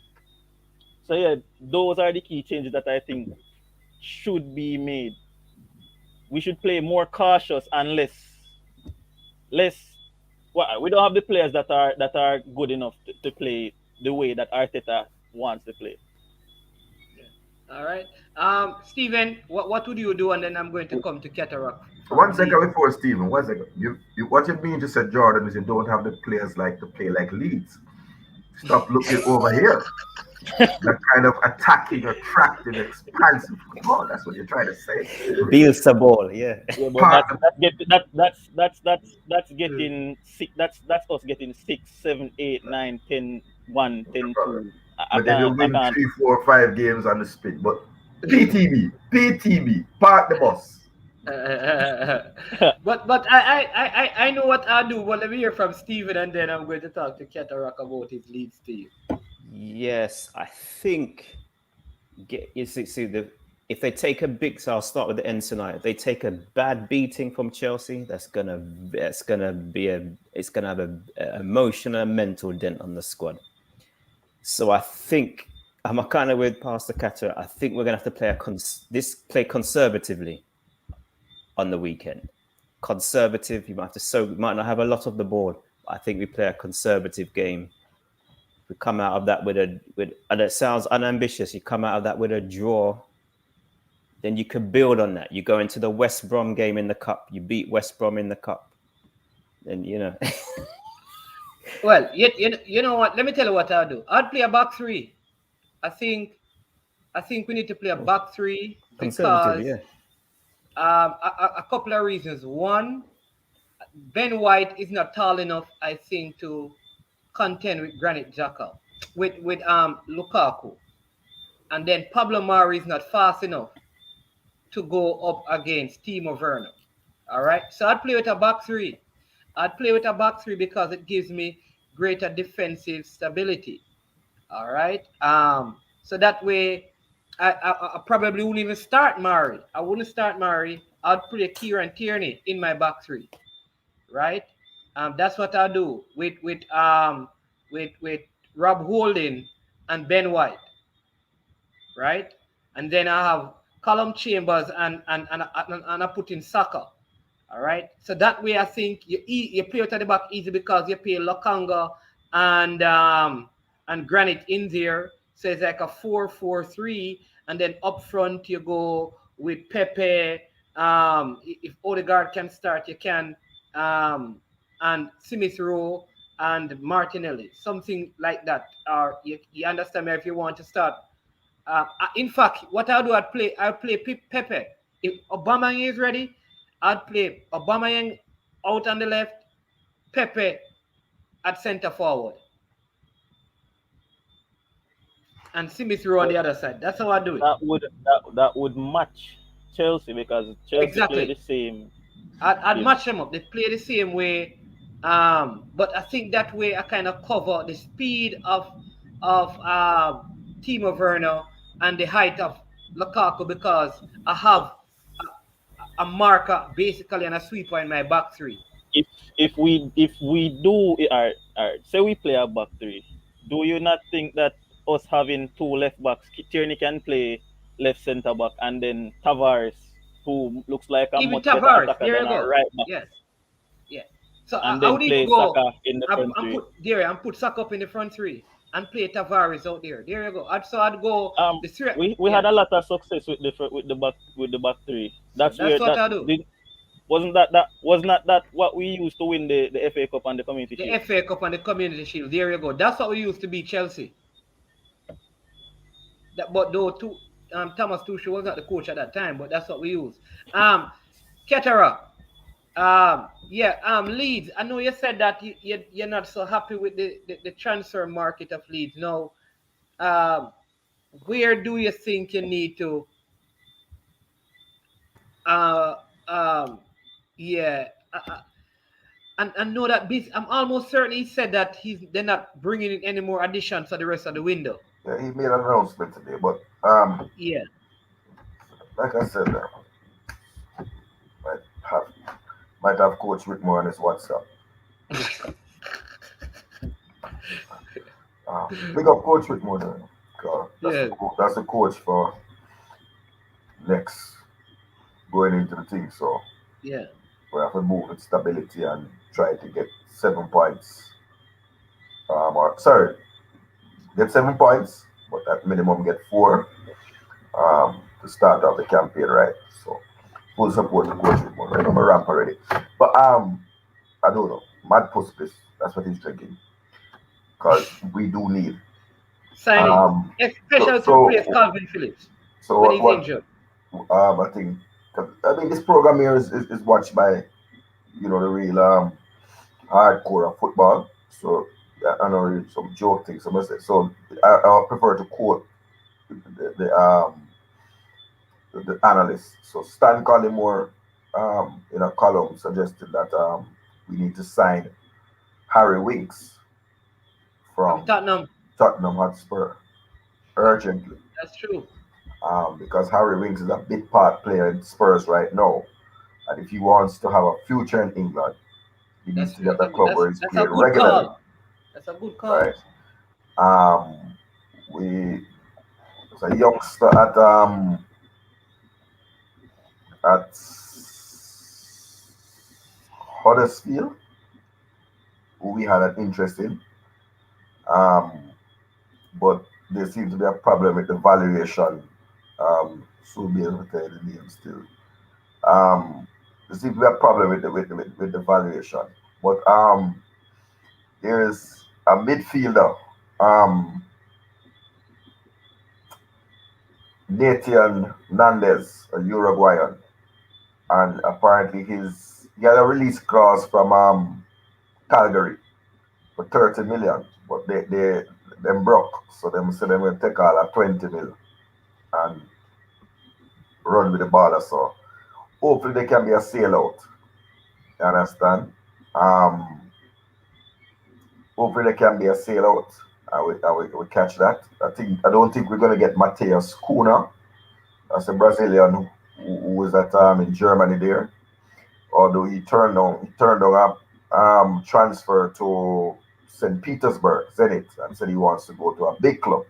so yeah, those are the key changes that I think should be made. We should play more cautious and less. Well, we don't have the players that are good enough to play the way that Arteta wants to play. All right. Steven, what would you do? And then I'm going to come to Cataract One from second Leeds. before Stephen, one second. What you mean to say, Jordan, is you don't have the players like to play like Leeds. Stop looking over here. That kind of attacking, attractive, expansive football. That's what you're trying to say. Bielsa ball, yeah. Yeah, but Part that's getting six. That's us getting 6, 7, 8, 9, 10, 1, 10, 2. I but then you can't. I win can't. 3, 4, 5 games on the split. But PTB, park the bus. But I know what I'll do. Well, let me hear from Steven, and then I'm going to talk to Cataract about his Leeds team. Yes, I think if they take a big, so I'll start with the end tonight. If they take a bad beating from Chelsea, it's gonna have a emotional and mental dent on the squad. So I think I'm kind of with Pastor Catter. I think we're gonna have to play conservatively on the weekend. Conservative. You might not have a lot of the ball. But I think we play a conservative game. We come out of that and it sounds unambitious. You come out of that with a draw, then you can build on that. You go into the West Brom game in the cup. You beat West Brom in the cup, then Well, you know what? Let me tell you what I'll do. I'd play a back three. I think we need to play a back three conservative. because Yeah, a couple of reasons. One, Ben White is not tall enough, I think, to contend with Granit Xhaka, with Lukaku, and then Pablo Mari is not fast enough to go up against Timo Werner. All right, so I'd play with a back three. I'd play with a back three because it gives me greater defensive stability. All right, so that way I probably wouldn't even start Mari. I wouldn't start Mari. I'd play Kieran Tierney in my back three, right? That's what I do with Rob Holding and Ben White, right? And then I have Column Chambers and I put in Saka. All right. So that way I think you play out at the back easy because you play Lokanga and Granite in there. So it's like a 4-4-3. And then up front you go with Pepe. If Odegaard can start, you can and Smith Rowe and Martinelli, something like that. Or you understand me if you want to start. In fact, what I'll do, I'll play Pepe. If Obama is ready, I'd play Obama out on the left, Pepe at center forward, and Smith Rowe on the other side. That's how I do it. That would match Chelsea because Chelsea play the same. I'd match them up. They play the same way, but I think that way I kind of cover the speed of Timo Werner and the height of Lukaku because I have a marker basically and a sweeper in my back three. if we do say we play a back three, do you not think that us having two left backs, Tierney can play left centre back, and then Tavares, who looks like a Even much better Tavares, attacker there than you a go. right back, Yes, yeah. So and I then would even play go. Saka in the front I'm three? put there. I'm put Saka up in the front three and play Tavares out there. There you go. So I'd go the three. We Yeah. had a lot of success with the back three. So That's that's where what I do. was not that what we used to win the FA Cup and the Community The Shield. FA Cup and the Community Shield. There you go. That's what we used to be Chelsea. But though Thomas Tuchel was not the coach at that time, but that's what we used. Ketera. Leeds. I know you said that you're not so happy with the transfer market of Leeds. Now, where do you think you need to? Uh, um, yeah. And I know that I'm almost certain he said that they're not bringing in any more additions for the rest of the window. Yeah, he made an announcement today, but Yeah. like I said, might have might have Coach Whitmore on his WhatsApp. Big up Coach Whitmore, though. 'Cause Yeah. that's the coach for next going into the thing. So Yeah. we have to move with stability and try to get 7 points. Get 7 points, but at minimum get four to start off the campaign, right? So full support to Coach Whitmore. Right, I'm a ramp already, but I don't know. Mad Puspis, that's what he's drinking because we do need. Signing, especially to So replace Calvin Phillips so when he's what injured. I think I mean this program here is watched by the real hardcore of football. So I know some joke things I must say. So I prefer to quote the analyst. So Stan Collymore in a column suggested that we need to sign Harry Winks From from Tottenham. Tottenham Hotspur urgently. That's true. Because Harry Winks is a big part player in Spurs right now. And if he wants to have a future in England, he needs That's to get that's a a good club where he's that's a playing good regularly, call. That's a good call. right? We There's a youngster at Huddersfield who we had an interest in, um, but there seems to be a problem with the valuation. So be able to tell you the name still. Um, there seems to be a problem with the valuation, but there's a midfielder, um, Nathan Nandez, a Uruguayan, and apparently he had a release clause from Calgary for 30 million, but they them broke, so them said they will take all at 20 mil and run with the ball. So hopefully they can be a sale out. You understand? Um, Hopefully there can be a sale out. I will catch that. I don't think we're gonna get Mateus Cunha. That's a Brazilian who was at in Germany there. Although he turned down a transfer to St. Petersburg, Zenit, and said he wants to go to a big club.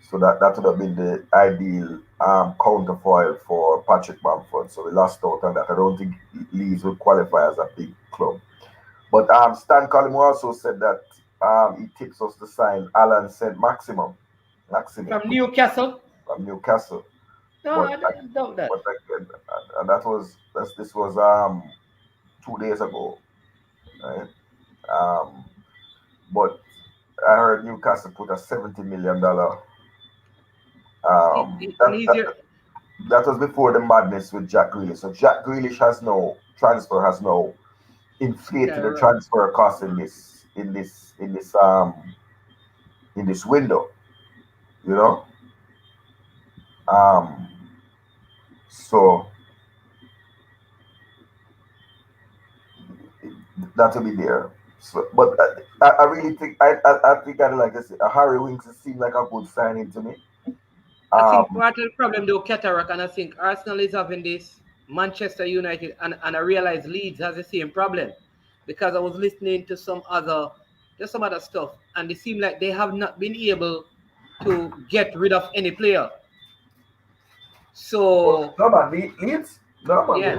So that would have been the ideal counterfoil for Patrick Bamford. So we lost out on that. I don't think Leeds will qualify as a big club. But Stan Collins also said that he tips us to sign Alan St. Maximum From Newcastle. from Newcastle. No, But I don't doubt that. and this was 2 days ago, right? Um, but I heard Newcastle put a $70 million. And he's your That was before the madness with Jack Grealish. So Jack Grealish has no inflated the direct. transfer cost in this window, you know. Um, so that will be there. So, but I really think I think I like this. Harry Winks seemed like a good signing to me. I think Um, part of the problem though, Cataract, and I think Arsenal is having this. Manchester United, and I realized Leeds has the same problem because I was listening to some other stuff, and it seemed like they have not been able to get rid of any player. So No man, Leeds. No man, yeah,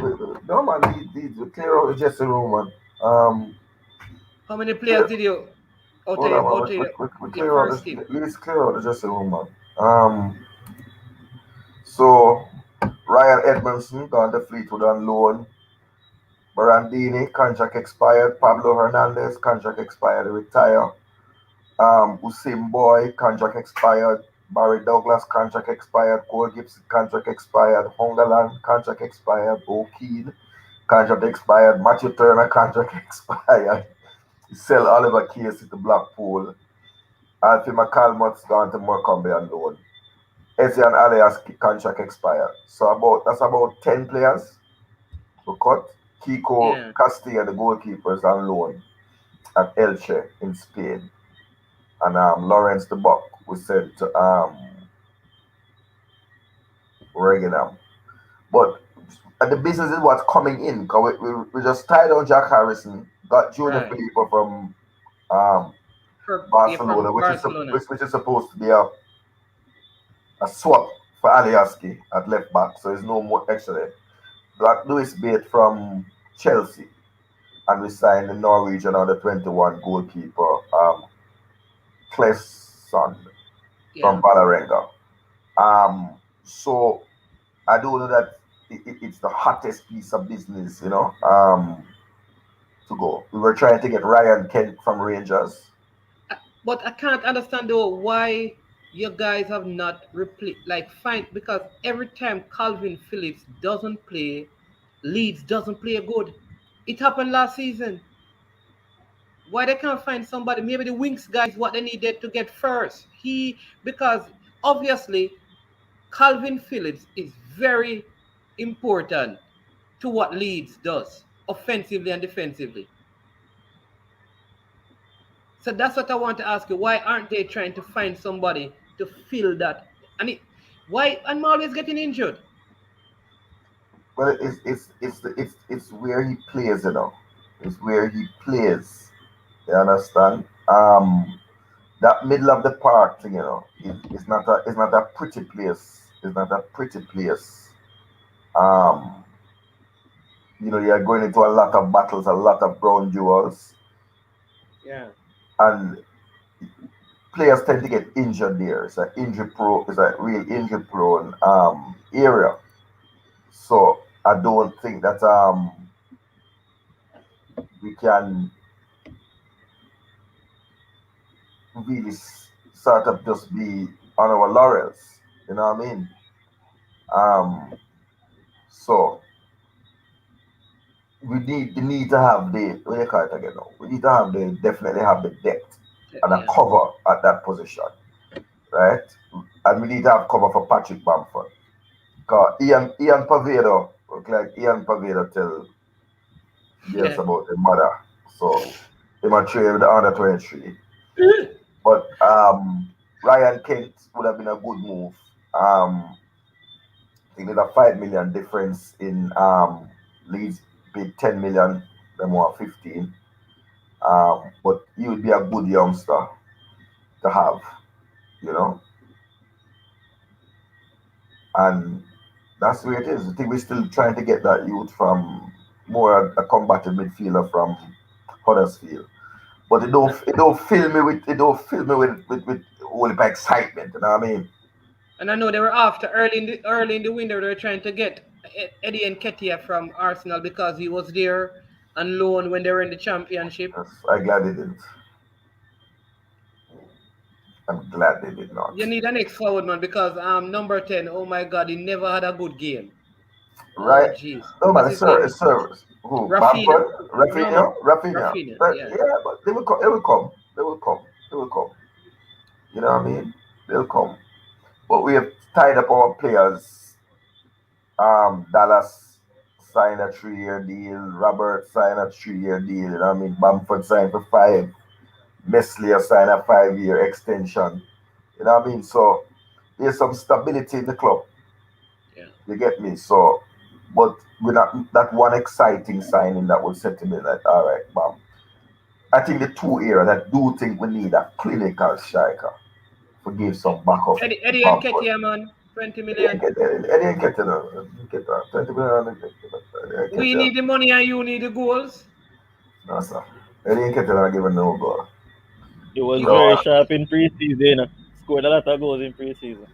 no man, Leeds. We clear out the dressing room, man. how many players Clear, did you hold on, out man. of We your clear out first the team? Leeds clear out the dressing room, man. So Ryan Edmondson gone to Fleetwood on loan. Barandini contract expired. Pablo Hernandez contract expired. Retire. Usain Boy contract expired. Barry Douglas contract expired. Cole Gibson contract expired. Hongaland contract expired. O'Keen contract expired. Matthew Turner contract expired. Sell Oliver Casey to Blackpool. Alfie McCalmott's gone to Morecambe on loan. Ezzy and Alias contract expired. So that's about 10 players we cut. Kiko Yeah, Castilla, the goalkeeper, is on loan at Elche in Spain. And Lawrence the Buck was sent to Regingham. But the business is what's coming in. Cause we just tied on Jack Harrison, got Junior right. Filippo from um, From Barcelona, Barcelona. which is supposed to be a swap for Alioski at left back. So there's no more extra there. Got Lewis Bate from Chelsea. And we signed the Norwegian under 21 goalkeeper, Klesson Yeah. from Valerenga. So I do know that it's the hottest piece of business, to go. We were trying to get Ryan Kent from Rangers. But I can't understand though why you guys have not like find because every time Calvin Phillips doesn't play, Leeds doesn't play good. It happened last season. Why they can't find somebody? Maybe the Winks guy is what they needed to get first. Because obviously Calvin Phillips is very important to what Leeds does offensively and defensively. So that's what I want to ask you. Why aren't they trying to find somebody to fill that? Why I'm always getting injured? Well, it's where he plays, It's where he plays. You understand? That middle of the park thing, it's not a pretty place. It's not a pretty place. Um, you're going into a lot of battles, a lot of ground duels, Yeah. and players tend to get injured there. It's a real injury prone area. So I don't think that we can really sort of just be on our laurels. You know what I mean? So we need to have the what do you call it again now? We need to have the definitely have the depth and a Yeah. cover at that position, right? And we need to have cover for Patrick Bamford. Cause Ian Pavado, look like Ian Pavado tell girls Yeah. about the mother. So they might train with the under 23. But Ryan Kent would have been a good move. I think there's a 5 million difference in Leeds bid 10 million, them want 15. But he would be a good youngster to have, you know, and that's where it is. I think we're still trying to get that youth from more a combative midfielder from Huddersfield. But it don't fill me with all the excitement, you know what I mean? And I know they were after early in the window they were trying to get Eddie Nketiah from Arsenal because he was there on loan when they were in the championship. Yes, I'm glad they didn't. I'm glad they did not. You need an ex forward man because number 10, oh my god, he never had a good game. Oh Right? jeez. No man, What's it's his name? service. Who? Rafinha. Bamford? No man. Rafinha. Rafinha, But yeah. yeah, but they will come. They will come. They will come. They will come. You know what I mean? They'll come. But we have tied up our players. Dallas signed a 3-year deal. Robert signed a 3-year deal. You know what I mean? Bamford signed for 5. Meslier signed a 5-year extension. You know what I mean? So there's some stability in the club. Yeah. You get me? So, but with that one exciting signing that would set to me that all right, bam. I think the two areas I do think we need a clinical striker to give some backup. Eddie Nketiah, man, 20 million. Eddie Nketiah, 20 million. We need the money and you need the goals. No, sir. Eddie Nketiah not giving no goal. He was So, very sharp in preseason. Scored a lot of goals in preseason.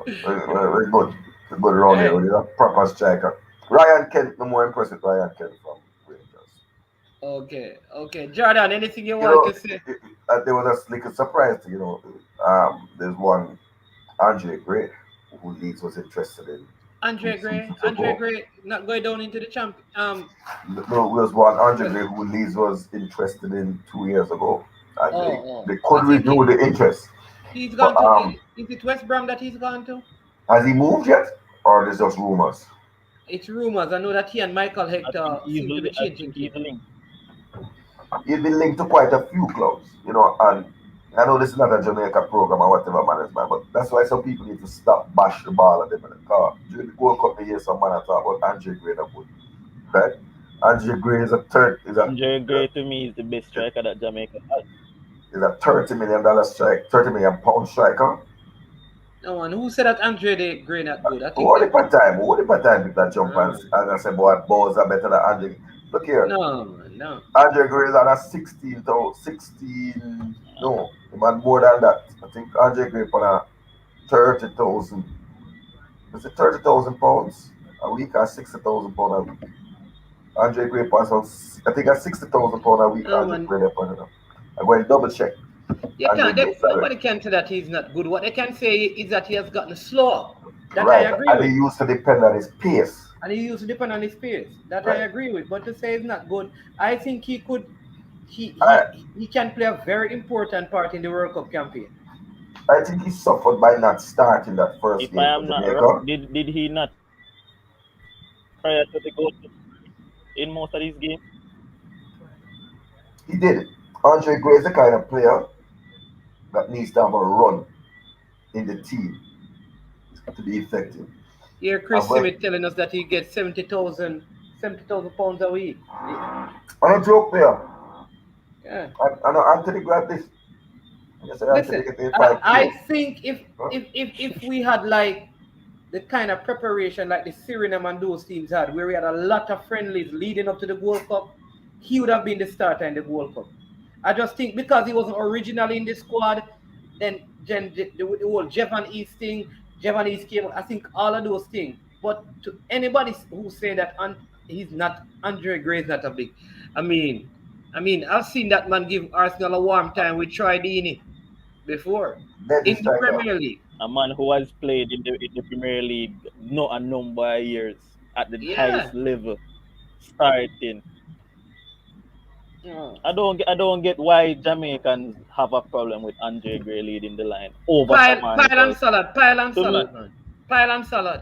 Very good. A good run here with a proper striker. Ryan Kent, no more impressed with Ryan Kent from Rangers. Okay. Jordan, anything you want to say? There was a little surprise, there's one Andre Gray who Leeds was interested in. Andre Gray not going down into the champ. No, it was one Andre Gray who Leeds was interested in 2 years ago. And they could renew the interest. He's gone to. Is it West Brom that he's gone to? Has he moved yet, or there's just rumors? It's rumors. I know that he and Michael Hector seem to be changing. He's been linked to quite a few clubs, and I know this is not a Jamaica program or whatever management, but that's why some people need to stop bash the ball at them in the car. During the World Cup, year some man talk about Andre Gray that would, right? Andre Gray is Andre Gray to me is the best striker that Jamaica has. Is a $30 million strike, £30 million striker. No, and who said that Andre Gray not good? I think What if at time people jump and I say, boy, balls are better than Andre. Look here. No. Andre Gray is on a 16, no, he had more than that. I think Andre Gray on a 30,000. Is it 30,000 pounds a week or 60,000 pounds a week? Andre Gray on, I think at 60,000 pounds a week. Andre Gray upon it. I'm going to double check. Nobody can say that he's not good. What they can say is that he has gotten slower. That right. I agree and with. He used to depend on his pace. And he used to depend on his pace. That right. I agree with. But to say he's not good, I think he could. He can play a very important part in the World Cup campaign. I think he suffered by not starting that first if game. If I am not wrong, did he not prior to the goal in most of these games? He did. Andre Gray is the kind of player that needs to have a run in the team to be effective. Here, Chris Smith telling us that he gets 70,000 pounds a week. I'm a joke player. Yeah. I know Anthony grabbed this. Listen, I think if we had like the kind of preparation like the Suriname and those teams had, where we had a lot of friendlies leading up to the World Cup, he would have been the starter in the World Cup. I just think because he wasn't originally in the squad, then the whole Jevan East thing, Jevan East came. I think all of those things. But to anybody who's saying that he's not Andre Gray is not a big. I mean, I've seen that man give Arsenal a warm time with Troy Deeney before in the Premier League. A man who has played in the Premier League a number of years at the highest level, starting. I don't get why Jamaicans have a problem with Andre Gray leading the line over pile and salad, man. Pile and salad.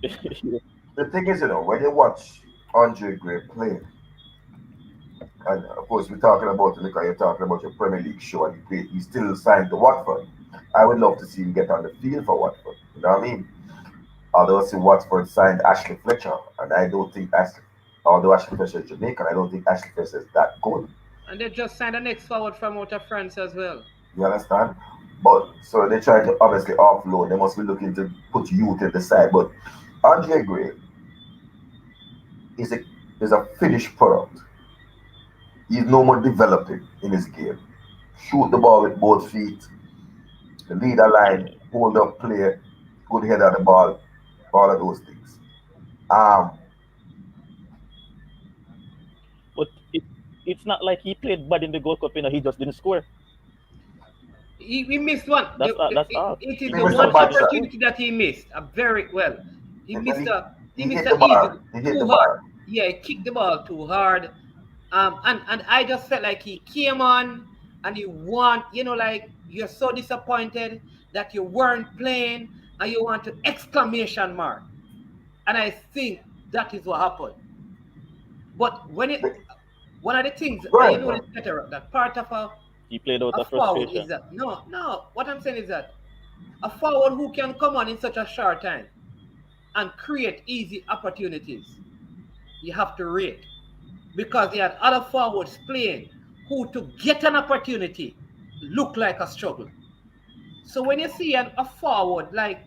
The thing is, when you watch Andre Gray play, and of course we're talking about it because you're talking about your Premier League show, and he's still signed to Watford. I would love to see him get on the field for Watford. You know what I mean? Although I see Watford signed Ashley Fletcher, and I don't think although Ashley Fletcher is Jamaican, I don't think Ashley Fletcher is that good. And they just signed an ex-forward from out of France as well. You understand? But so they try to obviously offload. They must be looking to put youth at the side. But Andre Gray is a finished product. He's no more developing in his game. Shoot the ball with both feet. The leader line, hold up play, good head of the ball, all of those things. But it's not like he played bad in the Gold Cup, he just didn't score. He missed one. That's all. It is the one opportunity that he missed. Very well. He missed the ball. Too hard. Yeah, he kicked the ball too hard. And I just felt like he came on and you're so disappointed that you weren't playing and you want to exclamation mark. And I think that is what happened. But one of the things it's better that part of he played out of frustration. Is that no, what I'm saying is that a forward who can come on in such a short time and create easy opportunities, you have to rate. Because he had other forwards playing who to get an opportunity look like a struggle. So when you see a forward like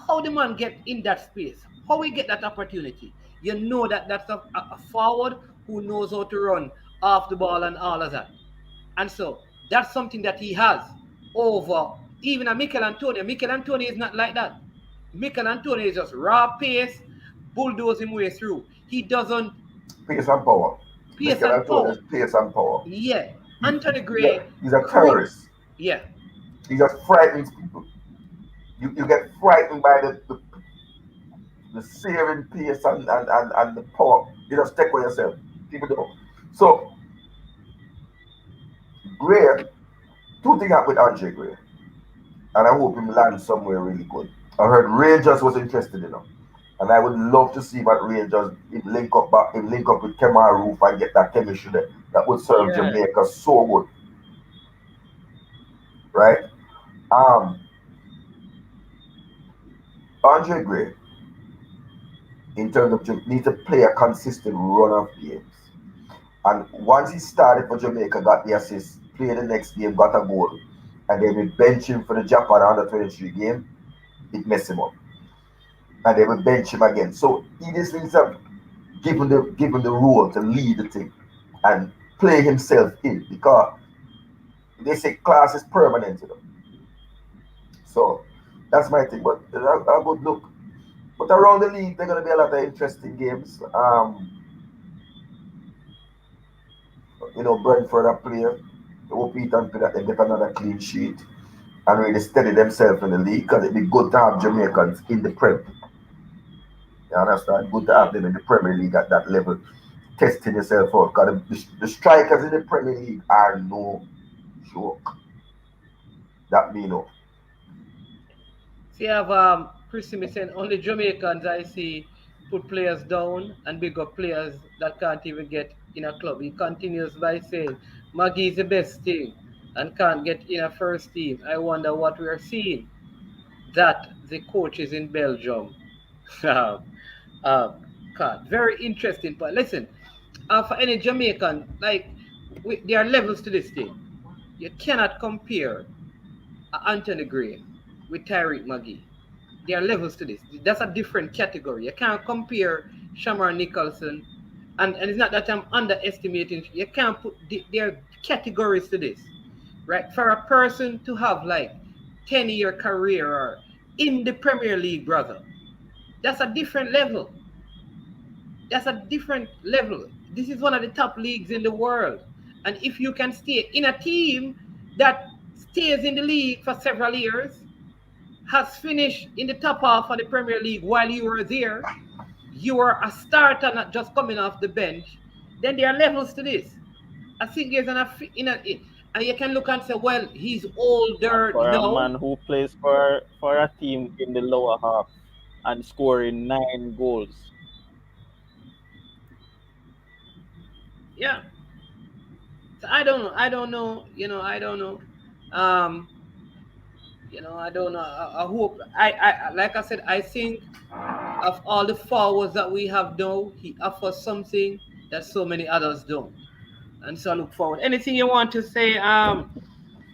how the man get in that space, how he get that opportunity, you know that that's a forward who knows how to run off the ball and all of that. And so that's something that he has over even a Mikel Antonio. Mikel Antonio is not like that. Mikel Antonio is just raw pace, bulldoze him way through. He doesn't Pace and power. pace Mikel and Antonio power. is pace and power. Yeah. Anthony Gray He's a create. terrorist. Yeah. He just frightens people. You get frightened by the searing pace and the power. You just take for yourself. People don't. So Gray, two things happened with Andre Gray. And I hope him land somewhere really good. I heard Rangers was interested in him. And I would love to see what Rangers link up with Kemar Roof and get that chemistry there. That would serve Yeah. Jamaica so good. Right? Andre Gray, in terms of needs to play a consistent run of games. And once he started for Jamaica, got the assist, played the next game, got a goal, and then we bench him for the Japan under 23 game, it messed him up. And they will bench him again. So he just needs to given the role to lead the team and play himself in because they say class is permanent, you know. So that's my thing. But a good look. But around the league, there are going to be a lot of interesting games. Brentford are playing. I hope Ethan that they get another clean sheet and really steady themselves in the league because it'd be good to have Jamaicans in the Prem. You understand? Good to have them in the Premier League at that level, testing yourself out. Because the strikers in the Premier League are no joke. That me know. See, I have Chris Smith saying only Jamaicans I see put players down and big up players that can't even get in a club. He continues by saying Maggie is the best thing and can't get in a first team. I wonder what we are seeing. That the coach is in Belgium. God, very interesting. But listen, for any Jamaican, like there are levels to this thing. You cannot compare Anthony Gray with Tyreek Magee. There are levels to this. That's a different category. You can't compare Shamar Nicholson, and it's not that I'm underestimating. You can't put there are categories to this, right? For a person to have like 10-year career or in the Premier League, brother, that's a different level. That's a different level. This is one of the top leagues in the world. And if you can stay in a team that stays in the league for several years, has finished in the top half of the Premier League while you were there, you are a starter, not just coming off the bench, then there are levels to this. I think there's and you can look and say, well, he's And older. for a No. man who plays for a team in the lower half and scoring 9 goals. Yeah. So I don't know. I don't know. I don't know. Um, I don't know. I hope. I like I said. I think of all the forwards that we have now, he offers something that so many others don't. And so I look forward. Anything you want to say?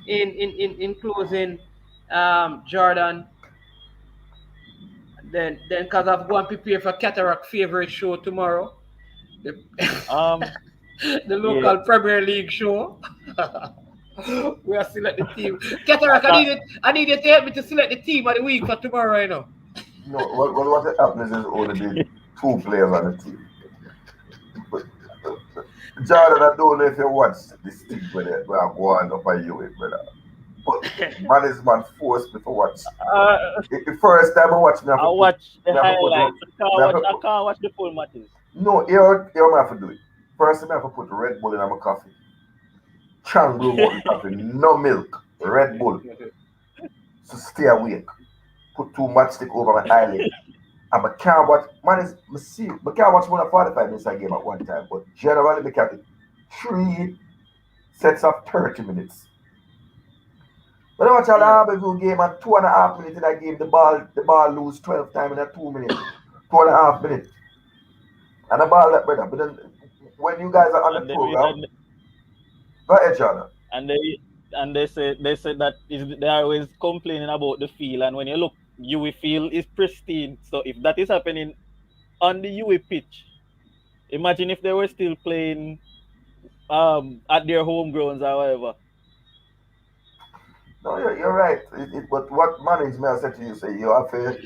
In closing, Jordan. Then because I've gone prepare for Cataract favorite show tomorrow. The, Um, the yeah, local Premier League show. We are select the team. Cataract, I thought, I need you to help me to select the team of the week for tomorrow, you know. No, what happens is only be 2 players on the team. But, Jordan, I don't know if you watch this thing where I go on up on you, brother. But management forced me to watch. The first time I watch, I watch the highlights. I can't watch the full matches. No, here I have to do it. First time I have to put Red Bull in my coffee. Changu Mountain coffee, no milk, Red Bull. So stay awake. Put 2 matchstick over my eyelid. And I can't watch, I can't watch more than 45 minutes a game at one time. But generally, I can 3 sets of 30 minutes. When I watch a Harbourview game and 2.5 minutes in that game, the ball lose 12 times in a 2 minutes, 2.5 minutes. And the ball that better. But then when you guys are on And the then we program, go ahead, Jordan. and they said that they're always complaining about the field, and when you look, UE field is pristine. So if that is happening on the UE pitch, imagine if they were still playing at their home grounds or whatever. No, you're right. But what management said to you, say you have to,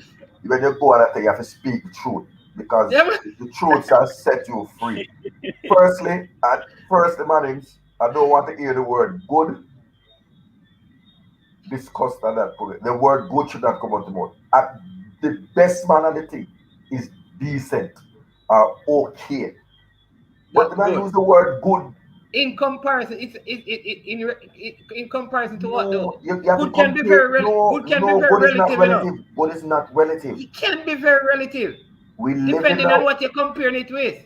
when you go on that thing, you have to speak the truth because Yeah, man. the truth shall set you free. Firstly, manage, I don't want to hear the word good discussed on that program. The word good should not come out the mouth. The best man on the team is decent or okay. But That's then I good. use the word good. In comparison, in comparison to what though? No, you have to Good can be compare. very good can be No, very good is not relative, you know. relative. Good is not relative. It can be very relative, We live in depending on what you're comparing it with.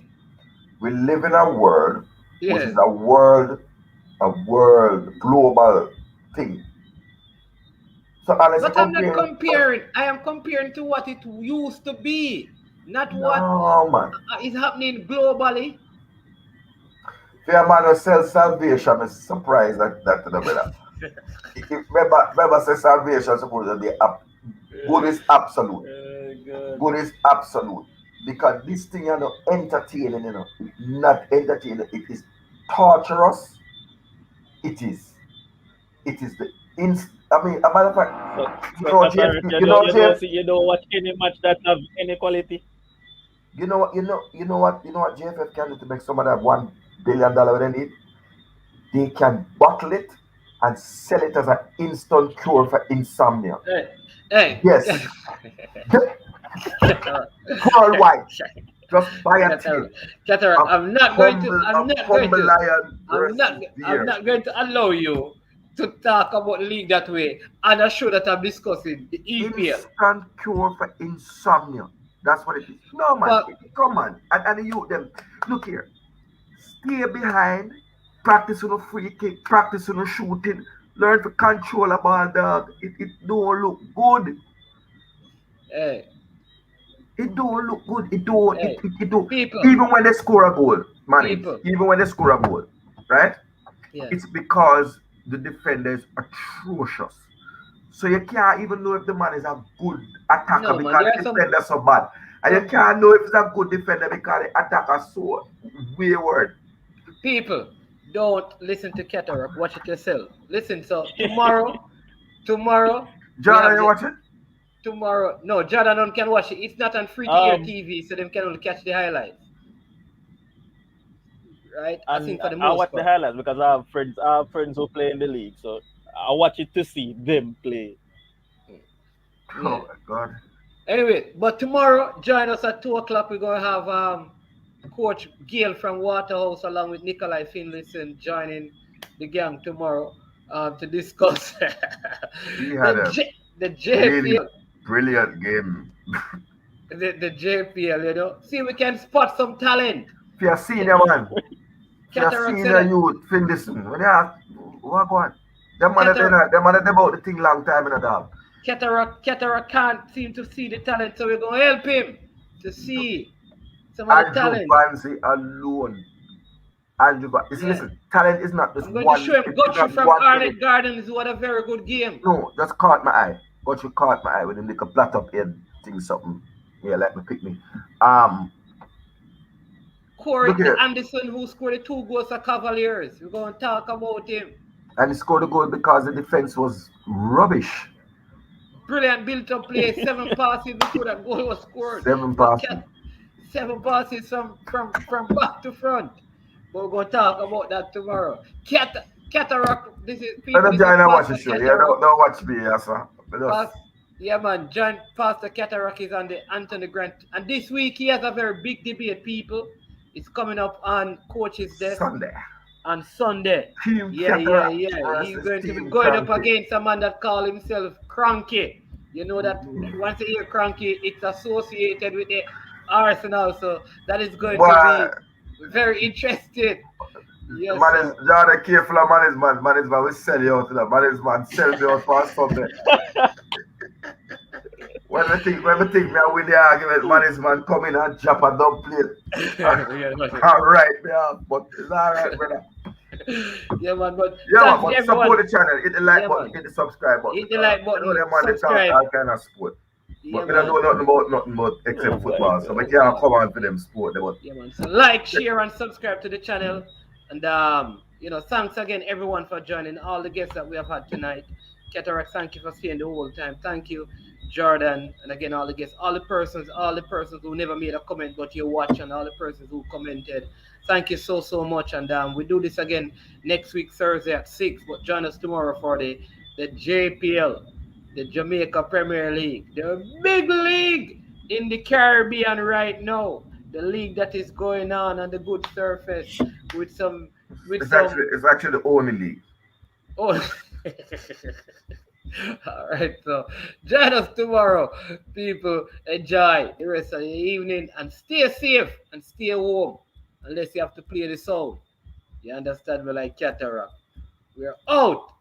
a world which Yeah. is a world global thing. So unless you But I'm not compare, comparing. I am comparing to what it used to be, not what no man. is happening globally. If a man who sells salvation, I'm surprised that the brother. Remember say salvation is supposed to be good is absolute. Good is absolute. Because this thing you know entertaining, not entertaining. It is torturous. It is. It is the I mean, a matter of fact, So Qatar, Jeff, you don't watch any match that have any quality. you know what JFF can do to make somebody have $1 billion when they need? They can bottle it and sell it as an instant cure for insomnia. Hey. Yes. Qatar. Worldwide. Just buy a ticket. Qatar, I'm not going to allow you to talk about the league that way and a show that I'm discussing the EPL. Instant cure for insomnia. That's what it is. No man, come on. And you them look here. Stay behind, practice on a free kick, practice on a shooting, learn to control a ball, dog. It don't look good. Hey. It don't look good. It don't. Hey. It don't. People. Even when they score a goal, man. Even when they score a goal, right? Yeah. It's because the defender is atrocious. So you can't even know if the man is a good attacker because the defender is so bad. And you can't know if he's a good defender because the attacker is so wayward. People, don't listen to Cataract. Watch it yourself. Listen, so tomorrow. Jordan, you watch it? Tomorrow, no, Jordan can watch it. It's not on free-to-air TV, so them can only catch the highlights. Right? I watch the highlights because I have friends who play in the league, so I watch it to see them play. Yeah. Oh my God. Anyway, but tomorrow, join us at 2:00. We're gonna have Coach Gail from Waterhouse along with Nikolai Finlayson joining the gang tomorrow to discuss the JPL. Really brilliant game. the JPL, you know. See, we can spot some talent. If you're a senior man, if you're a senior youth, Finlayson, when you have what on? Them man about the thing long time in a dog. Cataract can't seem to see the talent, so we're gonna help him to see some of the talent. Bansi alone. Listen, talent is not just I'm going one. to show him Guthrie from Arlett Gardens who had a very good game. No, just caught my eye. Guthrie caught my eye with him like a flat up head thing something. Yeah, like me pick me. Corey Anderson, who scored the 2 goals for Cavaliers. We're going to talk about him. And he scored a goal because the defense was rubbish. Brilliant built-up play. 7 passes before that goal was scored. 7 passes. 7 passes from back to front. But we're going to talk about that tomorrow. Cataract. This is people. I don't watch the show. Yeah, don't watch me, sir. Yeah, man. Pastor Cataract is on the Anthony Grant. And this week he has a very big debate, people. It's coming up on Coach's Desk. On Sunday. Yeah. He's going to be going up against a man that calls himself Cranky. You know that once you hear Cranky, it's associated with the Arsenal. So that is going to be very interesting. Yes, Man sir. is Jordan careful of management. Management will sell you out to the management. Sell me out for something. When we think me I win the argument, management come in and drop a dumb plate. Yeah, All right, yeah, but it's all right, brother. yeah, man. But Yeah, man, thanks to but everyone. support the channel. Hit the like Yeah, button, man. hit the subscribe button. Hit the like You know button, them man, they talk subscribe. all kind of sport. Yeah, But we don't man. know nothing about except Oh, football. my So we God. can't come on for them sport. But Yeah, man. So like, share, and subscribe to the channel. And thanks again everyone for joining. All the guests that we have had tonight. Cataract, thank you for staying the whole time. Thank you, Jordan, and again all the guests, all the persons who never made a comment but you watch, and all the persons who commented. Thank you so much. And we do this again next week Thursday at 6. But join us tomorrow for the JPL, the Jamaica Premier League, the big league in the Caribbean right now. The league that is going on the good surface with some it's actually the only league. oh. All right, so join us tomorrow, people. Enjoy the rest of the evening and stay safe and stay warm unless you have to play the sound. You understand me, like Cataract. We're out.